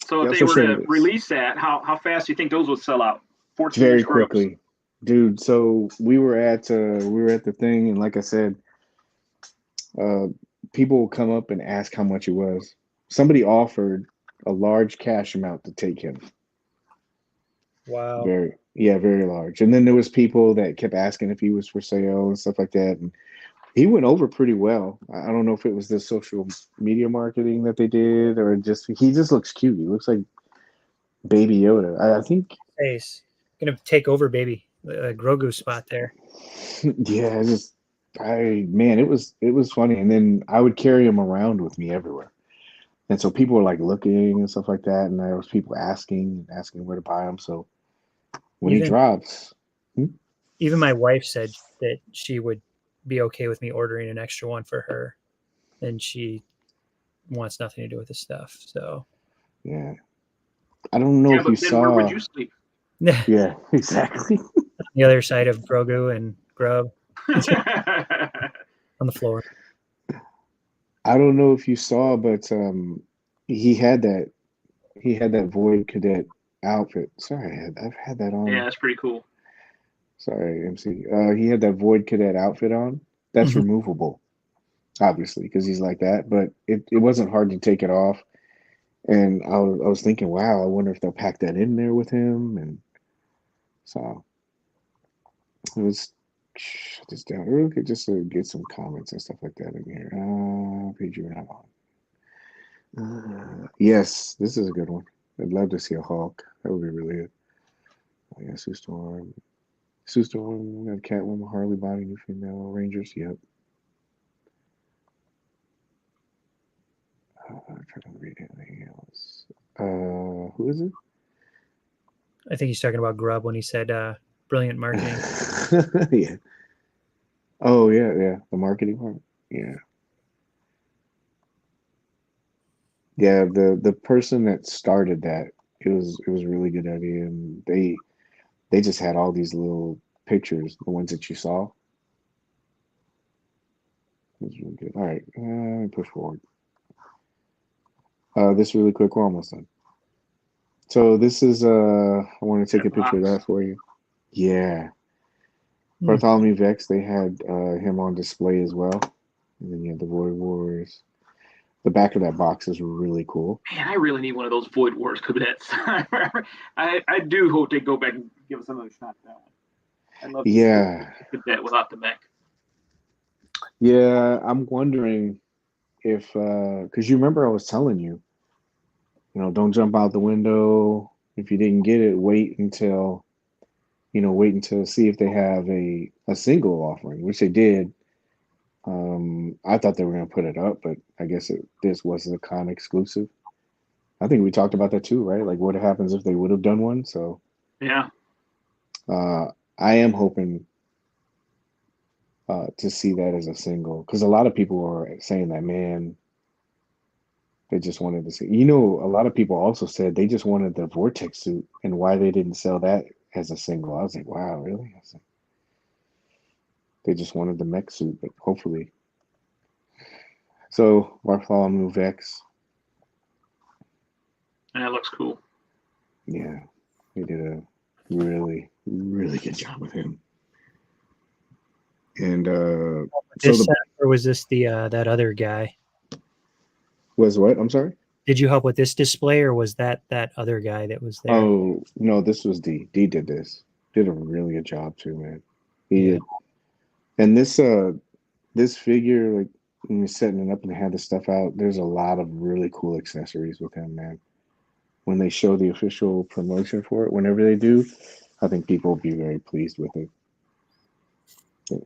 Speaker 2: So if they were to release that, how fast do you think those would sell out? 14
Speaker 1: very quickly, dude. So we were at the thing, and like I said, people will come up and ask how much it was. Somebody offered a large cash amount to take him.
Speaker 3: Wow.
Speaker 1: Very large. And then there was people that kept asking if he was for sale and stuff like that. And he went over pretty well. I don't know if it was the social media marketing that they did or he just looks cute. He looks like Baby Yoda. I think
Speaker 3: face gonna take over Baby Grogu's spot there.
Speaker 1: Yeah, it was funny. And then I would carry him around with me everywhere. And so people were like looking and stuff like that. And there was people asking where to buy him. So when he drops.
Speaker 3: Even my wife said that she would be okay with me ordering an extra one for her. And she wants nothing to do with this stuff. So
Speaker 1: yeah. I don't know if you saw.
Speaker 2: Where would you sleep?
Speaker 1: Yeah, exactly.
Speaker 3: The other side of Grogu and Grub. On the floor.
Speaker 1: I don't know if you saw, but he had that Void Cadet outfit. Sorry, I've had that on.
Speaker 2: Yeah, that's pretty cool.
Speaker 1: Sorry, MC. He had that Void Cadet outfit on. That's removable, obviously, because he's like that. But it wasn't hard to take it off. And I was thinking, wow, I wonder if they'll pack that in there with him. And so it was just down real quick just to get some comments and stuff like that in here. Page you're not on. Yes, this is a good one. I'd love to see a Hulk. That would be really good. Oh, yeah, Sue Storm, we got Catwoman, Harley, Body, new female Rangers. Yep. I'm trying to read anything else. Who is it?
Speaker 3: I think he's talking about Grub when he said brilliant marketing.
Speaker 1: Yeah. Oh yeah. The marketing part. Yeah. Yeah, the person that started that, it was a really good idea, and they just had all these little pictures, the ones that you saw. It was really good. All right, push forward. This really quick, we're almost done. So this is I want to take
Speaker 2: That
Speaker 1: a picture of
Speaker 2: box.
Speaker 1: that for you. Yeah,
Speaker 3: Hmm.
Speaker 1: Bartholomew Vex. They had him on display as well, and then you have the Void Wars. The back of that box is really cool.
Speaker 2: Man, I really need one of those Void Wars cabinets. I do hope they go back and give us another shot at that one. I'd love to see
Speaker 1: Yeah,
Speaker 2: the cadet without the mech.
Speaker 1: yeah. I'm wondering if because you remember I was telling you, don't jump out the window if you didn't get it. Wait until see if they have a single offering, which they did. I thought they were going to put it up, but I guess this was a con exclusive. I think we talked about that too, right? Like what happens if they would have done one. So
Speaker 2: Yeah.
Speaker 1: uh, I am hoping to see that as a single because a lot of people are saying that, man, they just wanted to see. A lot of people also said they just wanted the Vortex suit and why they didn't sell that as a single. I was like, wow, really? I was like, they just wanted the mech suit, but hopefully. So Bartholomew Vex,
Speaker 2: And that looks cool.
Speaker 1: yeah, they did a really, really good job with him. And
Speaker 3: This set, or was this the that other guy?
Speaker 1: was what? I'm sorry.
Speaker 3: Did you help with this display, or was that other guy that was there?
Speaker 1: Oh no, this was D. D did this. Did a really good job too, man. He
Speaker 3: Yeah.
Speaker 1: did. And this figure, like when you're setting it up and they had the stuff out, there's a lot of really cool accessories with him, man. When they show the official promotion for it, whenever they do, I think people will be very pleased with it.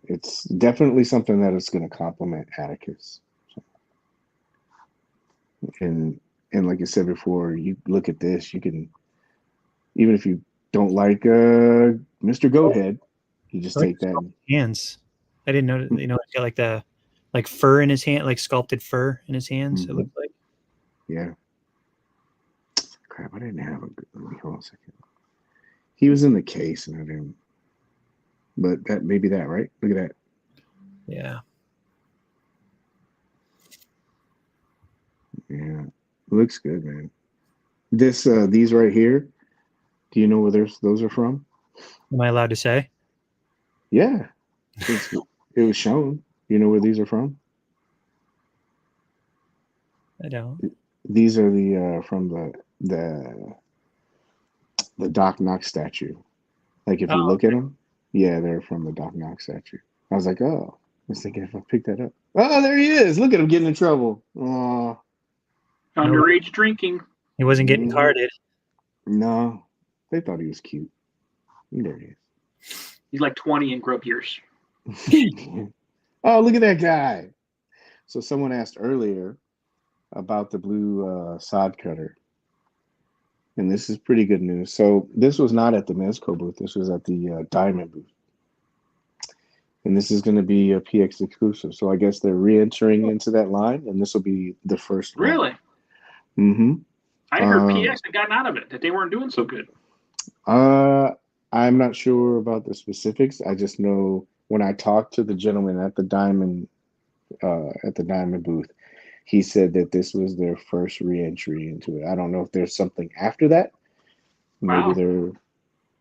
Speaker 1: It's definitely something that is going to complement Atticus. And and like I said before, you look at this, you can even if you don't like Mr. Goathead, you just
Speaker 3: I like
Speaker 1: take that.
Speaker 3: hands. I didn't know. He's got like the fur in his hand, like sculpted fur in his hands. It looks like.
Speaker 1: Yeah. Crap, I didn't have a good. Let me hold on a second. He was in the case, and I didn't. But that maybe that right. Look at that.
Speaker 3: Yeah.
Speaker 1: Yeah, looks good, man. These right here. Do you know where those are from?
Speaker 3: Am I allowed to say?
Speaker 1: Yeah, it was shown. You know where these are from?
Speaker 3: I don't.
Speaker 1: These are the from the Doc Knox statue. Like if you
Speaker 3: Oh,
Speaker 1: look at them, yeah, they're from the Doc Knox statue. I was like, oh, I was thinking if I pick that up. Oh, there he is. Look at him getting in trouble. Oh,
Speaker 2: Underage drinking.
Speaker 3: he wasn't getting carded.
Speaker 1: No, they thought he was cute. There he
Speaker 2: He's like 20 in grub years.
Speaker 1: is. Oh, look at that guy. So someone asked earlier about the blue sod cutter. And this is pretty good news. So this was not at the Mezco booth. This was at the Diamond booth. And this is going to be a PX exclusive. So I guess they're re-entering into that line, and this will be the first one.
Speaker 2: Really?
Speaker 1: Mm-hmm.
Speaker 2: I heard PX had gotten out of it, that they weren't doing so good.
Speaker 1: I'm not sure about the specifics. I just know when I talked to the gentleman at the Diamond booth, he said that this was their first re-entry into it. I don't know if there's something after that. Maybe
Speaker 2: Wow.
Speaker 1: they're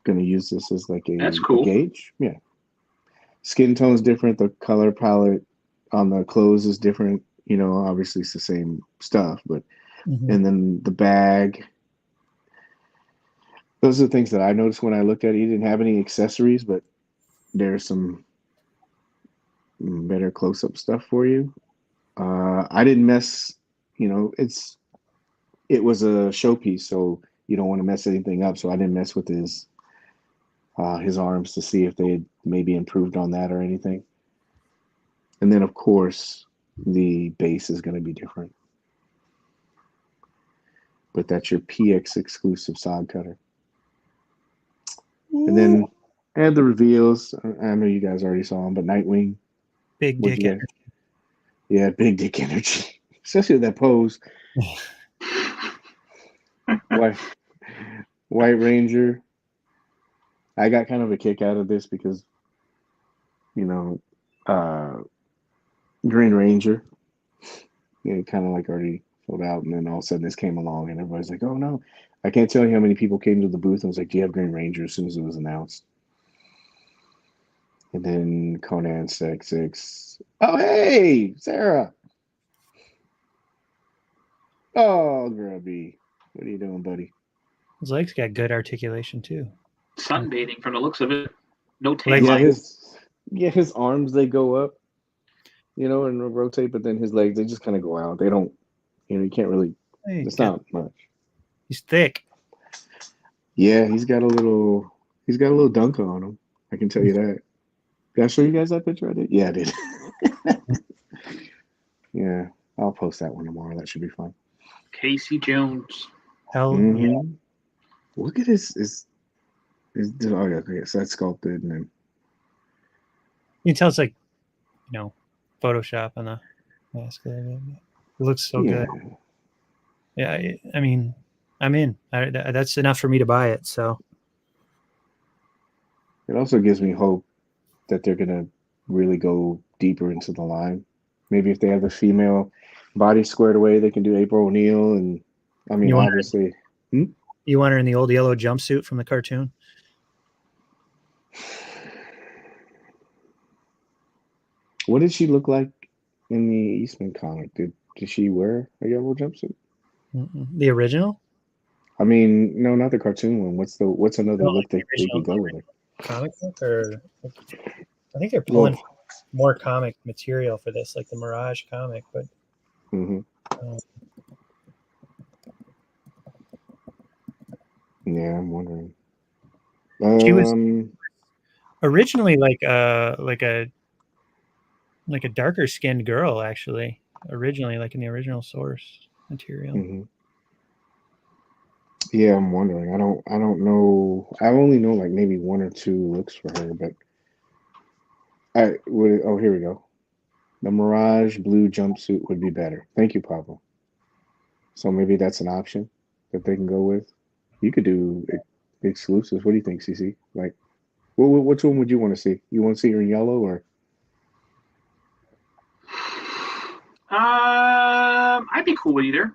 Speaker 1: going to use this as like
Speaker 2: That's
Speaker 1: a
Speaker 2: cool.
Speaker 1: gauge. Yeah. Skin tone's different. The color palette on the clothes is different. Obviously it's the same stuff, but and then the bag. Those are the things that I noticed when I looked at it. He didn't have any accessories, but there's some better close-up stuff for you. I didn't mess. It was a showpiece, so you don't want to mess anything up. So I didn't mess with his arms to see if they had maybe improved on that or anything. And then, of course, the base is going to be different. But that's your PX exclusive sod cutter. And then add the reveals. I know you guys already saw them, but Nightwing.
Speaker 3: Big dick energy.
Speaker 1: Yeah, big dick energy. Especially with that pose. White Ranger. I got kind of a kick out of this because, you know, Green Ranger, kind of like already sold out, and then all of a sudden this came along, and everybody's like, "Oh no!" I can't tell you how many people came to the booth and was like, "Do you have Green Ranger?" As soon as it was announced, and then Conan 6. Oh hey, Sarah. Oh, Grubby, what are you doing, buddy?
Speaker 3: His legs got good articulation too.
Speaker 2: Sunbathing from the looks of it. No tan
Speaker 1: Yeah,
Speaker 2: line.
Speaker 1: his arms, they go up, and rotate, but then his legs, they just kind of go out. They don't, you can't really. It's not much.
Speaker 3: He's thick.
Speaker 1: Yeah, he's got a little dunk on him. I can tell you that. Did I show you guys that picture I did? Yeah, I did. Yeah, I'll post that one tomorrow. That should be fun.
Speaker 2: Casey Jones.
Speaker 3: Hell
Speaker 1: yeah. Look at his oh yeah, okay, so that's sculpted, and then
Speaker 3: you can tell it's like, Photoshop on the mask. It looks so good. Yeah, I mean, I'm in. That's enough for me to buy it. So
Speaker 1: it also gives me hope that they're gonna really go deeper into the line. Maybe if they have the female body squared away, they can do April O'Neil, and I mean, obviously.
Speaker 3: You want her in the old yellow jumpsuit from the cartoon?
Speaker 1: What did she look like in the Eastman comic? Did she wear a yellow jumpsuit?
Speaker 3: The original?
Speaker 1: I mean, no, not the cartoon one. What's another look that they could go with?
Speaker 3: Comic book, or I think they're pulling more comic material for this, like the Mirage comic, but.
Speaker 1: Yeah, I'm wondering.
Speaker 3: She was originally like a darker skinned girl, actually. Originally, like in the original source material.
Speaker 1: Yeah, I'm wondering. I don't know. I only know like maybe one or two looks for her, but here we go. The Mirage blue jumpsuit would be better. Thank you, Pablo. So maybe that's an option that they can go with. You could do exclusives. What do you think, CC? Like, which one would you want to see? You want to see her in yellow or?
Speaker 2: I'd be cool with either.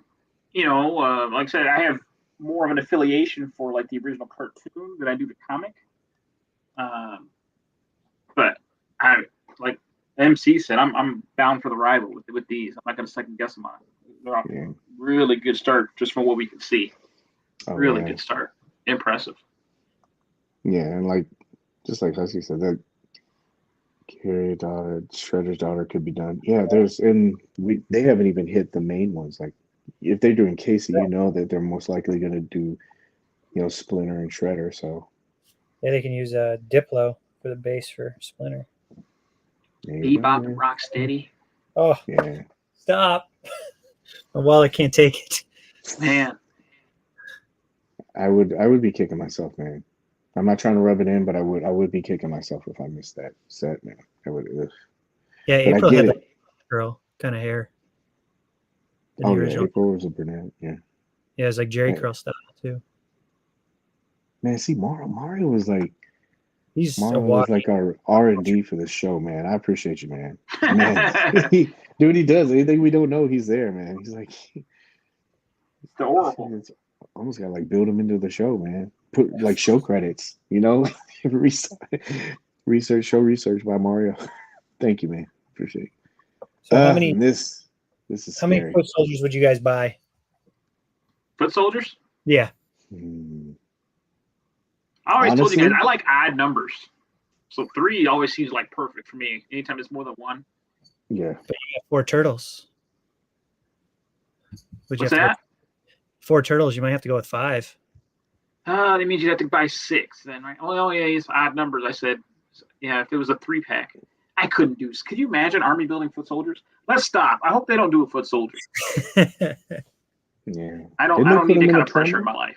Speaker 2: Like I said, I have more of an affiliation for like the original cartoon than I do the comic. But I like MC said, I'm bound for the ride with these. I'm not going to second guess them on it. They're off a really good start just from what we can see. Really good start. Impressive.
Speaker 1: Yeah, and like just like Husky said, that Carrie daughter, Shredder's daughter could be done. Yeah, they haven't even hit the main ones. Like if they're doing Casey, that they're most likely going to do, Splinter and Shredder. So
Speaker 3: yeah, they can use Diplo for the base for Splinter.
Speaker 2: Bebop and Rocksteady.
Speaker 3: Oh yeah! Stop! My wallet can't take it.
Speaker 2: Man,
Speaker 1: I would be kicking myself, man. I'm not trying to rub it in, but I would be kicking myself if I missed that set, man. I would.
Speaker 3: Yeah,
Speaker 1: but
Speaker 3: April
Speaker 1: I get
Speaker 3: had
Speaker 1: it.
Speaker 3: Girl kind of hair.
Speaker 1: Oh yeah, April was a brunette. Yeah.
Speaker 3: Yeah, it's like Jerry Curl style too.
Speaker 1: Man, see, Mario was like.
Speaker 3: Mario
Speaker 1: was like our R&D for the show, man. I appreciate you, man. Man, dude, he does anything we don't know. He's there, man. He's like,
Speaker 2: it's adorable.
Speaker 1: Almost got to like build him into the show, man. Put like show credits, show research by Mario. Thank you, man. Appreciate it.
Speaker 3: So how many?
Speaker 1: This is
Speaker 3: how
Speaker 1: scary.
Speaker 3: many foot soldiers would you guys buy?
Speaker 2: Foot soldiers?
Speaker 3: Yeah.
Speaker 2: I always told you guys I like odd numbers, so 3 always seems like perfect for me. Anytime it's more than 1.
Speaker 1: Yeah.
Speaker 3: But you got 4 turtles.
Speaker 2: What's that?
Speaker 3: 4 turtles. You might have to go with 5.
Speaker 2: That means you'd have to buy 6 then, right? Oh yeah, it's odd numbers. I said, yeah, if it was a 3-pack, I couldn't do. Could you imagine army building foot soldiers? Let's stop. I hope they don't do it foot soldiers.
Speaker 1: Yeah.
Speaker 2: I don't need that kind of pressure in my life.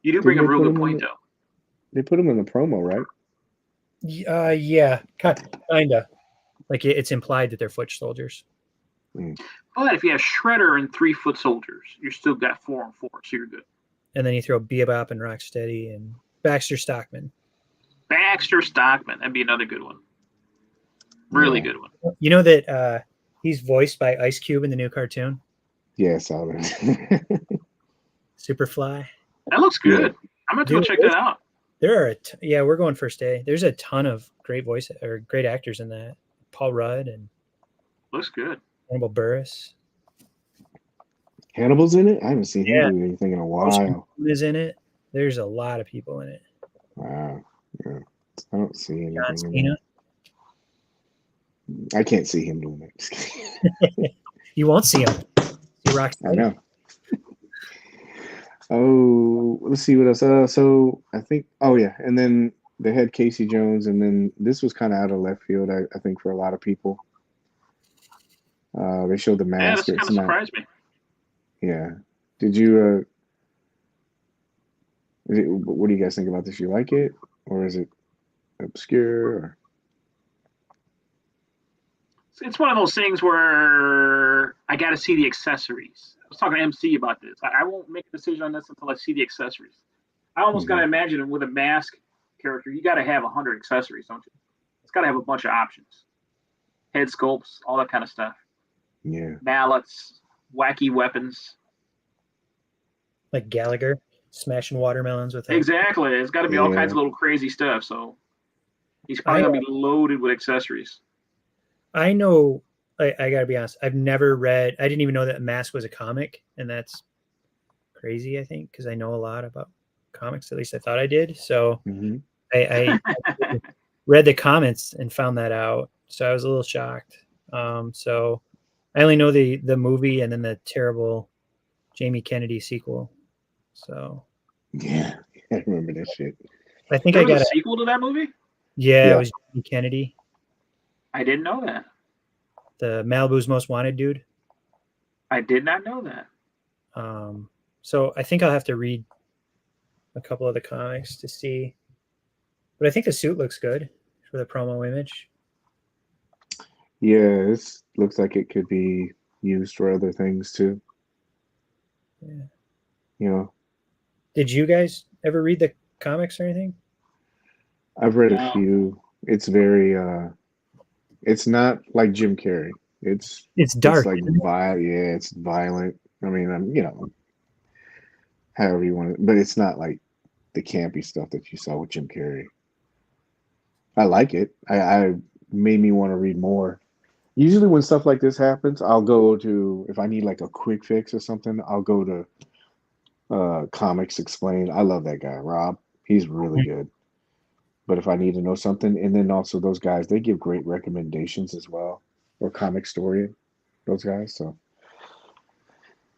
Speaker 2: You do bring a real good point, though.
Speaker 1: They put them in the promo, right?
Speaker 3: Yeah, kinda. Like it's implied that they're foot soldiers.
Speaker 2: But if you have Shredder and 3-foot soldiers, you're still got 4 on 4, so you're good.
Speaker 3: And then you throw Bebop and Rocksteady and Baxter Stockman.
Speaker 2: Baxter Stockman, that'd be another good one. Really good one.
Speaker 3: You know that he's voiced by Ice Cube in the new cartoon?
Speaker 1: Yeah, I saw that.
Speaker 3: Superfly.
Speaker 2: That looks good. Yeah. I'm going to go check that out.
Speaker 3: There are, we're going first day. There's a ton of great great actors in that. Paul Rudd and
Speaker 2: looks good.
Speaker 3: Hannibal Buress.
Speaker 1: Hannibal's in it? I haven't seen him do anything in a while.
Speaker 3: Is in it. There's a lot of people in it.
Speaker 1: Wow. Yeah. I don't see anything.
Speaker 3: John Cena.
Speaker 1: I can't see him doing it.
Speaker 3: You won't see him. He rocks.
Speaker 1: I know. Oh, let's see what else. So I think. Oh yeah, and then they had Casey Jones, and then this was kind of out of left field. I think for a lot of people. They showed the mask.
Speaker 2: Yeah, that's kind of surprised me.
Speaker 1: Yeah. Did you? What do you guys think about this? You like it, or is it obscure? Or?
Speaker 2: It's one of those things where I got to see the accessories. I was talking to MC about this. I won't make a decision on this until I see the accessories. I almost got to imagine with a mask character, you got to have 100 accessories, don't you? It's got to have a bunch of options. Head sculpts, all that kind of stuff.
Speaker 1: Yeah.
Speaker 2: Mallets, wacky weapons.
Speaker 3: Like Gallagher smashing watermelons with
Speaker 2: Exactly. It's got to be all kinds of little crazy stuff. So he's probably going to be loaded with accessories.
Speaker 3: I know, I got to be honest, I've never read, I didn't even know that Mask was a comic, and that's crazy, I think, because I know a lot about comics, at least I thought I did. So I read the comments and found that out. So I was a little shocked. So I only know the movie and then the terrible Jamie Kennedy sequel. So
Speaker 1: yeah, I remember that shit.
Speaker 3: I think I got
Speaker 2: a sequel to that movie.
Speaker 3: Yeah, it was Jamie Kennedy.
Speaker 2: I didn't know that.
Speaker 3: The Malibu's Most Wanted dude.
Speaker 2: I did not know that.
Speaker 3: So I think I'll have to read a couple of the comics to see. But I think the suit looks good for the promo image.
Speaker 1: Yeah, this looks like it could be used for other things too.
Speaker 3: Yeah.
Speaker 1: You know.
Speaker 3: Did you guys ever read the comics or anything?
Speaker 1: I've read a few. It's very it's not like Jim Carrey. It's
Speaker 3: dark.
Speaker 1: It's like it's violent. I mean, you know, however you want it, but it's not like the campy stuff that you saw with Jim Carrey. I like it. I made me want to read more. Usually when stuff like this happens, I'll go to, if I need like a quick fix or something, I'll go to Comics Explained. I love that guy, Rob. He's really good. But if I need to know something, and then also those guys, they give great recommendations as well. Or Comic Story, those guys. So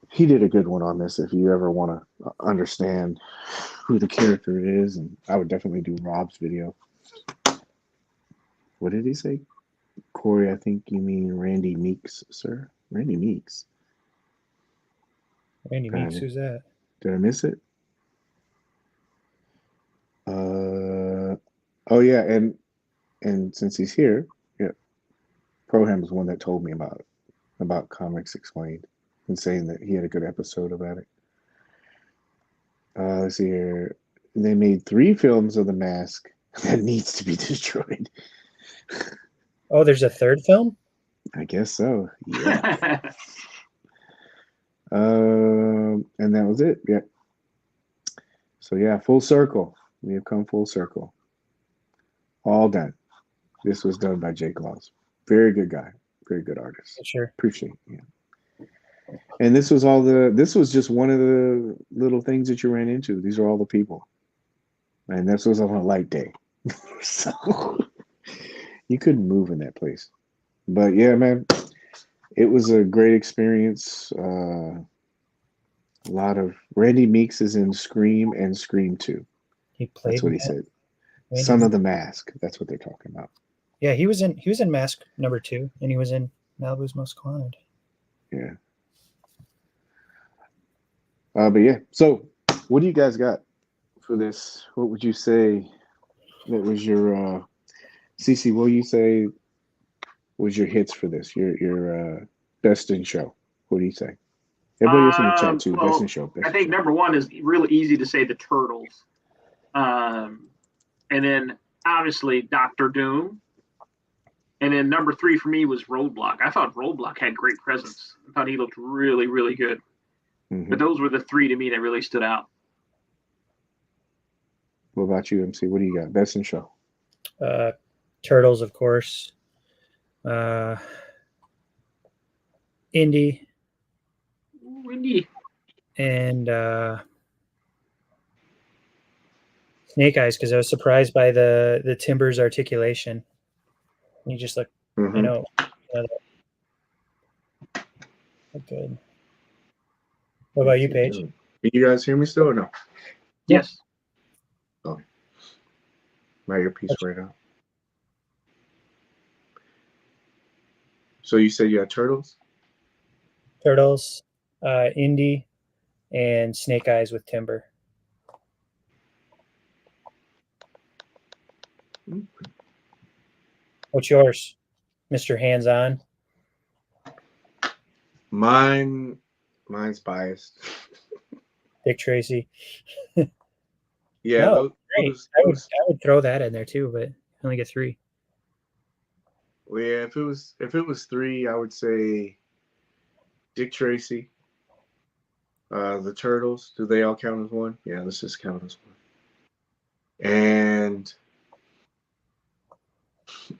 Speaker 1: he did a good one on this if you ever want to understand who the character is. And I would definitely do Rob's video. What did he say? Cory, I think you mean Randy Meeks, sir. Randy Meeks.
Speaker 3: Randy Meeks, who's that?
Speaker 1: Did I miss it? Oh yeah, and since he's here, Proham is one that told me about Comics Explained and saying that he had a good episode about it. Let's see here. They made 3 films of The Mask that needs to be destroyed.
Speaker 3: Oh, there's a 3rd film?
Speaker 1: I guess so. Yeah. And that was it. Yeah. So yeah, full circle. We have come full circle. All done. This was done by Jake Laws. Very good guy. Very good artist.
Speaker 3: Sure.
Speaker 1: Appreciate it. Yeah. And this was just one of the little things that you ran into. These are all the people. And this was on a light day. So you couldn't move in that place. But yeah, man, it was a great experience. A lot of Randy Meeks is in Scream and Scream 2. That's what he said. Randy Son of the Mask. That's what they're talking about.
Speaker 3: Yeah, he was in Mask number 2, and he was in Malibu's Most Wanted.
Speaker 1: Yeah. But yeah. So, what do you guys got for this? What would you say that was your Cece? What do you say was your hits for this? Your best in show? What do you say? Everybody else in the chat too. Best in
Speaker 2: Well,
Speaker 1: show. Best
Speaker 2: I
Speaker 1: in
Speaker 2: think
Speaker 1: show.
Speaker 2: number one is really easy to say the Turtles. And then obviously Doctor Doom. And then number 3 for me was Roadblock. I thought Roadblock had great presence. I thought he looked really, really good. But those were the 3 to me that really stood out.
Speaker 1: What about you, MC? What do you got? Best in show.
Speaker 3: Turtles, of course. Indy.
Speaker 2: Ooh, Indy.
Speaker 3: And Snake Eyes, because I was surprised by the Timbers articulation. You just look, I know. Good. What about you, Paige?
Speaker 1: Can you guys hear me still or no?
Speaker 2: Yes.
Speaker 1: Oh, my earpiece right now. So you said you had Turtles?
Speaker 3: Turtles, Indy, and Snake Eyes with Timber. What's yours, Mr. Hands-On?
Speaker 1: Mine's biased.
Speaker 3: Dick Tracy.
Speaker 1: Yeah,
Speaker 3: no, I would throw that in there too, but I only get 3.
Speaker 1: Well, yeah, if it was 3, I would say Dick Tracy, the Turtles. Do they all count as 1? Yeah, let's just count as 1. And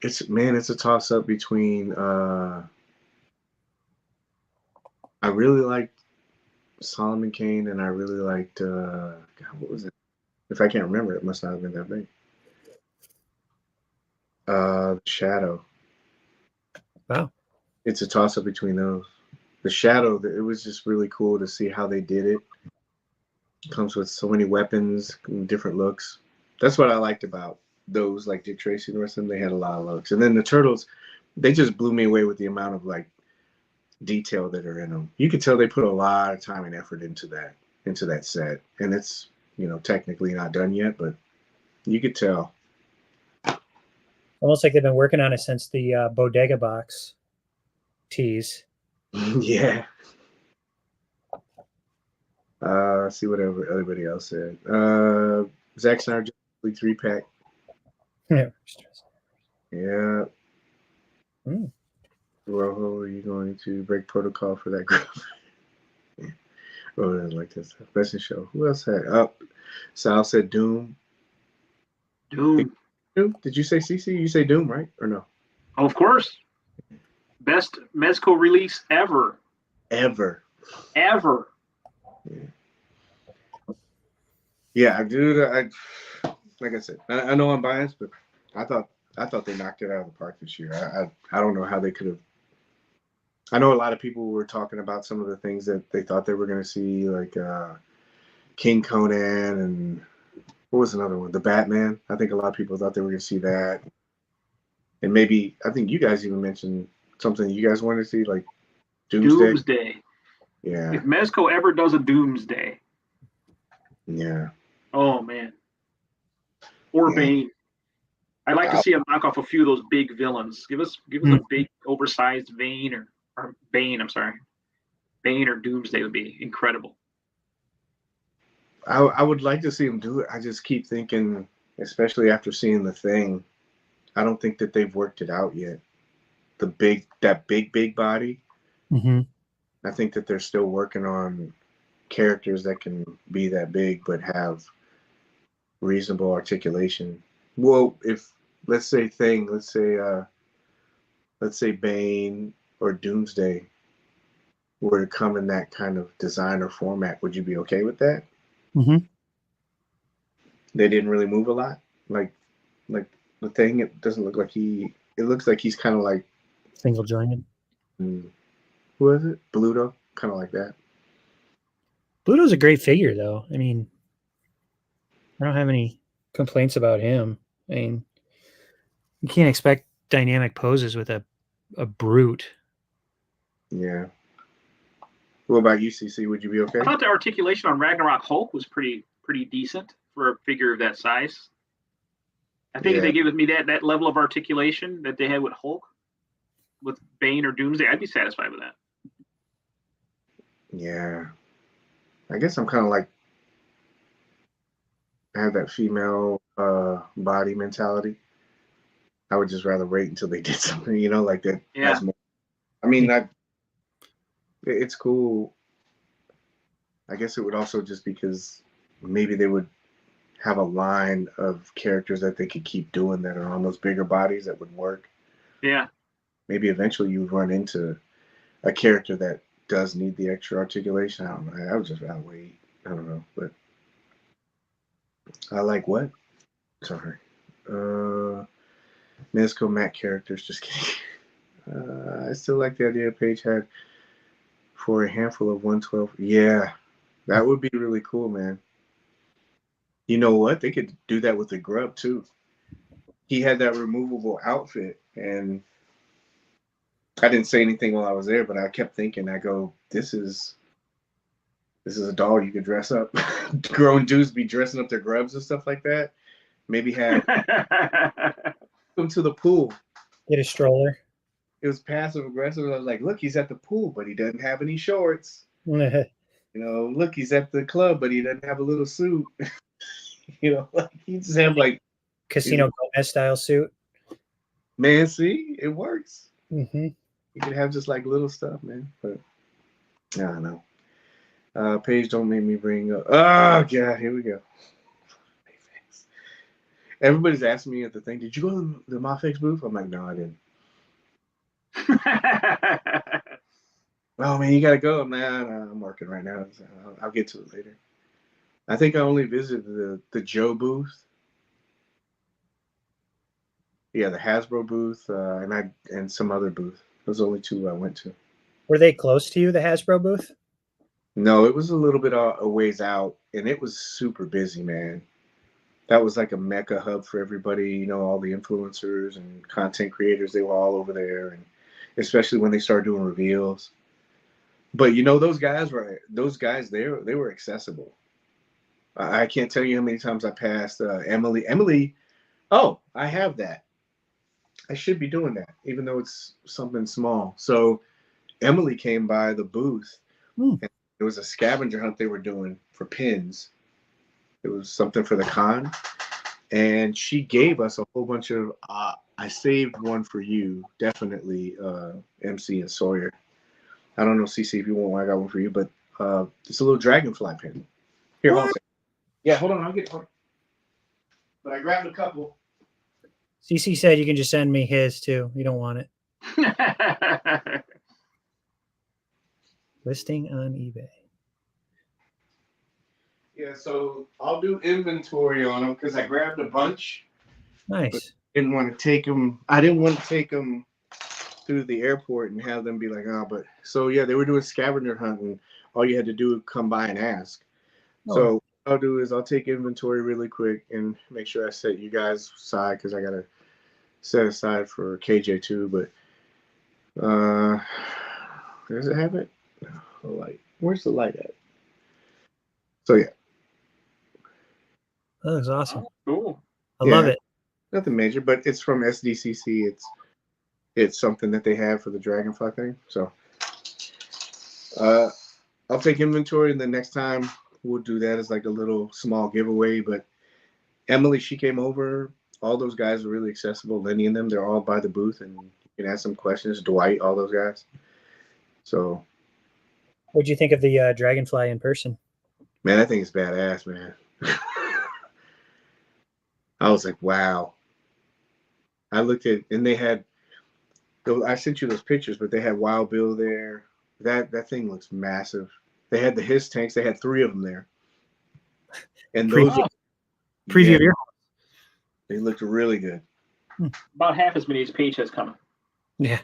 Speaker 1: it's a toss up between. I really liked Solomon Kane, and I really liked. God, what was it? If I can't remember, it must not have been that big. Shadow.
Speaker 3: Wow.
Speaker 1: It's a toss up between those. The Shadow, it was just really cool to see how they did it. It comes with so many weapons and different looks. That's what I liked about those, like Dick Tracy and the rest of them. They had a lot of looks. And then the Turtles, they just blew me away with the amount of like detail that are in them. You could tell they put a lot of time and effort into that set. And it's, technically not done yet, but you could tell.
Speaker 3: Almost like they've been working on it since the Bodega Box tease.
Speaker 1: Yeah. See what everybody else said. Zack Snyder, 3-pack.
Speaker 3: Yeah.
Speaker 1: Yeah. Rojo, are you going to break protocol for that group? Yeah. Oh, I like this stuff. Best in show. Who else had up? Sal said Doom.
Speaker 2: Doom.
Speaker 1: Did you say CC? You say Doom, right? Or no?
Speaker 2: Oh, of course. Best Mezco release ever.
Speaker 1: Ever. Yeah, I do. Like I said, I know I'm biased, but I thought they knocked it out of the park this year. I don't know how they could have. I know a lot of people were talking about some of the things that they thought they were going to see, like King Conan and what was another one? The Batman. I think a lot of people thought they were going to see that. And maybe, I think you guys even mentioned something you guys wanted to see, like Doomsday. Yeah.
Speaker 2: If Mezco ever does a Doomsday.
Speaker 1: Yeah.
Speaker 2: Oh, man. Or Bane. I'd like to see him knock off a few of those big villains. Give us a big, oversized Bane or Bane, I'm sorry. Bane or Doomsday would be incredible.
Speaker 1: I would like to see him do it. I just keep thinking, especially after seeing The Thing, I don't think that they've worked it out yet. That big body.
Speaker 3: Mm-hmm.
Speaker 1: I think that they're still working on characters that can be that big but have reasonable articulation. Well, if let's say Bane or Doomsday were to come in that kind of design or format, would you be okay with that?
Speaker 3: Mm-hmm.
Speaker 1: They didn't really move a lot. Like The Thing, it doesn't look like it looks like he's kind of like
Speaker 3: single jointed.
Speaker 1: Who is it? Bluto, kind of like that.
Speaker 3: Bluto's a great figure, though. I mean, I don't have any complaints about him. I mean, you can't expect dynamic poses with a brute.
Speaker 1: Yeah. What about UCC? Would you be okay?
Speaker 2: I thought the articulation on Ragnarok Hulk was pretty decent for a figure of that size. I think if they gave me that level of articulation that they had with Hulk, with Bane or Doomsday, I'd be satisfied with that.
Speaker 1: Yeah. I guess I'm kind of like, I have that female body mentality. I would just rather wait until they did something, like that
Speaker 2: Yeah.
Speaker 1: has more. I mean, it's cool. I guess it would also just because maybe they would have a line of characters that they could keep doing that are on those bigger bodies that would work.
Speaker 2: Yeah.
Speaker 1: Maybe eventually you would run into a character that does need the extra articulation. I don't know. I would just rather wait. I don't know, but I like what? Sorry. Mezco Mac characters. Just kidding. I still like the idea Paige had for a handful of 112. Yeah, that would be really cool, man. You know what? They could do that with the Grub too. He had that removable outfit, and I didn't say anything while I was there, but I kept thinking. I go, "This is a doll you could dress up." Grown dudes be dressing up their Grubs and stuff like that. Maybe have them to the pool.
Speaker 3: Get a stroller.
Speaker 1: It was passive aggressive. I was like, "Look, he's at the pool, but he doesn't have any shorts." Look, he's at the club, but he doesn't have a little suit. Like he just have like
Speaker 3: Casino Gomez style suit.
Speaker 1: Man, see, it works.
Speaker 3: Mm-hmm.
Speaker 1: You can have just like little stuff, man. But I don't know. Paige, don't make me bring up. Oh, God, here we go. Everybody's asking me at the thing, did you go to the Mafex booth? I'm like, no, I didn't. Oh, man, you got to go. Nah, I'm working right now. So I'll get to it later. I think I only visited the Joe booth. Yeah, the Hasbro booth and some other booth. Those are the only two I went to.
Speaker 3: Were they close to you, the Hasbro booth?
Speaker 1: No, it was a little bit a ways out, and it was super busy, man. That was like a mecca hub for everybody, all the influencers and content creators, they were all over there, and especially when they started doing reveals. But those guys there, they were accessible. I can't tell you how many times I passed Emily. Emily, oh, I have that. I should be doing that, even though it's something small. So Emily came by the booth, and it was a scavenger hunt they were doing for pins. It was something for the con. And she gave us a whole bunch of, I saved one for you, definitely, MC and Sawyer. I don't know, CC, if you want one, I got one for you, but it's a little dragonfly pin. Here, hold on. Yeah, hold on, I'll get one. But I grabbed a couple.
Speaker 3: CC said you can just send me his too. You don't want it. Listing on eBay.
Speaker 1: Yeah, so I'll do inventory on them because I grabbed a bunch.
Speaker 3: Nice.
Speaker 1: Didn't want to take them. I didn't want to take them through the airport and have them be like, oh, but so yeah, they were doing scavenger hunting. All you had to do was come by and ask. Oh. So what I'll do is I'll take inventory really quick and make sure I set you guys aside because I gotta set aside for KJ too. But does it have it? No, the light. Where's the light at? So yeah.
Speaker 3: That looks awesome.
Speaker 2: Cool.
Speaker 3: I love it.
Speaker 1: Nothing major, but it's from SDCC. It's something that they have for the Dragonfly thing. So I'll take inventory, and the next time we'll do that as like a little small giveaway. But Emily, she came over. All those guys are really accessible. Lenny and them, they're all by the booth, and you can ask some questions. Dwight, all those guys. So
Speaker 3: what'd you think of the Dragonfly in person?
Speaker 1: Man, I think it's badass, man. I was like, wow. I looked at, and they had, I sent you those pictures, but they had Wild Bill there. That thing looks massive. They had the Hiss tanks. They had 3 of them there. And those
Speaker 3: preview of your house.
Speaker 1: They looked really good.
Speaker 2: About half as many as Paige has coming.
Speaker 3: Yeah.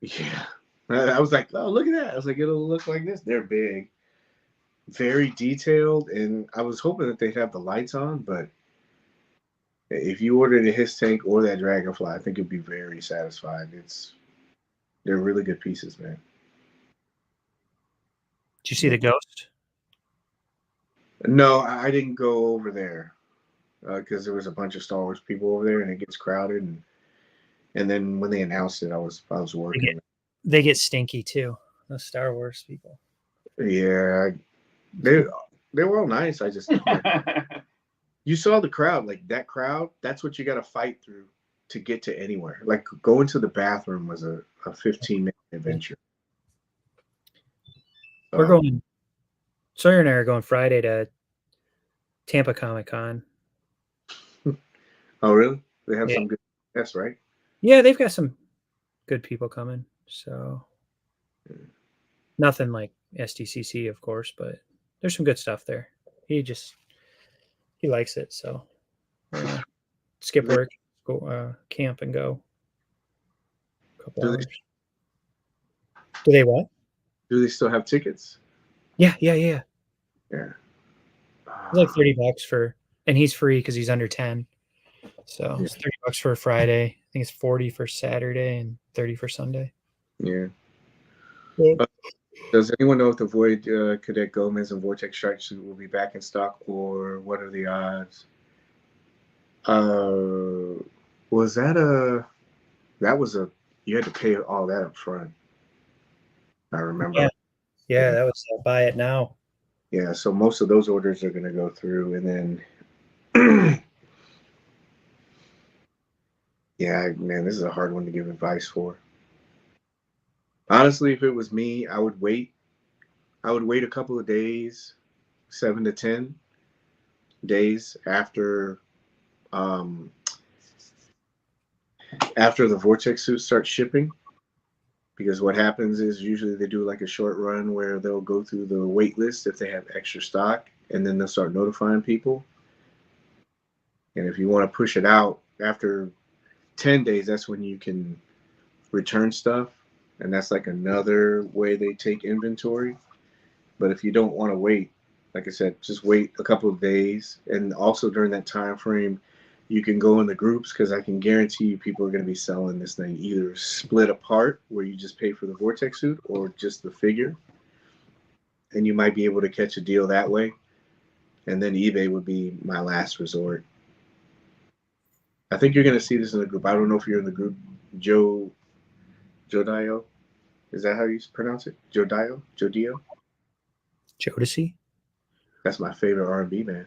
Speaker 1: Yeah. I was like, oh, look at that. I was like, it'll look like this. They're big. Very detailed, and I was hoping that they'd have the lights on, but if you ordered a Hiss tank or that Dragonfly, I think you'd be very satisfied. They're really good pieces, man.
Speaker 3: Did you see the ghost?
Speaker 1: No, I didn't go over there because there was a bunch of Star Wars people over there, and it gets crowded. And then when they announced it, I was working.
Speaker 3: They get stinky too. The Star Wars people.
Speaker 1: Yeah, they they were all nice. I just you saw the crowd, like that crowd. That's what you got to fight through to get to anywhere. Like going to the bathroom was a 15-minute adventure.
Speaker 3: We're going. Sawyer and I are going Friday to Tampa Comic Con.
Speaker 1: Oh, really? They have
Speaker 3: Yeah.
Speaker 1: some good. That's right.
Speaker 3: Yeah, they've got some good people coming. So nothing like SDCC, of course, but there's some good stuff there. He likes it, so we're gonna skip work, go camp, and go a couple
Speaker 1: Do
Speaker 3: hours. Do they what?
Speaker 1: Do they still have tickets?
Speaker 3: Yeah.
Speaker 1: Yeah.
Speaker 3: It's like $30 for, and he's free because he's under 10. So it's $30 for a Friday. I think it's 40 for Saturday and 30 for Sunday.
Speaker 1: Yeah. Does anyone know if the Void Cadet Gomez and Vortex Strike Suit will be back in stock, or what are the odds? Was that you had to pay all that up front. I remember.
Speaker 3: Yeah, that was buy it now.
Speaker 1: Yeah, so most of those orders are going to go through, and then yeah, man, this is a hard one to give advice for. Honestly, if it was me, I would wait. I would wait a couple of days, 7 to 10 days after the Vortex suits start shipping, because what happens is usually they do like a short run where they'll go through the wait list if they have extra stock, and then they'll start notifying people. And if you want to push it out after 10 days, that's when you can return stuff, and that's like another way they take inventory. But if you don't want to wait, like I said, just wait a couple of days. And also during that time frame, you can go in the groups, because I can guarantee you people are going to be selling this thing either split apart, where you just pay for the Vortex suit, or just the figure. And you might be able to catch a deal that way. And then eBay would be my last resort. I think you're going to see this in the group. I don't know if you're in the group. Joe Dio. Is that how you pronounce it? Joe Dio?
Speaker 3: Jodeci?
Speaker 1: That's my favorite R&B man.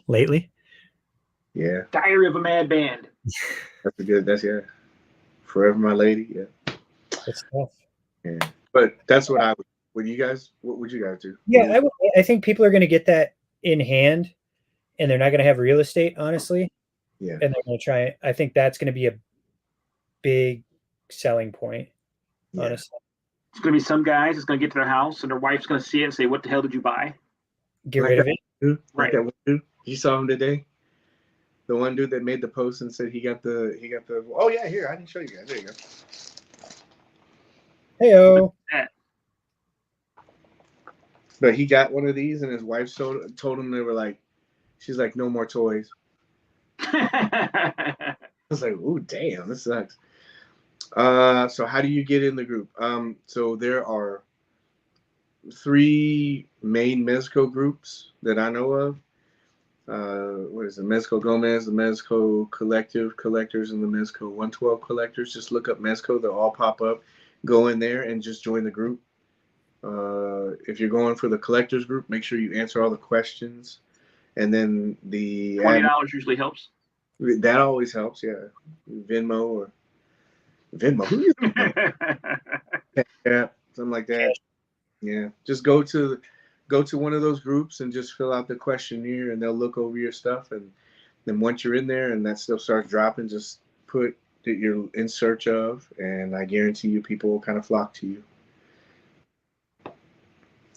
Speaker 3: Lately?
Speaker 1: Yeah.
Speaker 2: Diary of a Mad Band.
Speaker 1: Yeah. Forever My Lady. Yeah.
Speaker 3: That's tough.
Speaker 1: Yeah. But that's what I would. What would you guys do?
Speaker 3: Yeah, I think people are going to get that in hand, and they're not going to have real estate, honestly.
Speaker 1: Yeah.
Speaker 3: And they're going to try it. I think that's going to be a big selling point, honestly.
Speaker 2: It's going to be some guys that's going to get to their house, and their wife's going to see it and say, "What the hell did you buy?"
Speaker 3: Get rid of it.
Speaker 1: Dude, right. That one dude. You saw him today? The one dude that made the post and said he got the oh yeah, here, I didn't show you guys. There you go.
Speaker 3: Heyo.
Speaker 1: But he got one of these, and his wife told him, they were like, she's like, no more toys. I was like, ooh, damn, this sucks. So how do you get in the group? So there are 3 main Mezco groups that I know of. What is it? Mezco Gomez, the Mezco Collective Collectors, and the Mezco 112 Collectors. Just look up Mezco; they'll all pop up. Go in there and just join the group. If you're going for the collectors group, make sure you answer all the questions, and then the
Speaker 2: $20 usually helps.
Speaker 1: That always helps. Yeah, Venmo. Who is yeah, something like that. Yeah, just go to one of those groups and just fill out the questionnaire, and they'll look over your stuff, and then once you're in there and that stuff starts dropping, just put that you're in search of, and I guarantee you people will kind of flock to you.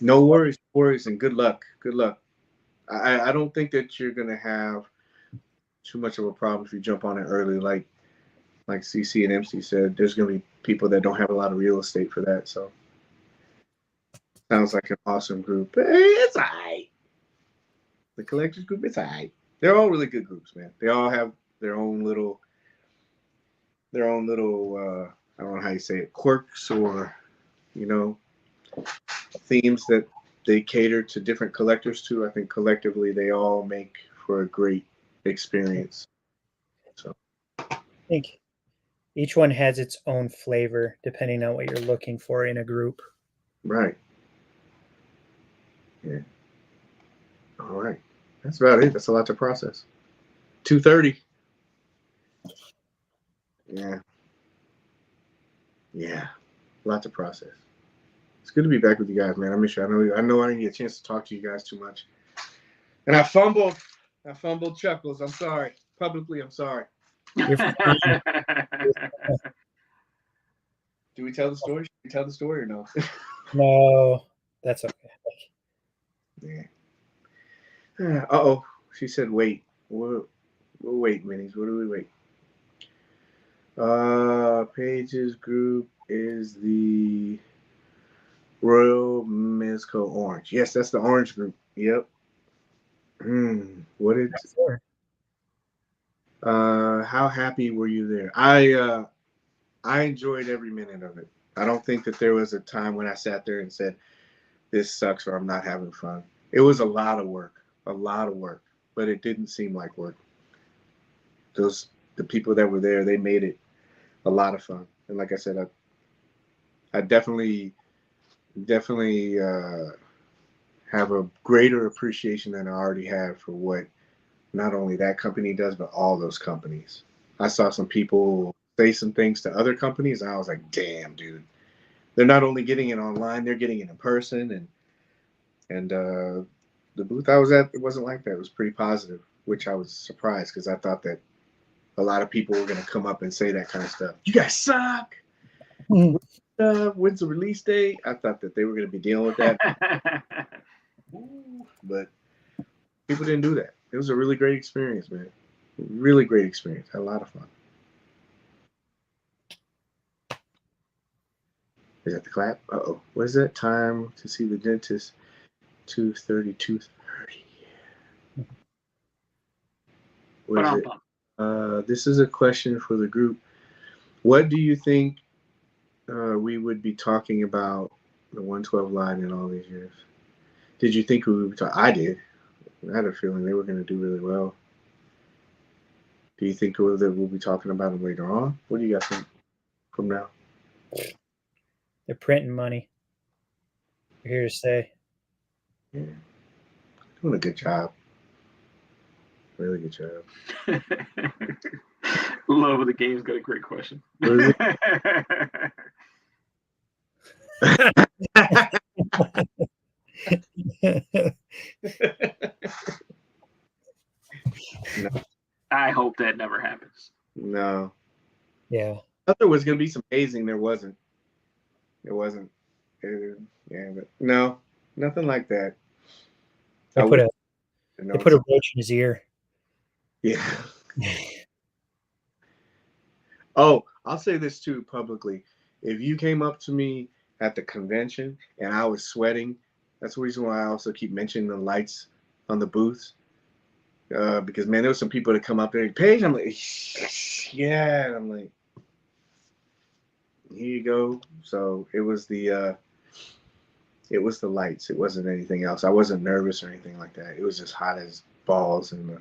Speaker 1: No worries, and good luck. I don't think that you're gonna have too much of a problem if you jump on it early, like CC and MC said. There's gonna be people that don't have a lot of real estate for that, so sounds like an awesome group. It's all right. The collectors group, it's all right. They're all really good groups, man. They all have their own little I don't know how you say it, quirks, or themes that they cater to different collectors to. I think collectively they all make for a great experience. So
Speaker 3: I think each one has its own flavor depending on what you're looking for in a group.
Speaker 1: Right. Yeah. All right. That's about it. That's a lot to process. 2:30. Yeah. Yeah. A lot to process. It's good to be back with you guys, man. I miss you. I know I didn't get a chance to talk to you guys too much. And I fumbled Chuckles. I'm sorry. Publicly, I'm sorry.
Speaker 3: You're fine.
Speaker 1: Do we tell the story? Should we tell the story or no?
Speaker 3: No, that's okay.
Speaker 1: Yeah. Uh-oh. She said wait. We'll wait, minis. What do we wait? Paige's group is the Royal Mezco Orange. Yes, that's the orange group. Yep. What is how happy were you there? I enjoyed every minute of it. I don't think that there was a time when I sat there and said, this sucks or I'm not having fun. It was a lot of work, but it didn't seem like work. The people that were there, they made it a lot of fun. And like I said, I definitely have a greater appreciation than I already have for what not only that company does, but all those companies. I saw some people say some things to other companies, and I was like, damn, dude. They're not only getting it online, they're getting it in person. And the booth I was at, it wasn't like that. It was pretty positive, which I was surprised because I thought that a lot of people were going to come up and say that kind of stuff. You guys suck. When's the release date? I thought that they were going to be dealing with that. But people didn't do that. It was a really great experience, man. Really great experience. Had a lot of fun. Is that the clap? Uh-oh. What is that? Time to see the dentist. 2:30, 2:30. What is it? This is a question for the group. What do you think we would be talking about the 112 line in all these years? Did you think we would be talking? I did. I had a feeling they were going to do really well. Do you think that we'll be talking about them later on? What do you guys think from now?
Speaker 3: They're printing money. We're here to stay.
Speaker 1: Yeah. Doing a good job. Really good job.
Speaker 2: Love of the game's got a great question.
Speaker 1: No.
Speaker 2: I hope that never happens.
Speaker 1: No.
Speaker 3: Yeah.
Speaker 1: I thought there was going to be some hazing. There wasn't. It wasn't. Yeah, but no, nothing like that.
Speaker 3: They put a roach in his ear.
Speaker 1: Yeah. Oh, I'll say this too publicly. If you came up to me at the convention and I was sweating, that's the reason why I also keep mentioning the lights on the booths. Because man, there was some people that come up there, Paige, I'm like, yeah, and I'm like, here you go. So it was the lights. It wasn't anything else. I wasn't nervous or anything like that. It was just hot as balls, and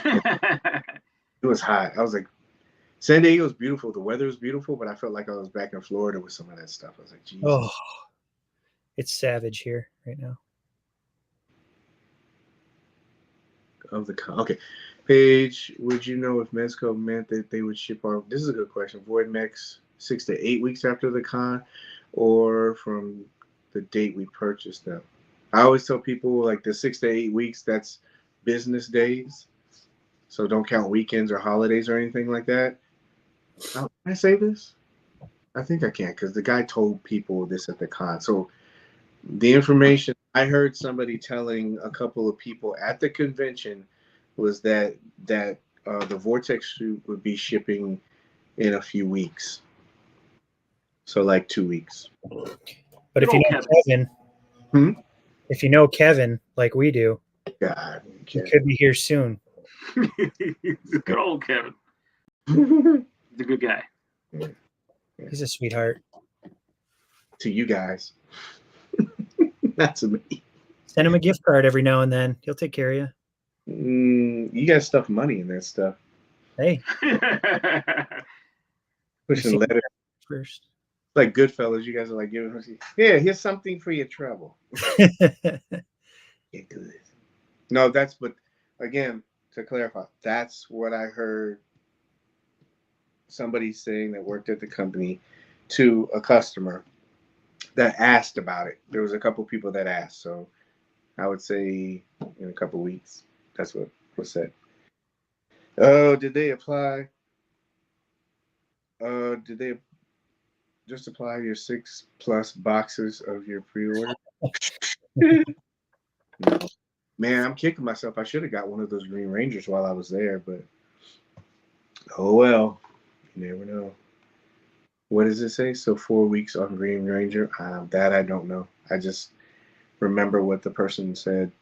Speaker 1: it was hot. I was like, San Diego was beautiful. The weather was beautiful, but I felt like I was back in Florida with some of that stuff. I was like, Jesus.
Speaker 3: Oh, it's savage here right now.
Speaker 1: Okay, Paige, would you know if Mezco meant that they would ship our? This is a good question. Void Mex 6 to 8 weeks after the con, or from the date we purchased them? I always tell people like the 6 to 8 weeks. That's business days, so don't count weekends or holidays or anything like that. Can I say this? I think I can because the guy told people this at the con. So the information I heard somebody telling a couple of people at the convention was that the Vortex suit would be shipping in a few weeks. So like 2 weeks.
Speaker 3: But if you know Kevin, if you know Kevin like we do,
Speaker 1: God,
Speaker 3: he could be here soon.
Speaker 2: Good old Kevin. He's a good guy.
Speaker 1: Yeah.
Speaker 3: He's a sweetheart.
Speaker 1: To you guys. Not to me.
Speaker 3: Send him a gift card every now and then. He'll take care of you.
Speaker 1: You guys stuff money in that stuff.
Speaker 3: Hey.
Speaker 1: Pushing letters.
Speaker 3: First.
Speaker 1: Like Goodfellas, you guys are like giving us, here, here's something for your trouble. Get good. No, that's but again, to clarify, that's what I heard somebody saying that worked at the company to a customer that asked about it. There was a couple people that asked, so I would say in a couple weeks. That's what was said. Oh, did they apply? Did they just apply your 6+ boxes of your pre-order? No. Man, I'm kicking myself. I should have got one of those Green Rangers while I was there, but oh well. You never know. What does it say? So 4 weeks on Green Ranger? That I don't know. I just remember what the person said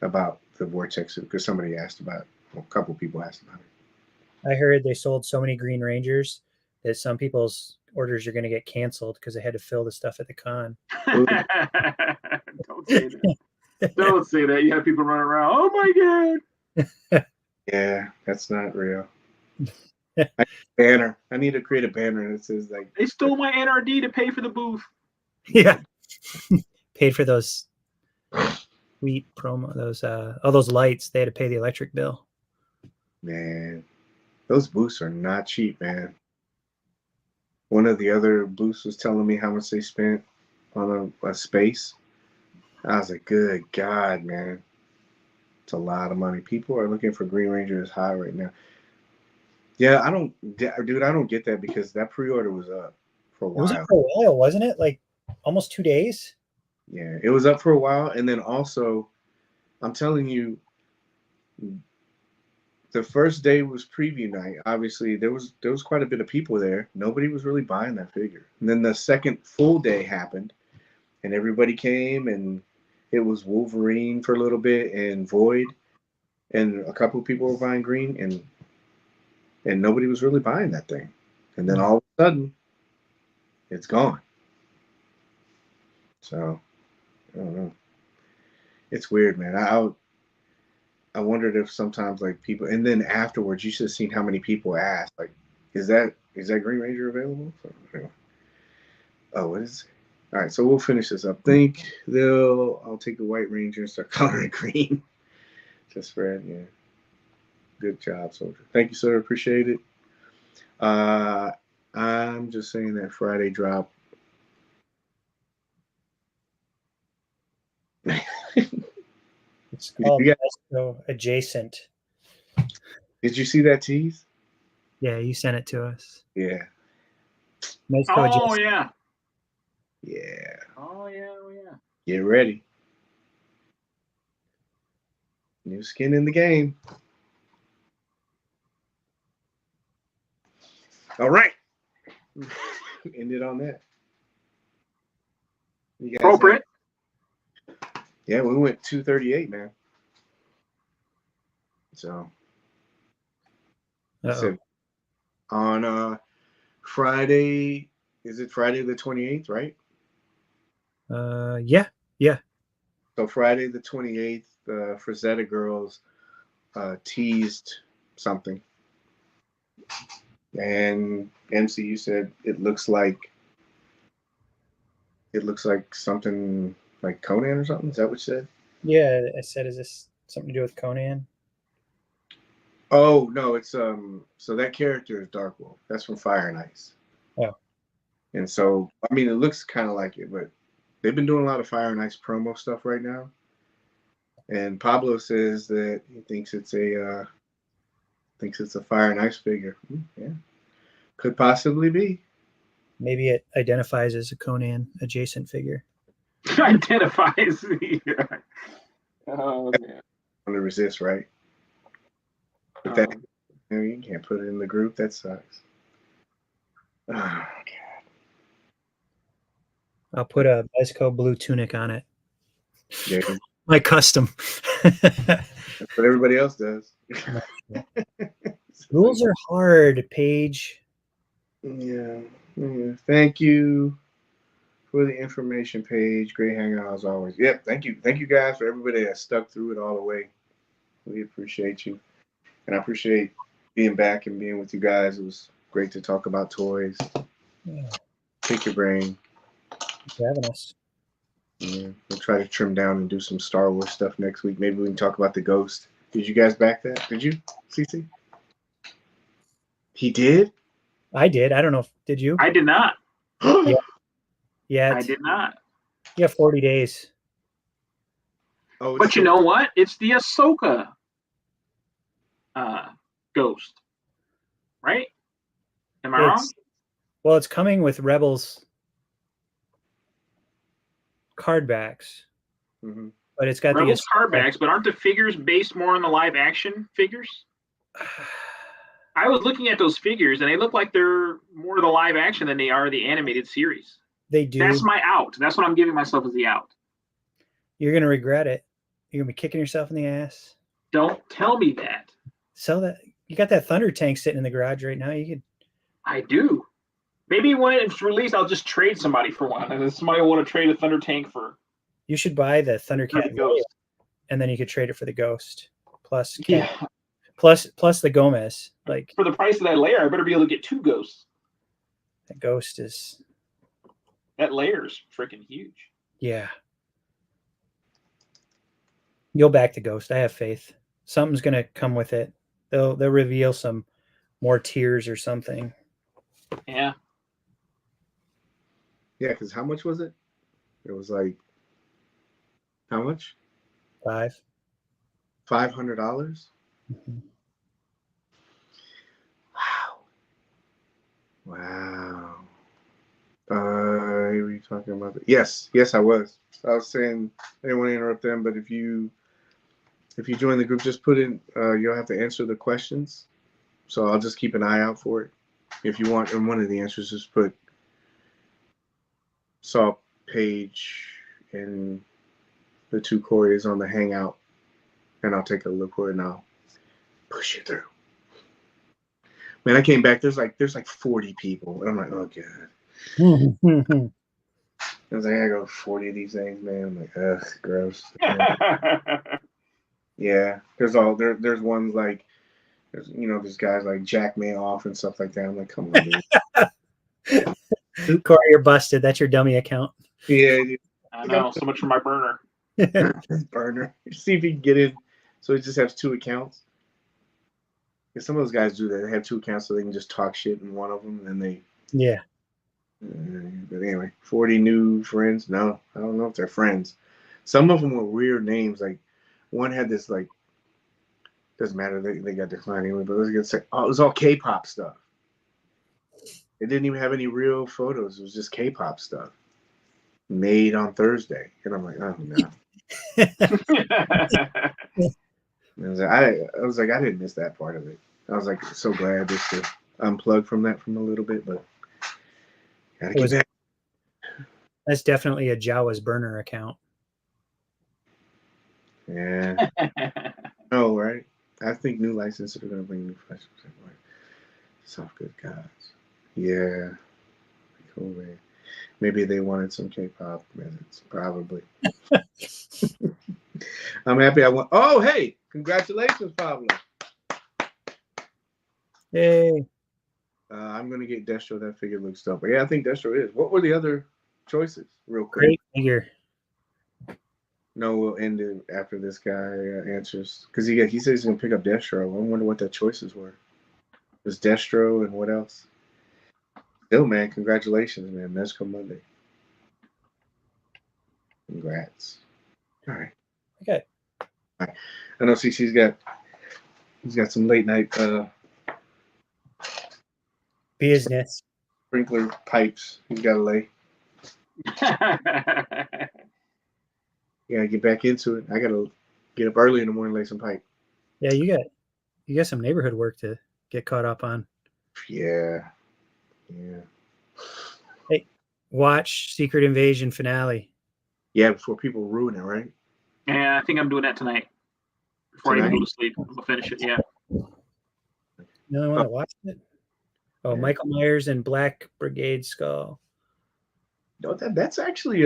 Speaker 1: about the vortex because somebody asked about it. Well, a couple people asked about it.
Speaker 3: I heard they sold so many Green Rangers that some people's orders are going to get canceled because they had to fill the stuff at the con.
Speaker 2: Don't say that. Don't say that. You have people running around. Oh my
Speaker 1: god. Yeah, that's not real. Banner. I need to create a banner that says like
Speaker 2: they stole my NRD to pay for the booth.
Speaker 3: Yeah. Paid for those sweet promo, those all those lights. They had to pay the electric bill.
Speaker 1: Man, those booths are not cheap, man. One of the other booths was telling me how much they spent on a space. I was like, good God, man. It's a lot of money. People are looking for Green Ranger as high right now. Yeah, I don't get that because that pre-order was up for a while.
Speaker 3: It was up for a while, wasn't it? Like almost 2 days?
Speaker 1: Yeah, it was up for a while. And then also, I'm telling you, the first day was preview night. Obviously, there was quite a bit of people there. Nobody was really buying that figure. And then the second full day happened, and everybody came, and it was Wolverine for a little bit and Void, and a couple of people were buying Green, and nobody was really buying that thing. And then all of a sudden, it's gone. So, I don't know. It's weird, man. I wondered if sometimes like people, and then afterwards, you should have seen how many people asked, like, is that Green Ranger available? So, anyway. Oh, what is it? All right, so we'll finish this up. I'll take the White Ranger and start coloring green. Just Fred, yeah. Good job, soldier. Thank you, sir. Appreciate it. I'm just saying that Friday drop.
Speaker 3: It's called Mezco Adjacent.
Speaker 1: Did you see that tease?
Speaker 3: Yeah, you sent it to us.
Speaker 1: Yeah.
Speaker 2: Mezco Adjacent. Yeah.
Speaker 1: Yeah.
Speaker 2: Oh yeah.
Speaker 1: Get ready. New skin in the game. All right. Ended on that. You guys
Speaker 2: appropriate.
Speaker 1: Yeah, we went 238, man. So on Friday, is it Friday the 28th, right?
Speaker 3: Yeah.
Speaker 1: So Friday the 28th, the Frazetta girls teased something. And MCU said it looks like something like Conan or something. Is that what you said?
Speaker 3: Yeah, I said, is this something to do with Conan?
Speaker 1: Oh no, it's so that character is Darkwolf. That's from Fire and Ice.
Speaker 3: Oh.
Speaker 1: And so I mean it looks kind of like it, but they've been doing a lot of Fire and Ice promo stuff right now. And Pablo says that he thinks it's a Fire and Ice figure. Yeah. Could possibly be.
Speaker 3: Maybe it identifies as a Conan adjacent figure.
Speaker 2: Identifies. Oh man.
Speaker 1: Want to resist, right? But that you can't put it in the group. That sucks. Oh god.
Speaker 3: I'll put a Mezco blue tunic on it.
Speaker 1: Yeah.
Speaker 3: My custom.
Speaker 1: That's what everybody else does.
Speaker 3: Rules are hard, Paige.
Speaker 1: Yeah. Thank you for the information, Paige. Great hangout as always. Yep. Thank you guys for everybody that stuck through it all the way. We appreciate you, and I appreciate being back and being with you guys. It was great to talk about toys.
Speaker 3: Yeah.
Speaker 1: Pick your brain.
Speaker 3: Thanks for having us.
Speaker 1: Yeah, we'll try to trim down and do some Star Wars stuff next week. Maybe we can talk about the Ghost. Did you guys back that? Did you, CC? He did?
Speaker 3: I did. I don't know. Did you?
Speaker 2: I did not.
Speaker 3: Yeah. Yeah.
Speaker 2: I did not.
Speaker 3: You have 40 days.
Speaker 1: Oh,
Speaker 2: But you know what? It's the Ahsoka Ghost, right? Am I wrong?
Speaker 3: Well, it's coming with Rebels card backs, but it's got
Speaker 2: Rebels card backs. But aren't the figures based more on the live action figures? I was looking at those figures, and they look like they're more the live action than they are the animated series.
Speaker 3: They do.
Speaker 2: That's my out. That's what I'm giving myself as the out.
Speaker 3: You're gonna regret it. You're gonna be kicking yourself in the ass.
Speaker 2: Don't tell me that.
Speaker 3: Sell that. You got that Thunder tank sitting in the garage right now. You could.
Speaker 2: I do. Maybe when it's released, I'll just trade somebody for one, and then somebody will want to trade a Thunder tank for.
Speaker 3: You should buy the Thundercat
Speaker 2: Ghost,
Speaker 3: and then you could trade it for the Ghost plus plus the Gomez. Like
Speaker 2: for the price of that layer, I better be able to get 2 Ghosts.
Speaker 3: The Ghost is.
Speaker 2: That layer is freaking huge.
Speaker 3: Yeah. You'll back the Ghost. I have faith. Something's gonna come with it. They'll reveal some more tiers or something.
Speaker 2: Yeah.
Speaker 1: Yeah, because how much was it? It was like how much?
Speaker 3: $500.
Speaker 1: $500. Wow. Were you talking about that? Yes, I was. I was saying I didn't want to interrupt them, but if you join the group, just put in. You'll have to answer the questions, so I'll just keep an eye out for it. If you want, and one of the answers, just put Toy Paige and the 2 Corys on the Hangout, and I'll take a look for it and I'll push it through. Man, I came back. There's like 40 people, and I'm like, oh god. I was like, I go 40 of these things, man. I'm like, ugh, gross. Yeah, there's ones like, there's guys like Jack Mayoff and stuff like that. I'm like, come on, dude.
Speaker 3: Cory, you're busted. That's your dummy account.
Speaker 1: Yeah, dude.
Speaker 2: I know. So much for my burner.
Speaker 1: Burner. See if he can get in. So he just has 2 accounts. Because some of those guys do that. They have 2 accounts so they can just talk shit in one of them, and then they.
Speaker 3: Yeah.
Speaker 1: But anyway, 40 new friends. No, I don't know if they're friends. Some of them were weird names. Like one had this like, doesn't matter. They got declined anyway. But let's get say, oh, it was all K-pop stuff. It didn't even have any real photos. It was just K-pop stuff made on Thursday. And I'm like, oh no. I was like, I didn't miss that part of it. I was like, so glad just to unplug from that from a little bit, but gotta get back.
Speaker 3: That's definitely a Jawa's burner account.
Speaker 1: Yeah. Oh, right. I think new licenses are going to bring new flashes. Soft good gods. Yeah. Cool, man. Maybe they wanted some K-pop minutes. Probably. I'm happy I won. Oh, hey. Congratulations, Pablo.
Speaker 3: Yay.
Speaker 1: I'm going to get Destro. That figure looks dope. But yeah, I think Destro is. What were the other choices? Real quick.
Speaker 3: Great figure.
Speaker 1: No, we'll end it after this guy answers. Because he says he's going to pick up Destro. I wonder what the choices were. It was Destro and what else? Still, man, congratulations, man. Mezco Monday. Congrats. All right.
Speaker 3: Okay.
Speaker 1: All right. I know CC's got some late night
Speaker 3: business.
Speaker 1: Sprinkler pipes he's got to lay. Yeah, get back into it. I gotta get up early in the morning, lay some pipe.
Speaker 3: Yeah, you got some neighborhood work to get caught up on.
Speaker 1: Yeah.
Speaker 3: Hey, watch Secret Invasion finale.
Speaker 1: Yeah, before people ruin it, right?
Speaker 2: Yeah, I think I'm doing that tonight. Before I even go to sleep, I'll finish it. Yeah.
Speaker 3: The only one that watched it? Oh, yeah. Michael Myers and Black Brigade Skull.
Speaker 1: No, that's actually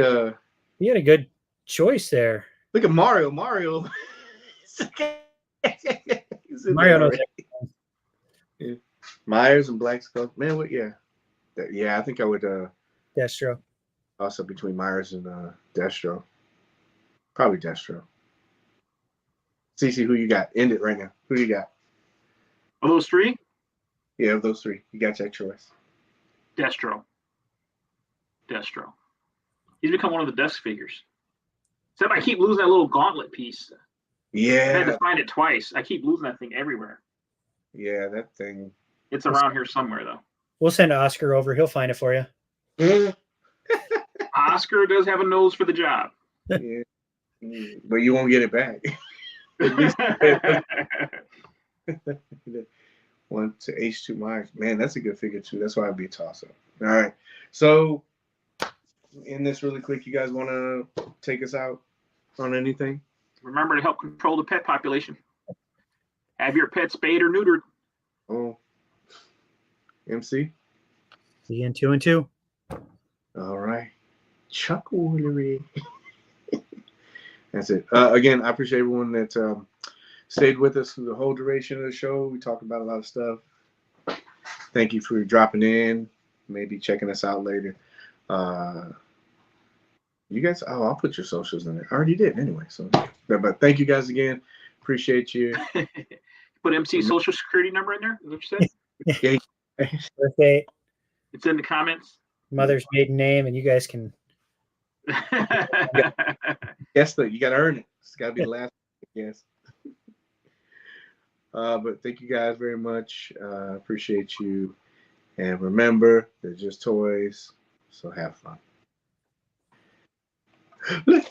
Speaker 3: He had a good choice there.
Speaker 1: Look at Mario. Mario knows yeah. Myers and Black Skull. Man, what? Yeah, I think I would.
Speaker 3: Destro.
Speaker 1: Also between Myers and Destro. Probably Destro. Cece, who you got? End it right now. Who you got?
Speaker 2: Of those three?
Speaker 1: Yeah, of those three. You got your choice.
Speaker 2: Destro. He's become one of the best figures. Except I keep losing that little gauntlet piece.
Speaker 1: Yeah.
Speaker 2: I had to find it twice. I keep losing that thing everywhere.
Speaker 1: Yeah, that thing.
Speaker 2: It's around here somewhere, though.
Speaker 3: We'll send Oscar over. He'll find it for you.
Speaker 2: Oscar does have a nose for the job.
Speaker 1: Yeah. But you won't get it back. One to H2 Myers. Man, that's a good figure, too. That's why I'd be a toss-up. All right. So, in this really quick, you guys want to take us out on anything?
Speaker 2: Remember to help control the pet population. Have your pet spayed or neutered.
Speaker 1: Oh. MC?
Speaker 3: See you in 2 and 2.
Speaker 1: All right. Chucklery. That's it. Again, I appreciate everyone that stayed with us through the whole duration of the show. We talked about a lot of stuff. Thank you for dropping in, maybe checking us out later. You guys, I'll put your socials in there. I already did anyway. So, but thank you guys again. Appreciate you.
Speaker 2: Put MC social security number in there. Is that what you said?
Speaker 1: Yeah.
Speaker 3: Birthday,
Speaker 2: It's in the comments.
Speaker 3: mother's maiden name, and you guys can.
Speaker 1: Yes, you got to earn it. It's got to be the last. Yes. But thank you guys very much. Appreciate you. And remember, they're just toys. So have fun. Look,